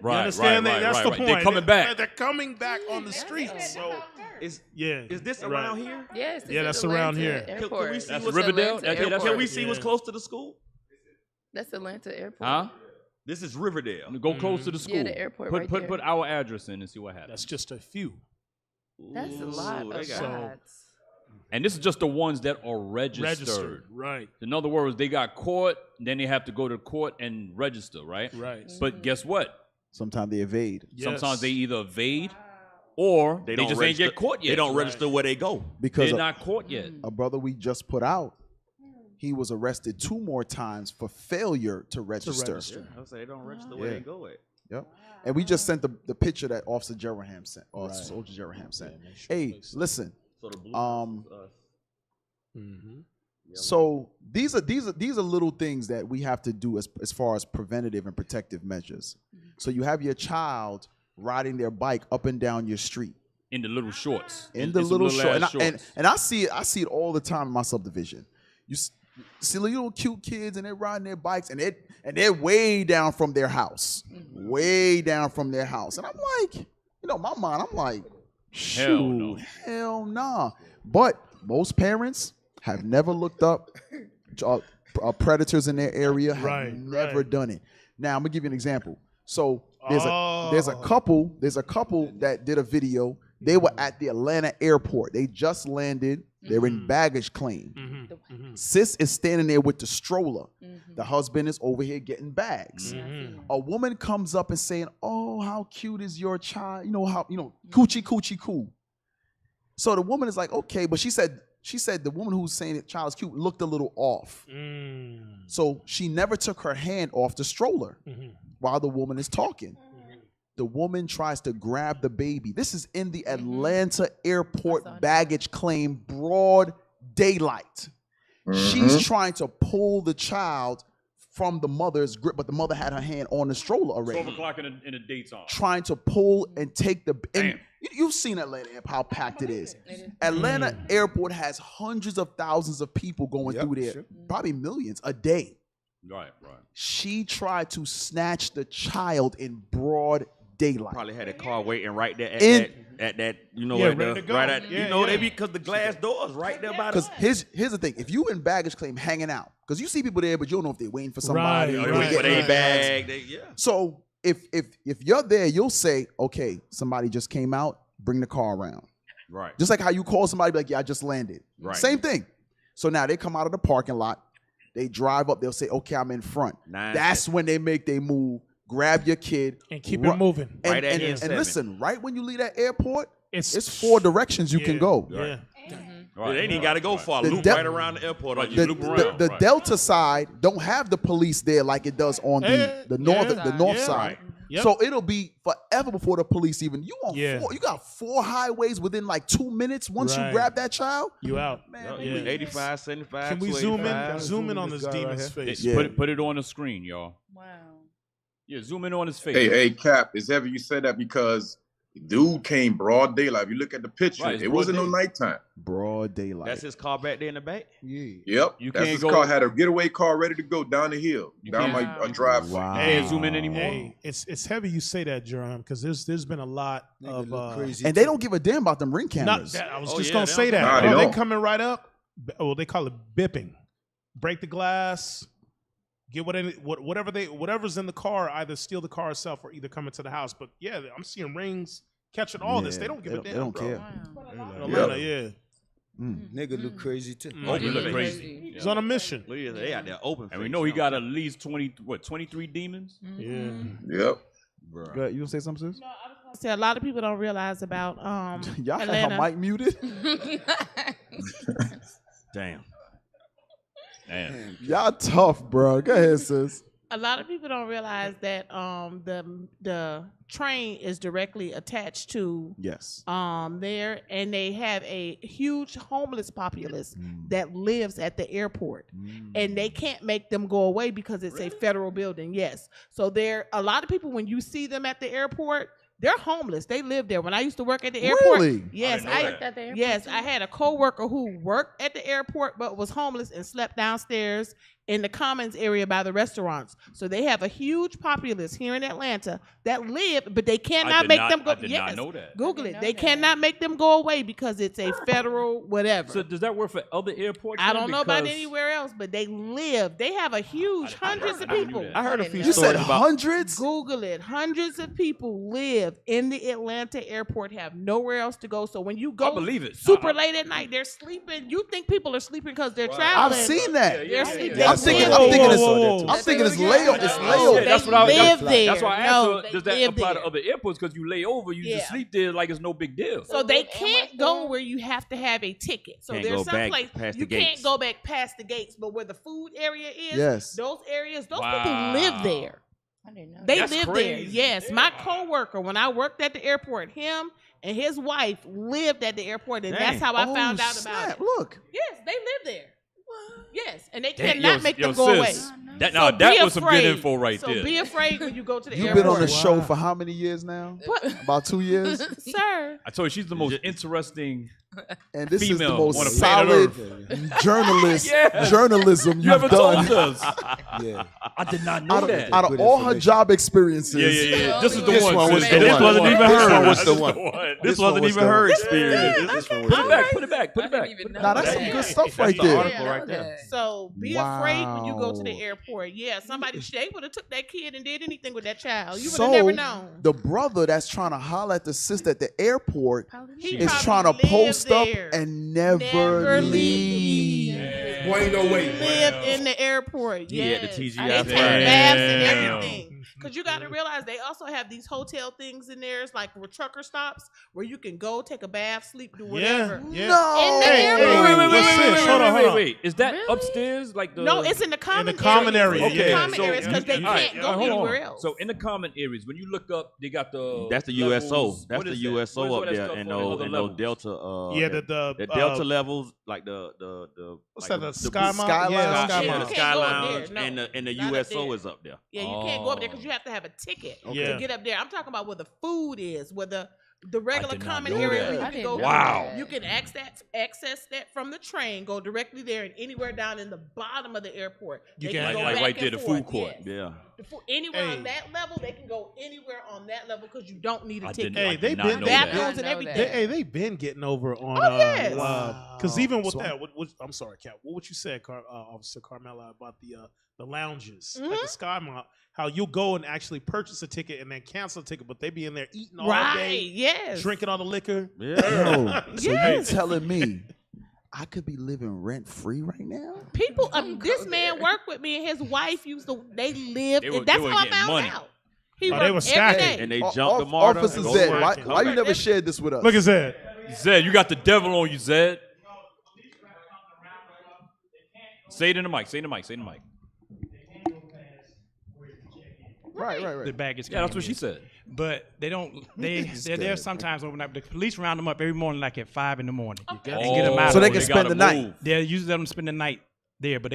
Right, you understand? right, That's the right. point. They're coming back. They're coming back on the streets. So, Is is this around here? Yes. Yeah, that's around here. Can we see That's what's Riverdale? Can we see what's close to the school? That's Atlanta Airport. Huh? This is Riverdale. Go close to the school. Yeah, the airport right there. Put our address in and see what happens. That's just a few. That's a lot of shots. And this is just the ones that are registered. Right. In other words, they got caught, then they have to go to court and register, right? Right. But guess what? Sometimes they evade. Sometimes they either evade or they just ain't get caught yet. They don't register where they go. Because they're not caught yet. A brother we just put out, he was arrested 2 more times for failure to register. Yeah, I would say they don't register where they go at. Yep. And we just sent the picture that Officer Jeraham sent. Soldier Jeraham sent. Hey, listen. So the blue So these are little things that we have to do as far as preventative and protective measures. So you have your child riding their bike up and down your street. In the little shorts. In the little shorts. And I see it all the time in my subdivision. You see little cute kids and they're riding their bikes and they're way down from their house. Way down from their house. And I'm like, my mind, I'm like, shoot, hell nah. But most parents have never looked up predators in their area, have never done it. Now, I'm going to give you an example. So there's a couple that did a video. They were at the Atlanta airport. They just landed. They're in baggage claim. Sis is standing there with the stroller. The husband is over here getting bags. A woman comes up and saying, "Oh, how cute is your child? Coochie coochie cool." So the woman is like, "Okay," but she said the woman who's saying the child is cute looked a little off. So she never took her hand off the stroller while the woman is talking. The woman tries to grab the baby. This is in the Atlanta airport baggage claim, broad daylight. She's trying to pull the child from the mother's grip, but the mother had her hand on the stroller already. 12 o'clock in the daytime. Trying to pull and take the... You've seen Atlanta Airport, how packed it is. Atlanta Airport has hundreds of thousands of people going through there, probably millions a day. Right. She tried to snatch the child in broad daylight. Probably had a car waiting right there at that because the glass doors right there by the. Because here's the thing: if you in baggage claim hanging out, because you see people there, but you don't know if they're waiting for somebody. So if you're there, you'll say, "Okay, somebody just came out. Bring the car around." Right. Just like how you call somebody, be like, "Yeah, I just landed." Right. Same thing. So now they come out of the parking lot. They drive up. They'll say, "Okay, I'm in front." That's when they make their move. Grab your kid and keep it moving. And listen, right when you leave that airport, it's 4 directions you can go. They ain't even got to go far. Loop right around the airport. The Delta side don't have the police there like it does on the north side. Yep. So it'll be forever before the police even. You got 4 highways within like 2 minutes. Once you grab that child, you out. Man, 85, 75. Can we zoom in on this demon's face? Put it on the screen, y'all. Wow. Yeah, zoom in on his face. Hey, Cap, it's heavy you said that because dude came broad daylight. If you look at the picture, it wasn't no nighttime. Broad daylight. That's his car back there in the back? Yep. That's his car. Had a getaway car ready to go down the hill, down a driveway. Wow. Can't zoom in anymore. Hey, it's heavy you say that, Jerome, because there's been a lot of crazy. And they don't give a damn about them ring cameras. I was just gonna say that. They coming right up. Oh, they call it bipping. Break the glass. Get whatever's in the car, either steal the car itself or either come into the house. But yeah, I'm seeing rings catching all this. They don't give a damn. They don't care. Atlanta, Nigga look crazy too. He look crazy. He's on a mission. They out there open. And we know he got at least 23 demons? Yeah. Yep. Go ahead. You gonna say something, sis? No, I was gonna say a lot of people don't realize about y'all Atlanta. have her mic muted? Damn. Y'all tough, bro. Go ahead, sis. A lot of people don't realize that the train is directly attached to there, and they have a huge homeless populace that lives at the airport, and they can't make them go away because it's a federal building. Yes, so a lot of people, when you see them at the airport, they're homeless. They live there. When I used to work at the airport, yes, I had a coworker who worked at the airport but was homeless and slept downstairs in the commons area by the restaurants. So they have a huge populace here in Atlanta that live, but they cannot make them go. I did not know that. Google it. They cannot make them go away because it's a federal whatever. So does that work for other airports? I don't know about anywhere else, but they live. They have a huge hundreds of people. I heard a few You stories said about hundreds? Google it. Hundreds of people live in the Atlanta airport, have nowhere else to go. So when you go I believe it. super late at night, they're sleeping. You think people are sleeping because they're traveling. I've seen that. They're sleeping. I'm thinking it's layover. That's what I live there. That's why I asked No, her, does they that live apply there. to other airports? Because you lay over, you just sleep there like it's no big deal. So they can't go where you have to have a ticket. So Can't there's go some back place past you the can't gates. go back past the gates, but where the food area is, Yes. those areas, those Wow. people live there. I didn't know. They That's live crazy. there. Yes. My coworker, when I worked at the airport, him and his wife lived at the airport, and that's how I found out about it. Look. Yes, they live there. Yes, and they Damn, cannot make them go away. That, So that be was some good afraid. info right So there. be afraid when you go to the You've airport. been on the show for how many years now? About 2 years? Sir. I told you she's the most interesting And this female is the on most the planet solid Yeah. journalism You you've ever done. told us. Yeah. I did not know that. Out of all her job experiences, Yeah. This is the This one. one was sis. the This one. wasn't even This her. one was the This one. This This wasn't one was even the her one. experience. This one was Put the it one. back. Put it back. Put it back. Nah, that's some good stuff right That's the there. article right there. So be afraid when you go to the Wow. airport. Yeah, somebody they would have took that kid and did anything with that child. You would So have never known. the brother that's trying to holler at the sister at the airport He is probably trying to lived post up there. and never leave. Boy, ain't no way. Live in the airport. He Yes. had the TGI They take flag. baths and everything. Because you got to realize they also have these hotel things in there. It's like where trucker stops where you can go take a bath, sleep, do whatever. Yeah. No. In the airport. Wait. Is that upstairs? Like the No, it's in the common area. It's in Okay, the common so areas because they all right, can't go hold on. anywhere else. So in the common areas, when you look up, they got the That's the levels. USO. That's What the is that? USO What is up all that there, stuff and on those other and levels? those Delta. Yeah, the Delta levels, like the What's like that? The the Sky blue- Mount? Sky Yeah, Lounge? Sky Yeah, Mount. you Sky can't go up Lounge, there. No, and the not up USO there. is up there. Yeah, you can't go up there because you have to have a ticket Yeah. to get up there. I'm talking about where the food is, where the regular did not common know area that. where I you can didn't go. know Wow. You can access that from the train, go directly there, and anywhere down in the bottom of the airport. You they can- go Like back right and there, the forth. food court. Yes. Yeah. Anywhere Hey. on that level, they can go anywhere on that level because you don't need a I ticket. didn't. Hey, I they did been- not know bathrooms that. and know everything. that. Hey, they've been getting over on. yes. Because even with So- that, what I'm sorry, Cap. What you said, Officer Carmela, about the lounges, like the Sky Mount, how you'll go and actually purchase a ticket and then cancel a ticket, but they be in there eating all Right. day, Yes. drinking all the liquor. Yeah. Yo, so Yes. you telling me I could be living rent free right now? People, this man worked with me, and his wife used to. They lived. They were- that's they were how I getting found money. out. He Oh, worked they were every stacking. day. And they jumped the martyr. Officer and go Zed, to why, work. why you never shared this with us? Look at that. Zed, you got the devil on you, Zed. Say it in the mic. Say it in the mic. Say it in the mic. Right. The baggage. Yeah, that's claim what she is. said. But they don't. They're there sometimes overnight. The police round them up every morning, like at 5 in the morning, and get them out. So they of can there. spend the night. They usually let them spend the night there, but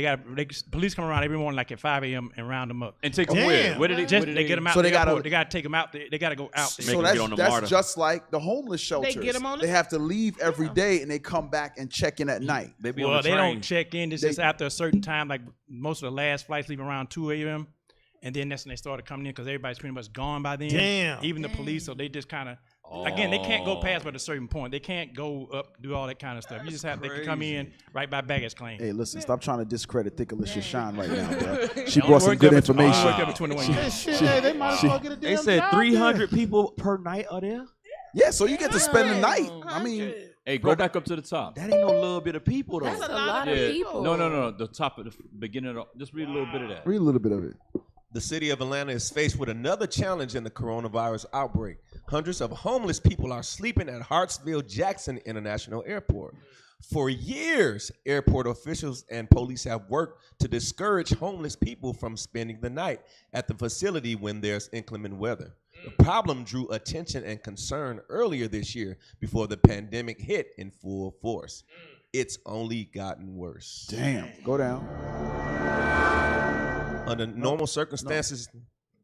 police come around every morning, like at 5 a.m. and round them up. And take them where? Where did they? Just where did they get them out. So the they gotta- airport. They gotta take them out. They gotta go out. So that's just like the homeless shelters. get 'em on They have to leave every day and they come back and check in at night. They be Well, on the they train. don't check in. It's just after a certain time. Like most of the last flights leave around 2 a.m. And then that's when they started coming in because everybody's pretty much gone by then. Damn. Even the police, so they just kind of, again, they can't go past but a certain point. They can't go up, do all that kind of stuff. You just have, they can come in right by baggage claim. Hey, listen, stop trying to discredit Thick Alicia Shine right now, bro. She Don't brought some work good there for- information. work there for 21 years. Shit, hey, they might as well get a damn They said job 300 people per night are there. Yeah, so you get to spend the night. I mean, Hey, go back up to the top. That ain't no little bit of people though. That's a lot of people. No. The top of the beginning. Just read a little bit of that. read a little bit of it. The city of Atlanta is faced with another challenge in the coronavirus outbreak. Hundreds of homeless people are sleeping at Hartsfield-Jackson International Airport. For years, airport officials and police have worked to discourage homeless people from spending the night at the facility when there's inclement weather. The problem drew attention and concern earlier this year before the pandemic hit in full force. It's only gotten worse. Damn. Go down. Under normal circumstances,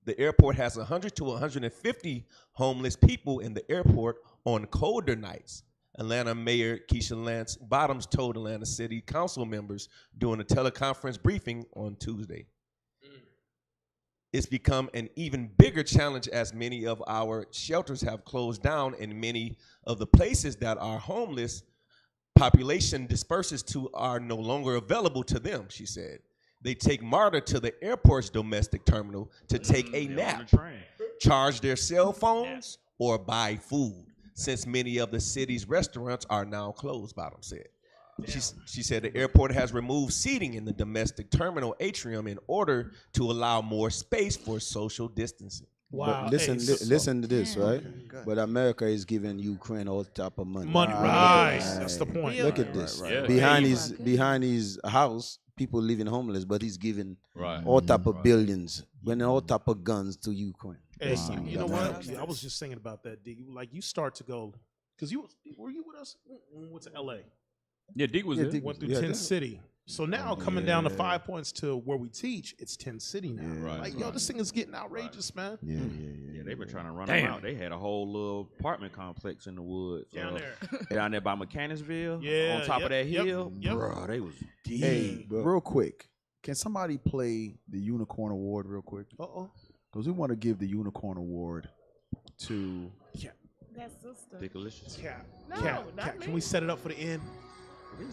the airport has 100 to 150 homeless people in the airport on colder nights. Atlanta Mayor Keisha Lance Bottoms told Atlanta City Council members during a teleconference briefing on Tuesday. It's become an even bigger challenge as many of our shelters have closed down and many of the places that our homeless population disperses to are no longer available to them, she said. They take MARTA to the airport's domestic terminal to take a nap, charge their cell phones, or buy food, since many of the city's restaurants are now closed, Bottom said. She said the airport has removed seating in the domestic terminal atrium in order to allow more space for social distancing. Wow. But listen to this, right? But America is giving Ukraine all type of money. Right. That's the point. Look at this. Right. Behind his house, people living homeless, but he's giving all type of billions, bringing all type of guns to Ukraine. Hey, you know what? I was just thinking about that, D. Like, you start to go, because were you with us when we went to L.A.? Yeah, Deke was there. Went through 10 City. So now coming down to 5 points to where we teach, it's 10 City now. Like, yo, this thing is getting outrageous, man. Yeah, they've been trying to run them out. They had a whole little apartment complex in the woods. Down there by Mechanicsville. Yeah. On top of that hill. Bro, they was deep. Hey, real quick, can somebody play the Unicorn Award real quick? Because we want to give the Unicorn Award to That sister. Dickalicious. Cat. Can we set it up for the end?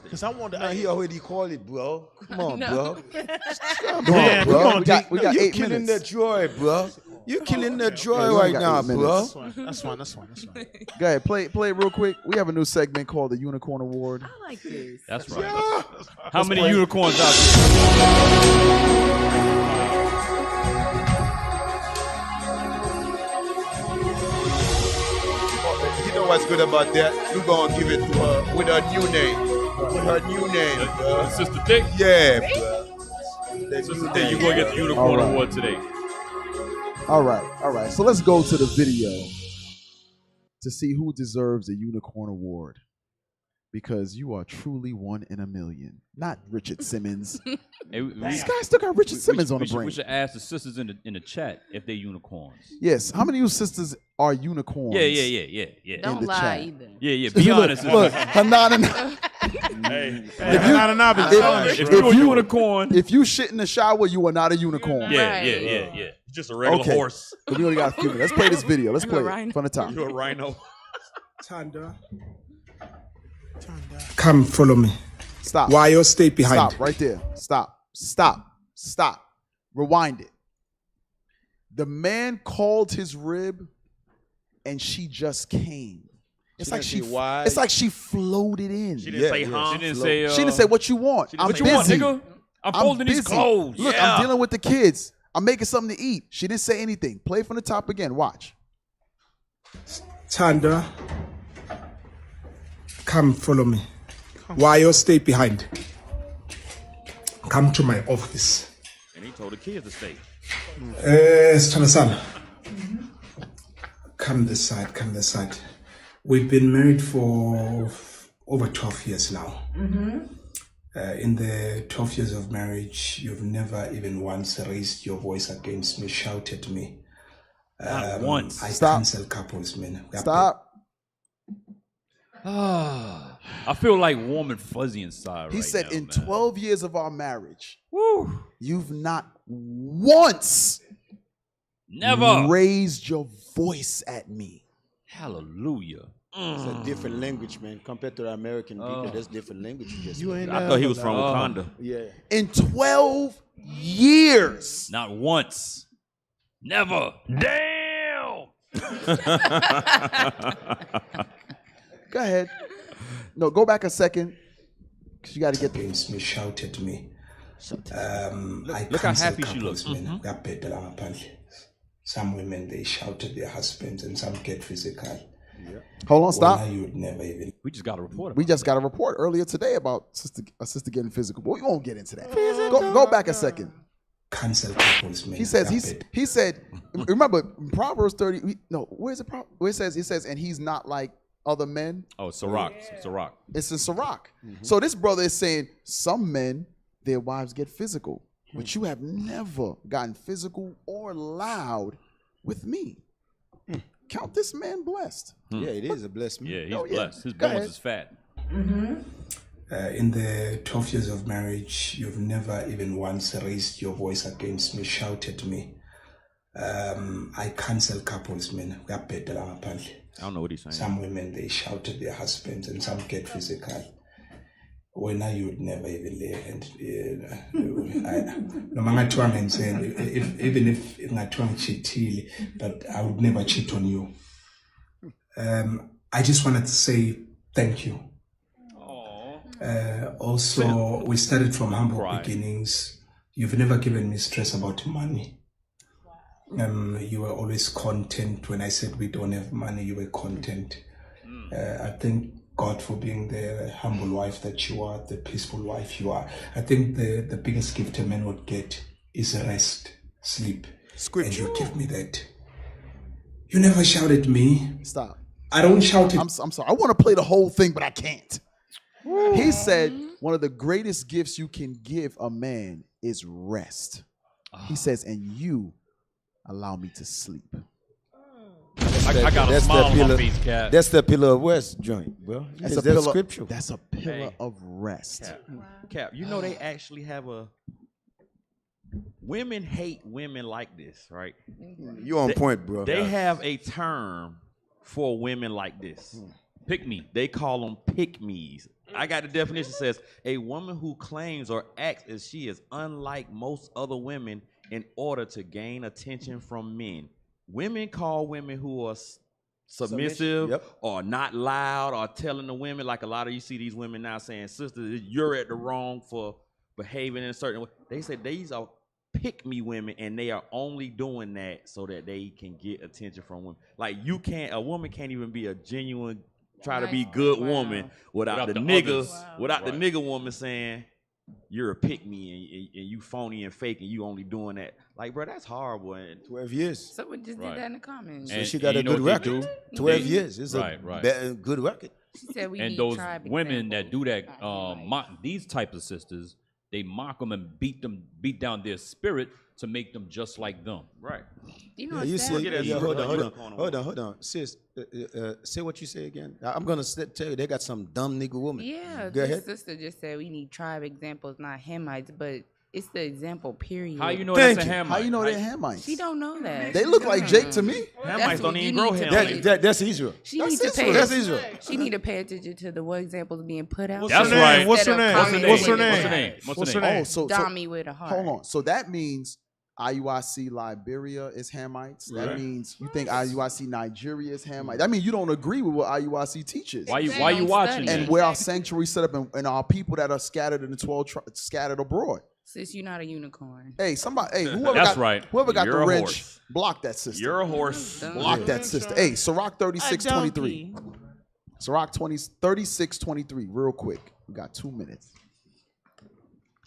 Because I wanted to. He already called it, bro. Come on, bro. Come on, bro. We got you 8 killing minutes. the joy, bro. You killing the joy right now, bro. That's fine. Go ahead, play it real quick. We have a new segment called the Unicorn Award. I like this. That's right. Yeah. How many unicorns out there? You know what's good about that? We're going to give it to her with her new name. With her new name. Sister Dick? Yeah. Sister Dick, you're going to get the Unicorn Award today. All right. So let's go to the video to see who deserves the Unicorn Award. Because you are truly one in a million. Not Richard Simmons. These guys still got Richard Simmons on the brain. We should ask the sisters in the chat if they unicorns. Yes. How many of you sisters are unicorns? Yeah. Don't lie chat? either. Yeah. Be honest. Look, Hanan If you're a unicorn. If you shit in the shower, you are not a unicorn. Yeah. Just a regular horse. But we only got a few minutes. Let's play this video. Let's play it from the top. You're a rhino. Tanda. Come, follow me. Stop. Why you stay behind? Stop right there. Stop. Rewind it. The man called his rib, and she just came. It's like she floated in. She didn't say huh. She didn't say what you want. I'm busy. What you want, nigga? I'm folding these clothes. Look, I'm dealing with the kids. I'm making something to eat. She didn't say anything. Play from the top again. Watch. Tanda. Come, follow me. Why you stay behind? Come to my office. And he told the kids to stay. Tana-san. Come this side. We've been married for over 12 years now. In the 12 years of marriage, you've never even once raised your voice against me, shouted at me. Not once. I cancel couples, man. Stop. I feel like warm and fuzzy inside. He said, now, in man. 12 years of our marriage, you've not once raised your voice at me. Hallelujah. It's a different language, man. Compared to the American people, there's different languages. I thought he was from Wakanda. Yeah. In 12 years. Not once. Never. Damn. Go ahead. No, go back a second. Because you got to get the... Me shouted at me. Look how happy she looks. Some women, they shout at their husbands and some get physical. Hold on, stop. You would never even... We just got a report. We just got a report earlier today about a sister getting physical. But we won't get into that. Go back a second. Cancel couples, man. He said, remember, Proverbs 30, where's it? Where it says, and he's not like other men. Oh, Sirach. Sirach. It's in Sirach. So this brother is saying some men, their wives get physical, but you have never gotten physical or loud with me. count this man blessed. Yeah, it is a blessed man. Yeah, he's blessed. His Go bones ahead. is fat. In the 12 years of marriage, you've never even once raised your voice against me, shouted at me. I cancel couples, man. I don't know what he's saying. Some women, they shout at their husbands and some get physical. When you would never even lay and no matter what I'm saying, even if I'm cheating, but I would never cheat on you. I just wanted to say thank you. Also, we started from humble beginnings. You've never given me stress about money. You were always content. When I said we don't have money, you were content. I thank God for being the humble wife that you are, the peaceful wife you are. I think the biggest gift a man would get is rest, sleep. Scripture. And you give me that. You never shout at me. Stop. I don't shout at I'm sorry. I want to play the whole thing, but I can't. He said one of the greatest gifts you can give a man is rest. He says, and you allow me to sleep. I got a smile on my face, Cap. That's the pillar of rest joint, bro. That's Is a that pillar. scriptural? That's a pillar of rest. Cap, you know they actually have a. Women hate women like this, right? You on point, bro. They have a term for women like this. Pick me. They call them pick-me's. I got the definition. Says a woman who claims or acts as she is unlike most other women in order to gain attention from men. Women call women who are submissive or not loud or telling the women, like a lot of you see these women now saying, sister, you're at the wrong for behaving in a certain way. They said these are pick-me women, and they are only doing that so that they can get attention from women. Like a woman can't even be a genuine, try to be good woman without the nigga, without the nigga woman saying, you're a pick-me and you phony and fake and you only doing that. Like, bro, that's horrible. And 12 years. Someone just did that in the comments. So she got a good record. 12 years. It's a good record. She said we and need those tribe women that do that, mock these types of sisters, they mock them and beat down their spirit to make them just like them. Right. You know, you said, hold on. Sis, say what you say again. I'm going to tell you, they got some dumb nigga woman. Yeah, Go ahead. sister just said we need tribe examples, not Hamites, but it's the example, period. How you know that's a Hamite? How you know they're Hamites? She don't know that. They look like Jake to me. Hamites don't even grow hair. That's Israel. That's Israel. She need to pay attention to the what examples being put out. That's right. What's her name? What's her name? What's her name? Oh, so Dami with a heart. hold on. So that means IUIC Liberia is Hamites. That means you think IUIC Nigeria is Hamite. That means you don't agree with what IUIC teaches. Why you watching? And where our sanctuary set up and our people that are scattered in the 12 scattered abroad. Sis, you're not a unicorn. Hey, somebody. Hey, whoever That's got right. whoever got You're the a wrench, horse. block that sister. You're a horse. Block that sister. Hey, Sirach 36:23. Sirach 36:23. Real quick. We got 2 minutes.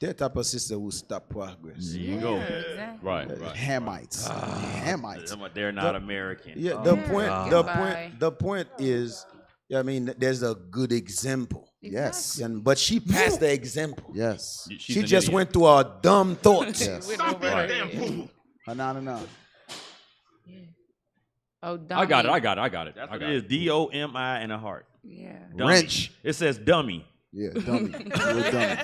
That type of sister will stop progress. There you go. Exactly. Right. Hamites. Hamites. They're not American. Yeah, the point is, I mean, there's a good example. Yes. But she passed the example. Yes. She just went through her dumb thoughts. Yes. No. Oh, Dami. I got it. That's what it is. DOMI and a heart. Yeah. Dummy. Wrench. It says dummy. Yeah, dummy. You're a dummy.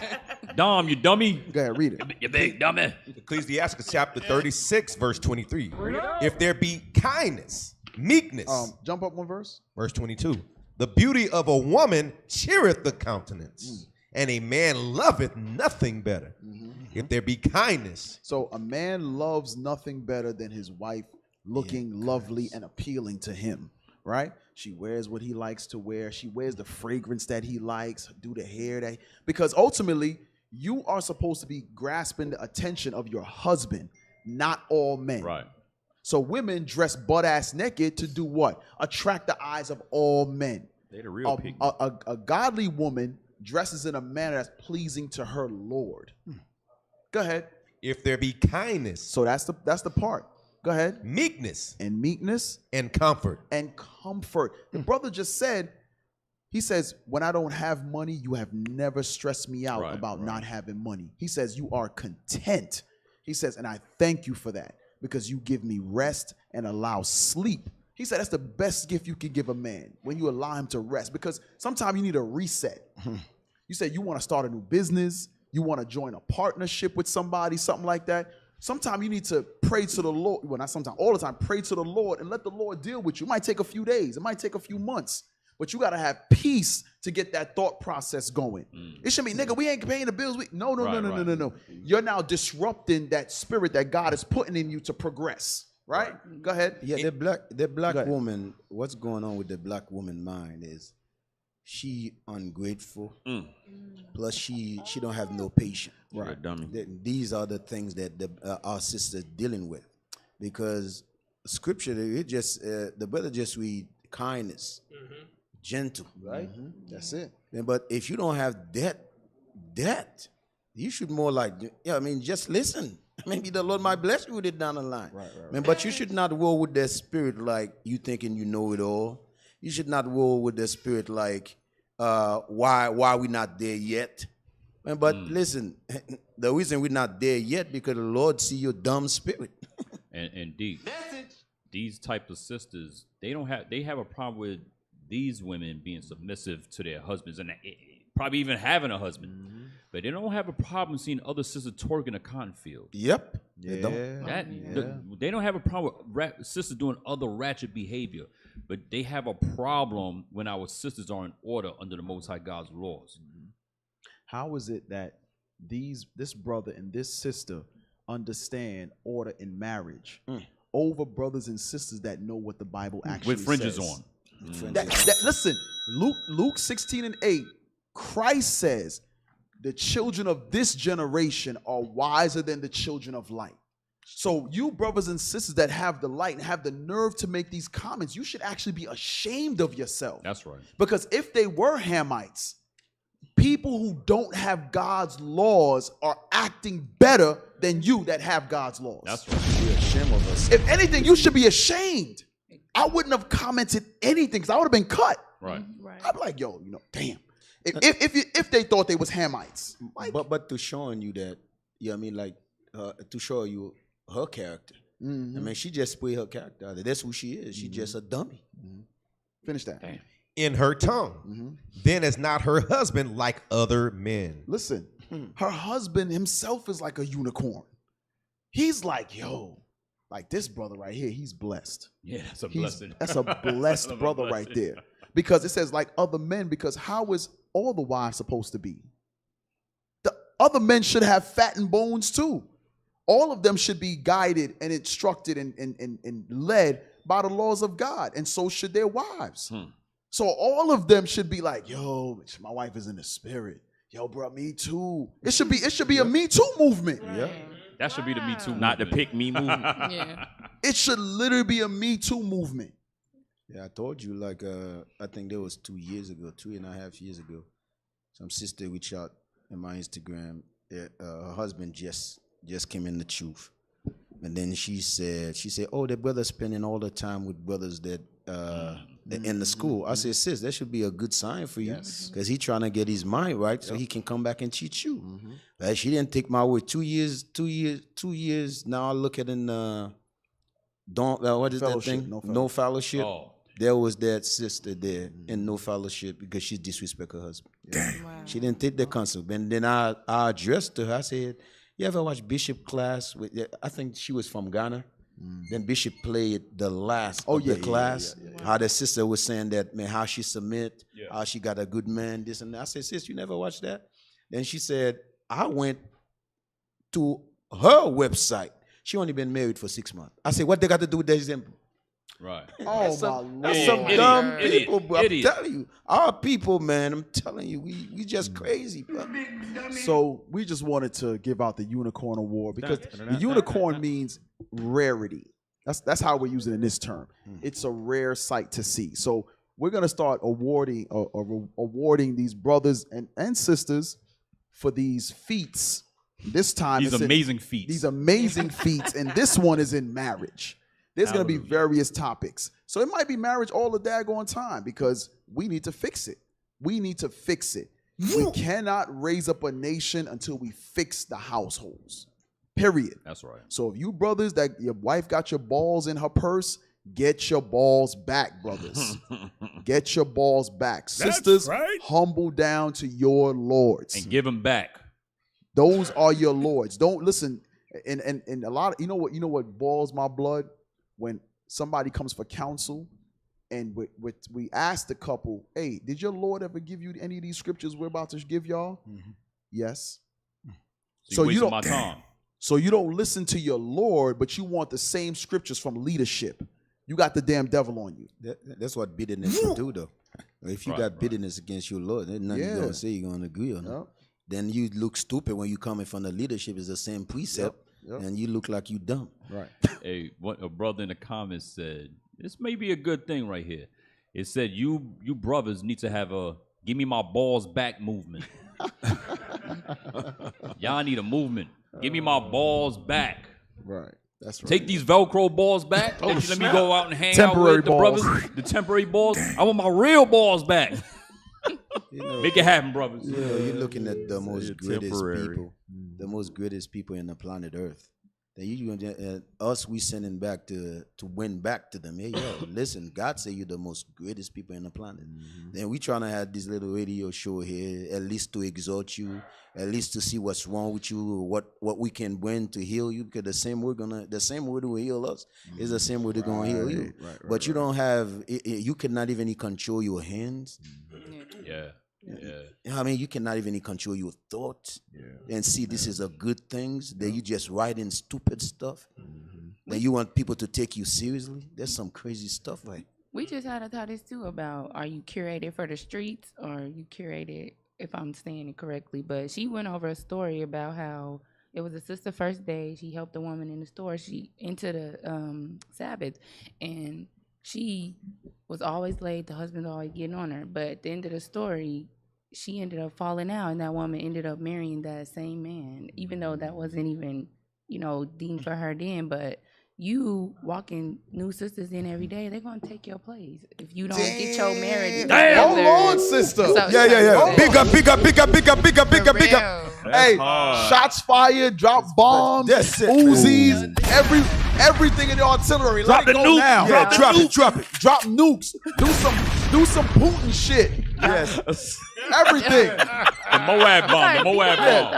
Dom, you dummy. Go ahead, read it. You big dummy. Ecclesiastes chapter 36, verse 23. If there be kindness, meekness. Jump up one verse. Verse 22. The beauty of a woman cheereth the countenance, and a man loveth nothing better. If there be kindness. So a man loves nothing better than his wife looking lovely and appealing to him, right? She wears what he likes to wear. She wears the fragrance that he likes, do the hair because ultimately you are supposed to be grasping the attention of your husband, not all men. Right. So women dress butt-ass naked to do what? Attract the eyes of all men. They the real pig. A godly woman dresses in a manner that's pleasing to her Lord. Go ahead. If there be kindness. So that's the part. Go ahead. Meekness. And meekness. And comfort. And comfort. The brother just said, he says, when I don't have money, you have never stressed me out about not having money. He says, you are content. He says, and I thank you for that because you give me rest and allow sleep He said that's the best gift you can give a man when you allow him to rest, because sometimes you need a reset. You said you want to start a new business, you want to join a partnership with somebody, something like that. Sometimes you need to pray to the Lord. Well, not sometimes, all the time, pray to the Lord and let the Lord deal with you. It might take a few days, it might take a few months, but you got to have peace to get that thought process going. It should be, nigga, we ain't paying the bills. No. You're now disrupting that spirit that God is putting in you to progress. Right? Go ahead. Yeah, the black woman, what's going on with the black woman mind is she ungrateful. Plus she don't have no patience. Right, dummy. These are the things that our sisters dealing with, because Scripture, it just the brother just read kindness, gentle, right? That's it. But if you don't have that, you should more like, just listen. Maybe the Lord might bless you with it down the line. Right. But you should not roll with that spirit like you thinking you know it all. You should not roll with the spirit like, why we not there yet? But listen, the reason we're not there yet because the Lord see your dumb spirit. and these type of sisters, they have a problem with these women being submissive to their husbands and probably even having a husband. But they don't have a problem seeing other sisters twerking a cotton field. Yep. They don't have a problem with sisters doing other ratchet behavior, but they have a problem when our sisters are in order under the Most High God's laws. How is it that this brother and this sister understand order in marriage over brothers and sisters that know what the Bible actually with fringes says? On. Listen, Luke 16:8, Christ says, the children of this generation are wiser than the children of light. So you brothers and sisters that have the light and have the nerve to make these comments, you should actually be ashamed of yourself. That's right. Because if they were Hamites, people who don't have God's laws are acting better than you that have God's laws. That's right. Be ashamed of us. If anything, you should be ashamed. I wouldn't have commented anything because I would have been cut. Right. I'd be like, yo, damn. If they thought they was Hamites. But to showing you that, to show you her character. She just put her character out there. That's who she is. She's just a dummy. Finish that. Damn. In her tongue, then is not her husband like other men. Listen, her husband himself is like a unicorn. He's like, yo, like this brother right here, he's blessed. Yeah, that's a blessing. That's a blessed brother right there. Because it says like other men, because how is all the wives supposed to be? The other men should have fat and bones too. All of them should be guided and instructed and led by the laws of God, and so should their wives. So all of them should be like, yo, my wife is in the spirit. Yo, bro, me too. It should be a Me Too movement. Yeah. That should be the Me Too, not the Pick Me movement. Yeah. It should literally be a Me Too movement. Yeah, I told you, I think that was 2 years ago, 2.5 years ago. Some sister reached out in my Instagram. Her husband just came in the truth. And then she said, oh, the brother's spending all the time with brothers that in the school. I said, sis, that should be a good sign for you, because he's trying to get his mind right so he can come back and teach you. She didn't take my word. 2 years. Now I look at what is that thing? No fellowship. Oh. There was that sister there in no fellowship because she disrespected her husband. Wow. She didn't take the concept. And then I addressed her. I said, you ever watch Bishop class? I think she was from Ghana. Then Bishop played the last of the class. Yeah. How the sister was saying that, man, how she submit, how she got a good man, this and that. I said, sis, you never watched that? Then she said, I went to her website. She only been married for 6 months. I said, what they got to do with that example? Right. Oh, my Lord. That's some dumb people, bro. I'm telling you. Our people, man, I'm telling you, we just crazy, bro. So we just wanted to give out the Unicorn Award because the unicorn means rarity. That's how we're using it in this term. It's a rare sight to see. So we're going to start awarding these brothers and sisters for these feats. This time, these amazing feats. These amazing feats, and this one is in marriage. There's going to be various topics. So it might be marriage all the daggone time because we need to fix it. We need to fix it. We cannot raise up a nation until we fix the households. Period. That's right. So if you brothers that your wife got your balls in her purse, Get your balls back, brothers. Get your balls back. Sisters, humble down to your lords. And give them back. Those are your lords. Don't listen. And a lot of, you know what boils my blood? When somebody comes for counsel and we ask the couple, hey, did your Lord ever give you any of these scriptures we're about to give y'all? Mm-hmm. Yes. So you don't my time. So you don't listen to your Lord, but you want the same scriptures from leadership. You got the damn devil on you. That's what bitterness will do, though. If you got bitterness against your Lord, there's nothing you're going to say you're going to agree on. Yep. Then you look stupid when you coming from the leadership. It's the same precept, and you look like you dumb. Right. Hey, what a brother in the comments said, this may be a good thing right here. It said, you brothers need to have a give me my balls back movement. Y'all need a movement. Give me my balls back. Right. That's right. Take these Velcro balls back. Let me go out and hang out with the brothers. The temporary balls. I want my real balls back. Make it happen, brothers. You're looking at the most greatest people, the most greatest people in the planet Earth. Then us, we sending back to win back to them. Hey, listen, God say you're the most greatest people in the planet. Mm-hmm. Then we trying to have this little radio show here, at least to exhort you, at least to see what's wrong with you, what we can bring to heal you. Because the same way they will heal us is the same way they're gonna heal you. But you don't have, you cannot even control your hands. Yeah. I mean, you cannot even control your thoughts and see this is a good thing. Then you just writing stupid stuff. Mm-hmm. Then you want people to take you seriously. There's some crazy stuff like. We just had a thought this too about, are you curated for the streets or are you curated, if I'm saying it correctly, but she went over a story about how it was a sister first day. She helped a woman in the store. She into the Sabbath, and she was always late. The husband was always getting on her. But at the end of the story, she ended up falling out, and that woman ended up marrying that same man, even though that wasn't even, deemed for her then. But you walking new sisters in every day, they're going to take your place. If you don't get your marriage together. Hold on, sister. Yeah. Big up. Hey, shots fired, drop bombs, Uzis, everything in the artillery. Drop the nuke now. Drop it. Drop nukes. Do some Putin shit. Yes. Everything. The Moab bomb.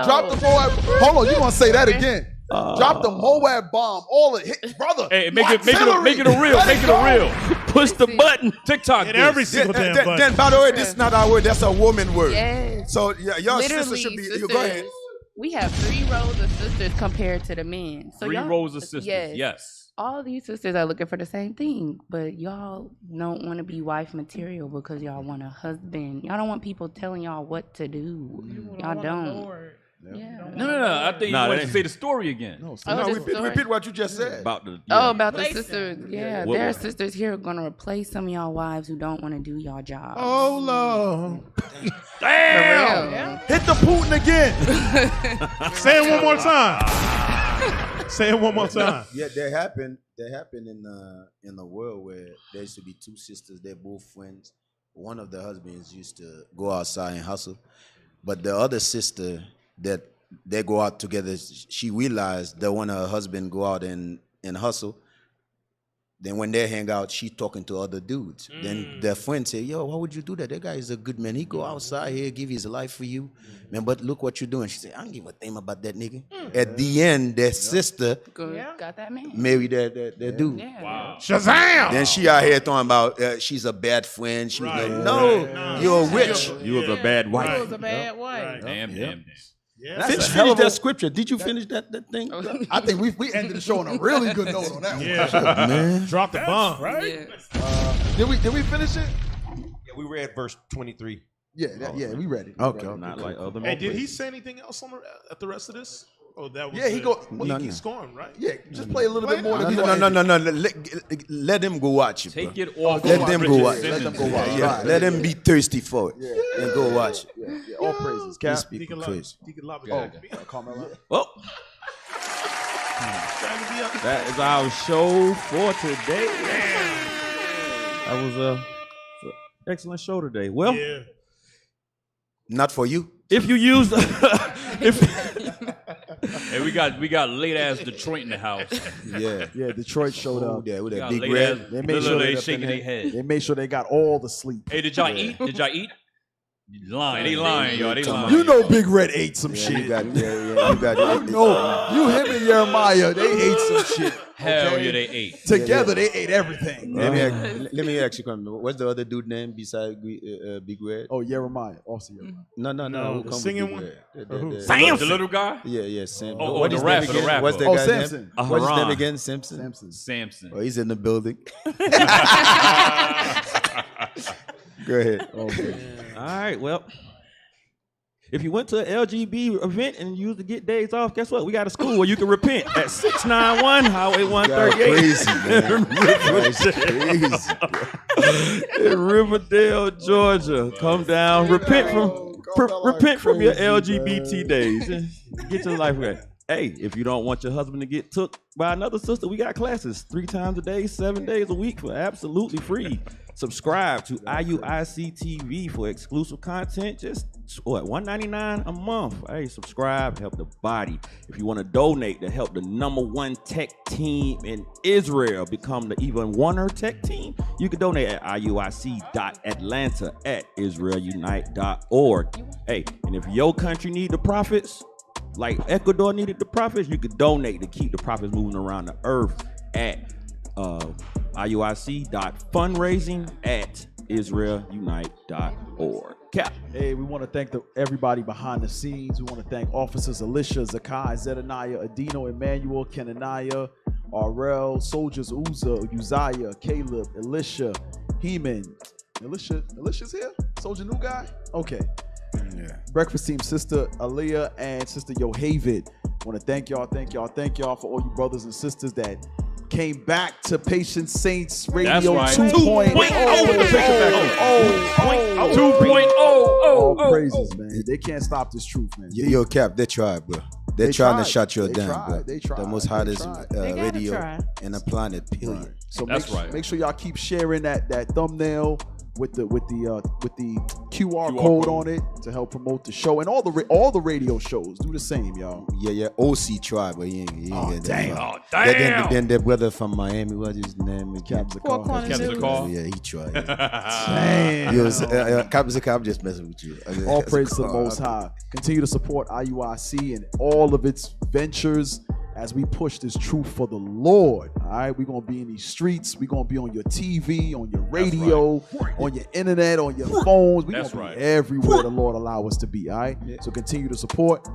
Drop the Moab. Hold on, you gonna say that again? Drop the Moab bomb. All of it, brother. Hey, make it a reel. Push the button. TikTok. Every single damn button. Then, by the way, this is not our word. That's a woman word. Yes. So y'all sisters Literally, should be. sisters, Go ahead. We have 3 rows of sisters compared to the men. So 3 rows of sisters. Yes. All these sisters are looking for the same thing, but y'all don't want to be wife material because y'all want a husband. Y'all don't want people telling y'all what to do. Y'all don't. Yeah. No. I think you want to say the story again. Repeat what you just said. About the about the sisters. Yeah, there are sisters here who are going to replace some of y'all wives who don't want to do y'all job. Oh, Lord. Damn. Hit the Putin again. Say it one more time. Say it one more time. Yeah, that happened in the world where there used to be 2 sisters. They're both friends. One of the husbands used to go outside and hustle, but the other sister that they go out together, she realized that when her husband go out and hustle, then when they hang out, she talking to other dudes. Then their friend say, yo, why would you do that? That guy is a good man. He go outside here, give his life for you. Man, but look what you're doing. She said, I don't give a damn about that nigga. At the end, their sister got that man. married that dude. Yeah. Wow. Shazam! Then she out here talking about she's a bad friend. She was like, no, you're a witch. You was a bad wife. You was a bad wife. Damn. Yeah. Finish that scripture. Did you finish that thing? I think we ended the show on a really good note on that one. Yeah, man. Drop the bomb, right? Yeah. Did we finish it? Yeah, we read verse 23. Yeah, we read it. Okay. Not like other. Hey, did he say anything else at the rest of this? Oh, that was he scoring, right? Yeah, just play a little bit more. No. Let them go watch it. Take it off. Let them go watch. Let them go watch. Yeah. Let them be thirsty for it and go watch it. Yeah. All praises. Cap. These people crazy. Well, that is our show for today. That was an excellent show today. Well, not for you. If you use Hey, we got late ass Detroit in the house. Yeah. Yeah, Detroit showed up. Yeah, with Got that big late red. ass- They made sure they they, shaking their head. they made sure they got all the sleep. Hey, did y'all eat? Did y'all eat? Lying. They lying, y'all. They lying. You know Big Red ate some Yeah, shit. you got it. No, you, him and Jeremiah, they ate some shit. Hell okay? yeah, they ate. Together, they ate everything. Let me ask you something. What's the other dude name beside Big Red? Oh, Jeremiah. Also Jeremiah. No. Who the come singing with one? Big Red? Samson. The little guy? Yeah, Sam. Oh, What the is rapper, name again? the rapper. What's that Oh, guy's Samson. name? What's his name Haran. again? Simpson? Samson. Oh, he's in the building. Go ahead. All right, well, if you went to an LGB event and you used to get days off, guess what? We got a school where you can repent at 691 Highway 138. Crazy, man. In Riverdale, Georgia. Come down, repent from your LGBT days. Get your life right. Hey, if you don't want your husband to get took by another sister, we got classes 3 times a day, 7 days a week for absolutely free. Subscribe to IUIC TV for exclusive content. Just $1.99 a month. Hey, subscribe, help the body. If you want to donate to help the #1 tech team in Israel become the even oner tech team, you can donate at iuic.atlanta@israelunite.org. Hey, and if your country need the prophets, like Ecuador needed the prophets, you could donate to keep the prophets moving around the earth at iuic.fundraising@israelunite.org. Cap. Hey, we want to thank everybody behind the scenes. We want to thank officers Alicia, Zakai, Zedaniah, Adino, Emmanuel, Kenaniah, RL, soldiers Uzzah, Uzziah, Caleb, Elisha, Heman. Alicia's here? Soldier new guy? Okay. Yeah. Breakfast team, Sister Aliyah and Sister Yohavid. Want to thank y'all for all you brothers and sisters that came back to Patient Saints Radio 2.0. All praises, man. They can't stop this truth, man. Yo, Cap, they tried, bro. They're trying to shut you down, bro. They tried. The most hottest radio in the planet, period. Right. So That's make sure y'all keep sharing that thumbnail with the QR code on it to help promote the show, and all the radio shows do the same, y'all. Yeah. OC tried, but he ain't get that far. Damn. Then the brother from Miami, what's his name? Captain Zakar. Yeah, he tried. Damn. Captain Zakar, I'm just messing with you. All praise to the Most High. Continue to support IUIC and all of its ventures as we push this truth for the Lord. All right, we're gonna be in these streets. We're gonna be on your TV, on your radio, on your internet, on your phones. We're gonna be everywhere the Lord allow us to be. All right, so continue to support.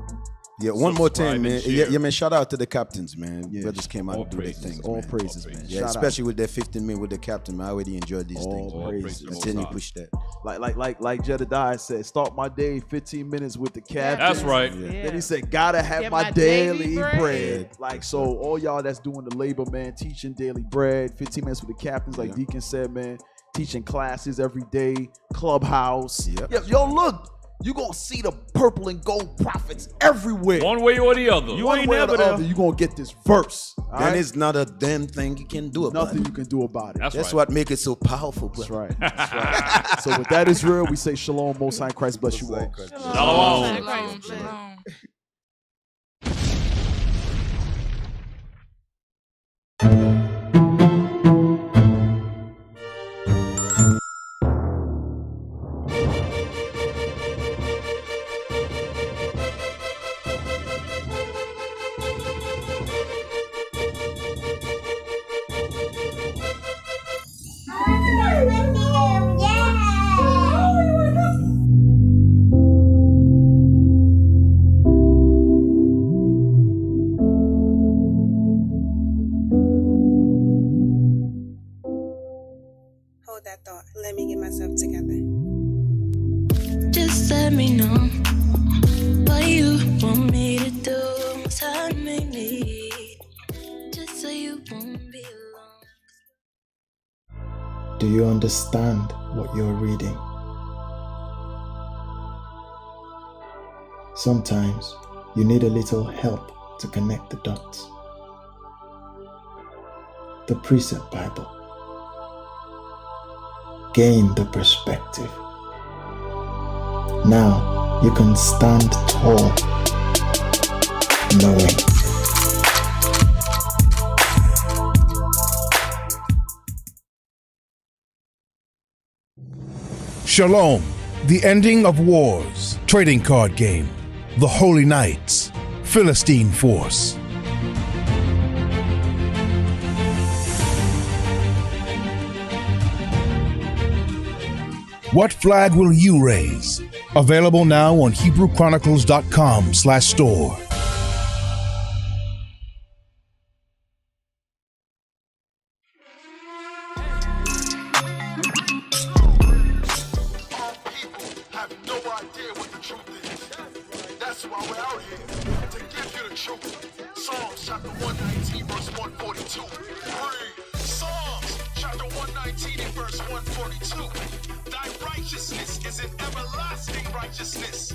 Yeah, one more time, man. Yeah, man. Shout out to the captains, man. Brothers came out to do their things. All praises, man. Yeah, especially with that 15 minutes with the captain, man. I already enjoyed these things. All praises. Continue to push that. Like Jedediah said, start my day 15 minutes with the captain. That's right. Yeah. Then he said, gotta have Get my my daily daily bread. Like, so all y'all that's doing the labor, man, teaching daily bread, 15 minutes with the captains, like Deacon said, man, teaching classes every day, clubhouse. Yep. Yo, look. You're going to see the purple and gold prophets everywhere. One way or the other. You ain't never the other. You're going to get this verse. Then it's not a damn thing you can do about it. Nothing you can do about it. That's what makes it so powerful, bro. That's right. That's right. So with that is real, we say shalom, Most High Christ bless you all. Shalom. Hold that thought. Let me get myself together. Just let me know what you want me to do. Time me need, just so you won't be alone. Do you understand what you're reading? Sometimes you need a little help to connect the dots. The Precept Bible. Gain the perspective. Now you can stand tall. knowing. Shalom, the ending of wars, trading card game, the Holy Knights, Philistine Force. What flag will you raise? Available now on HebrewChronicles.com/store. That's why we're out here, to give you the truth. Psalms chapter 119, verse 142. Read. Psalms chapter 119 and verse 142. Thy righteousness is an everlasting righteousness,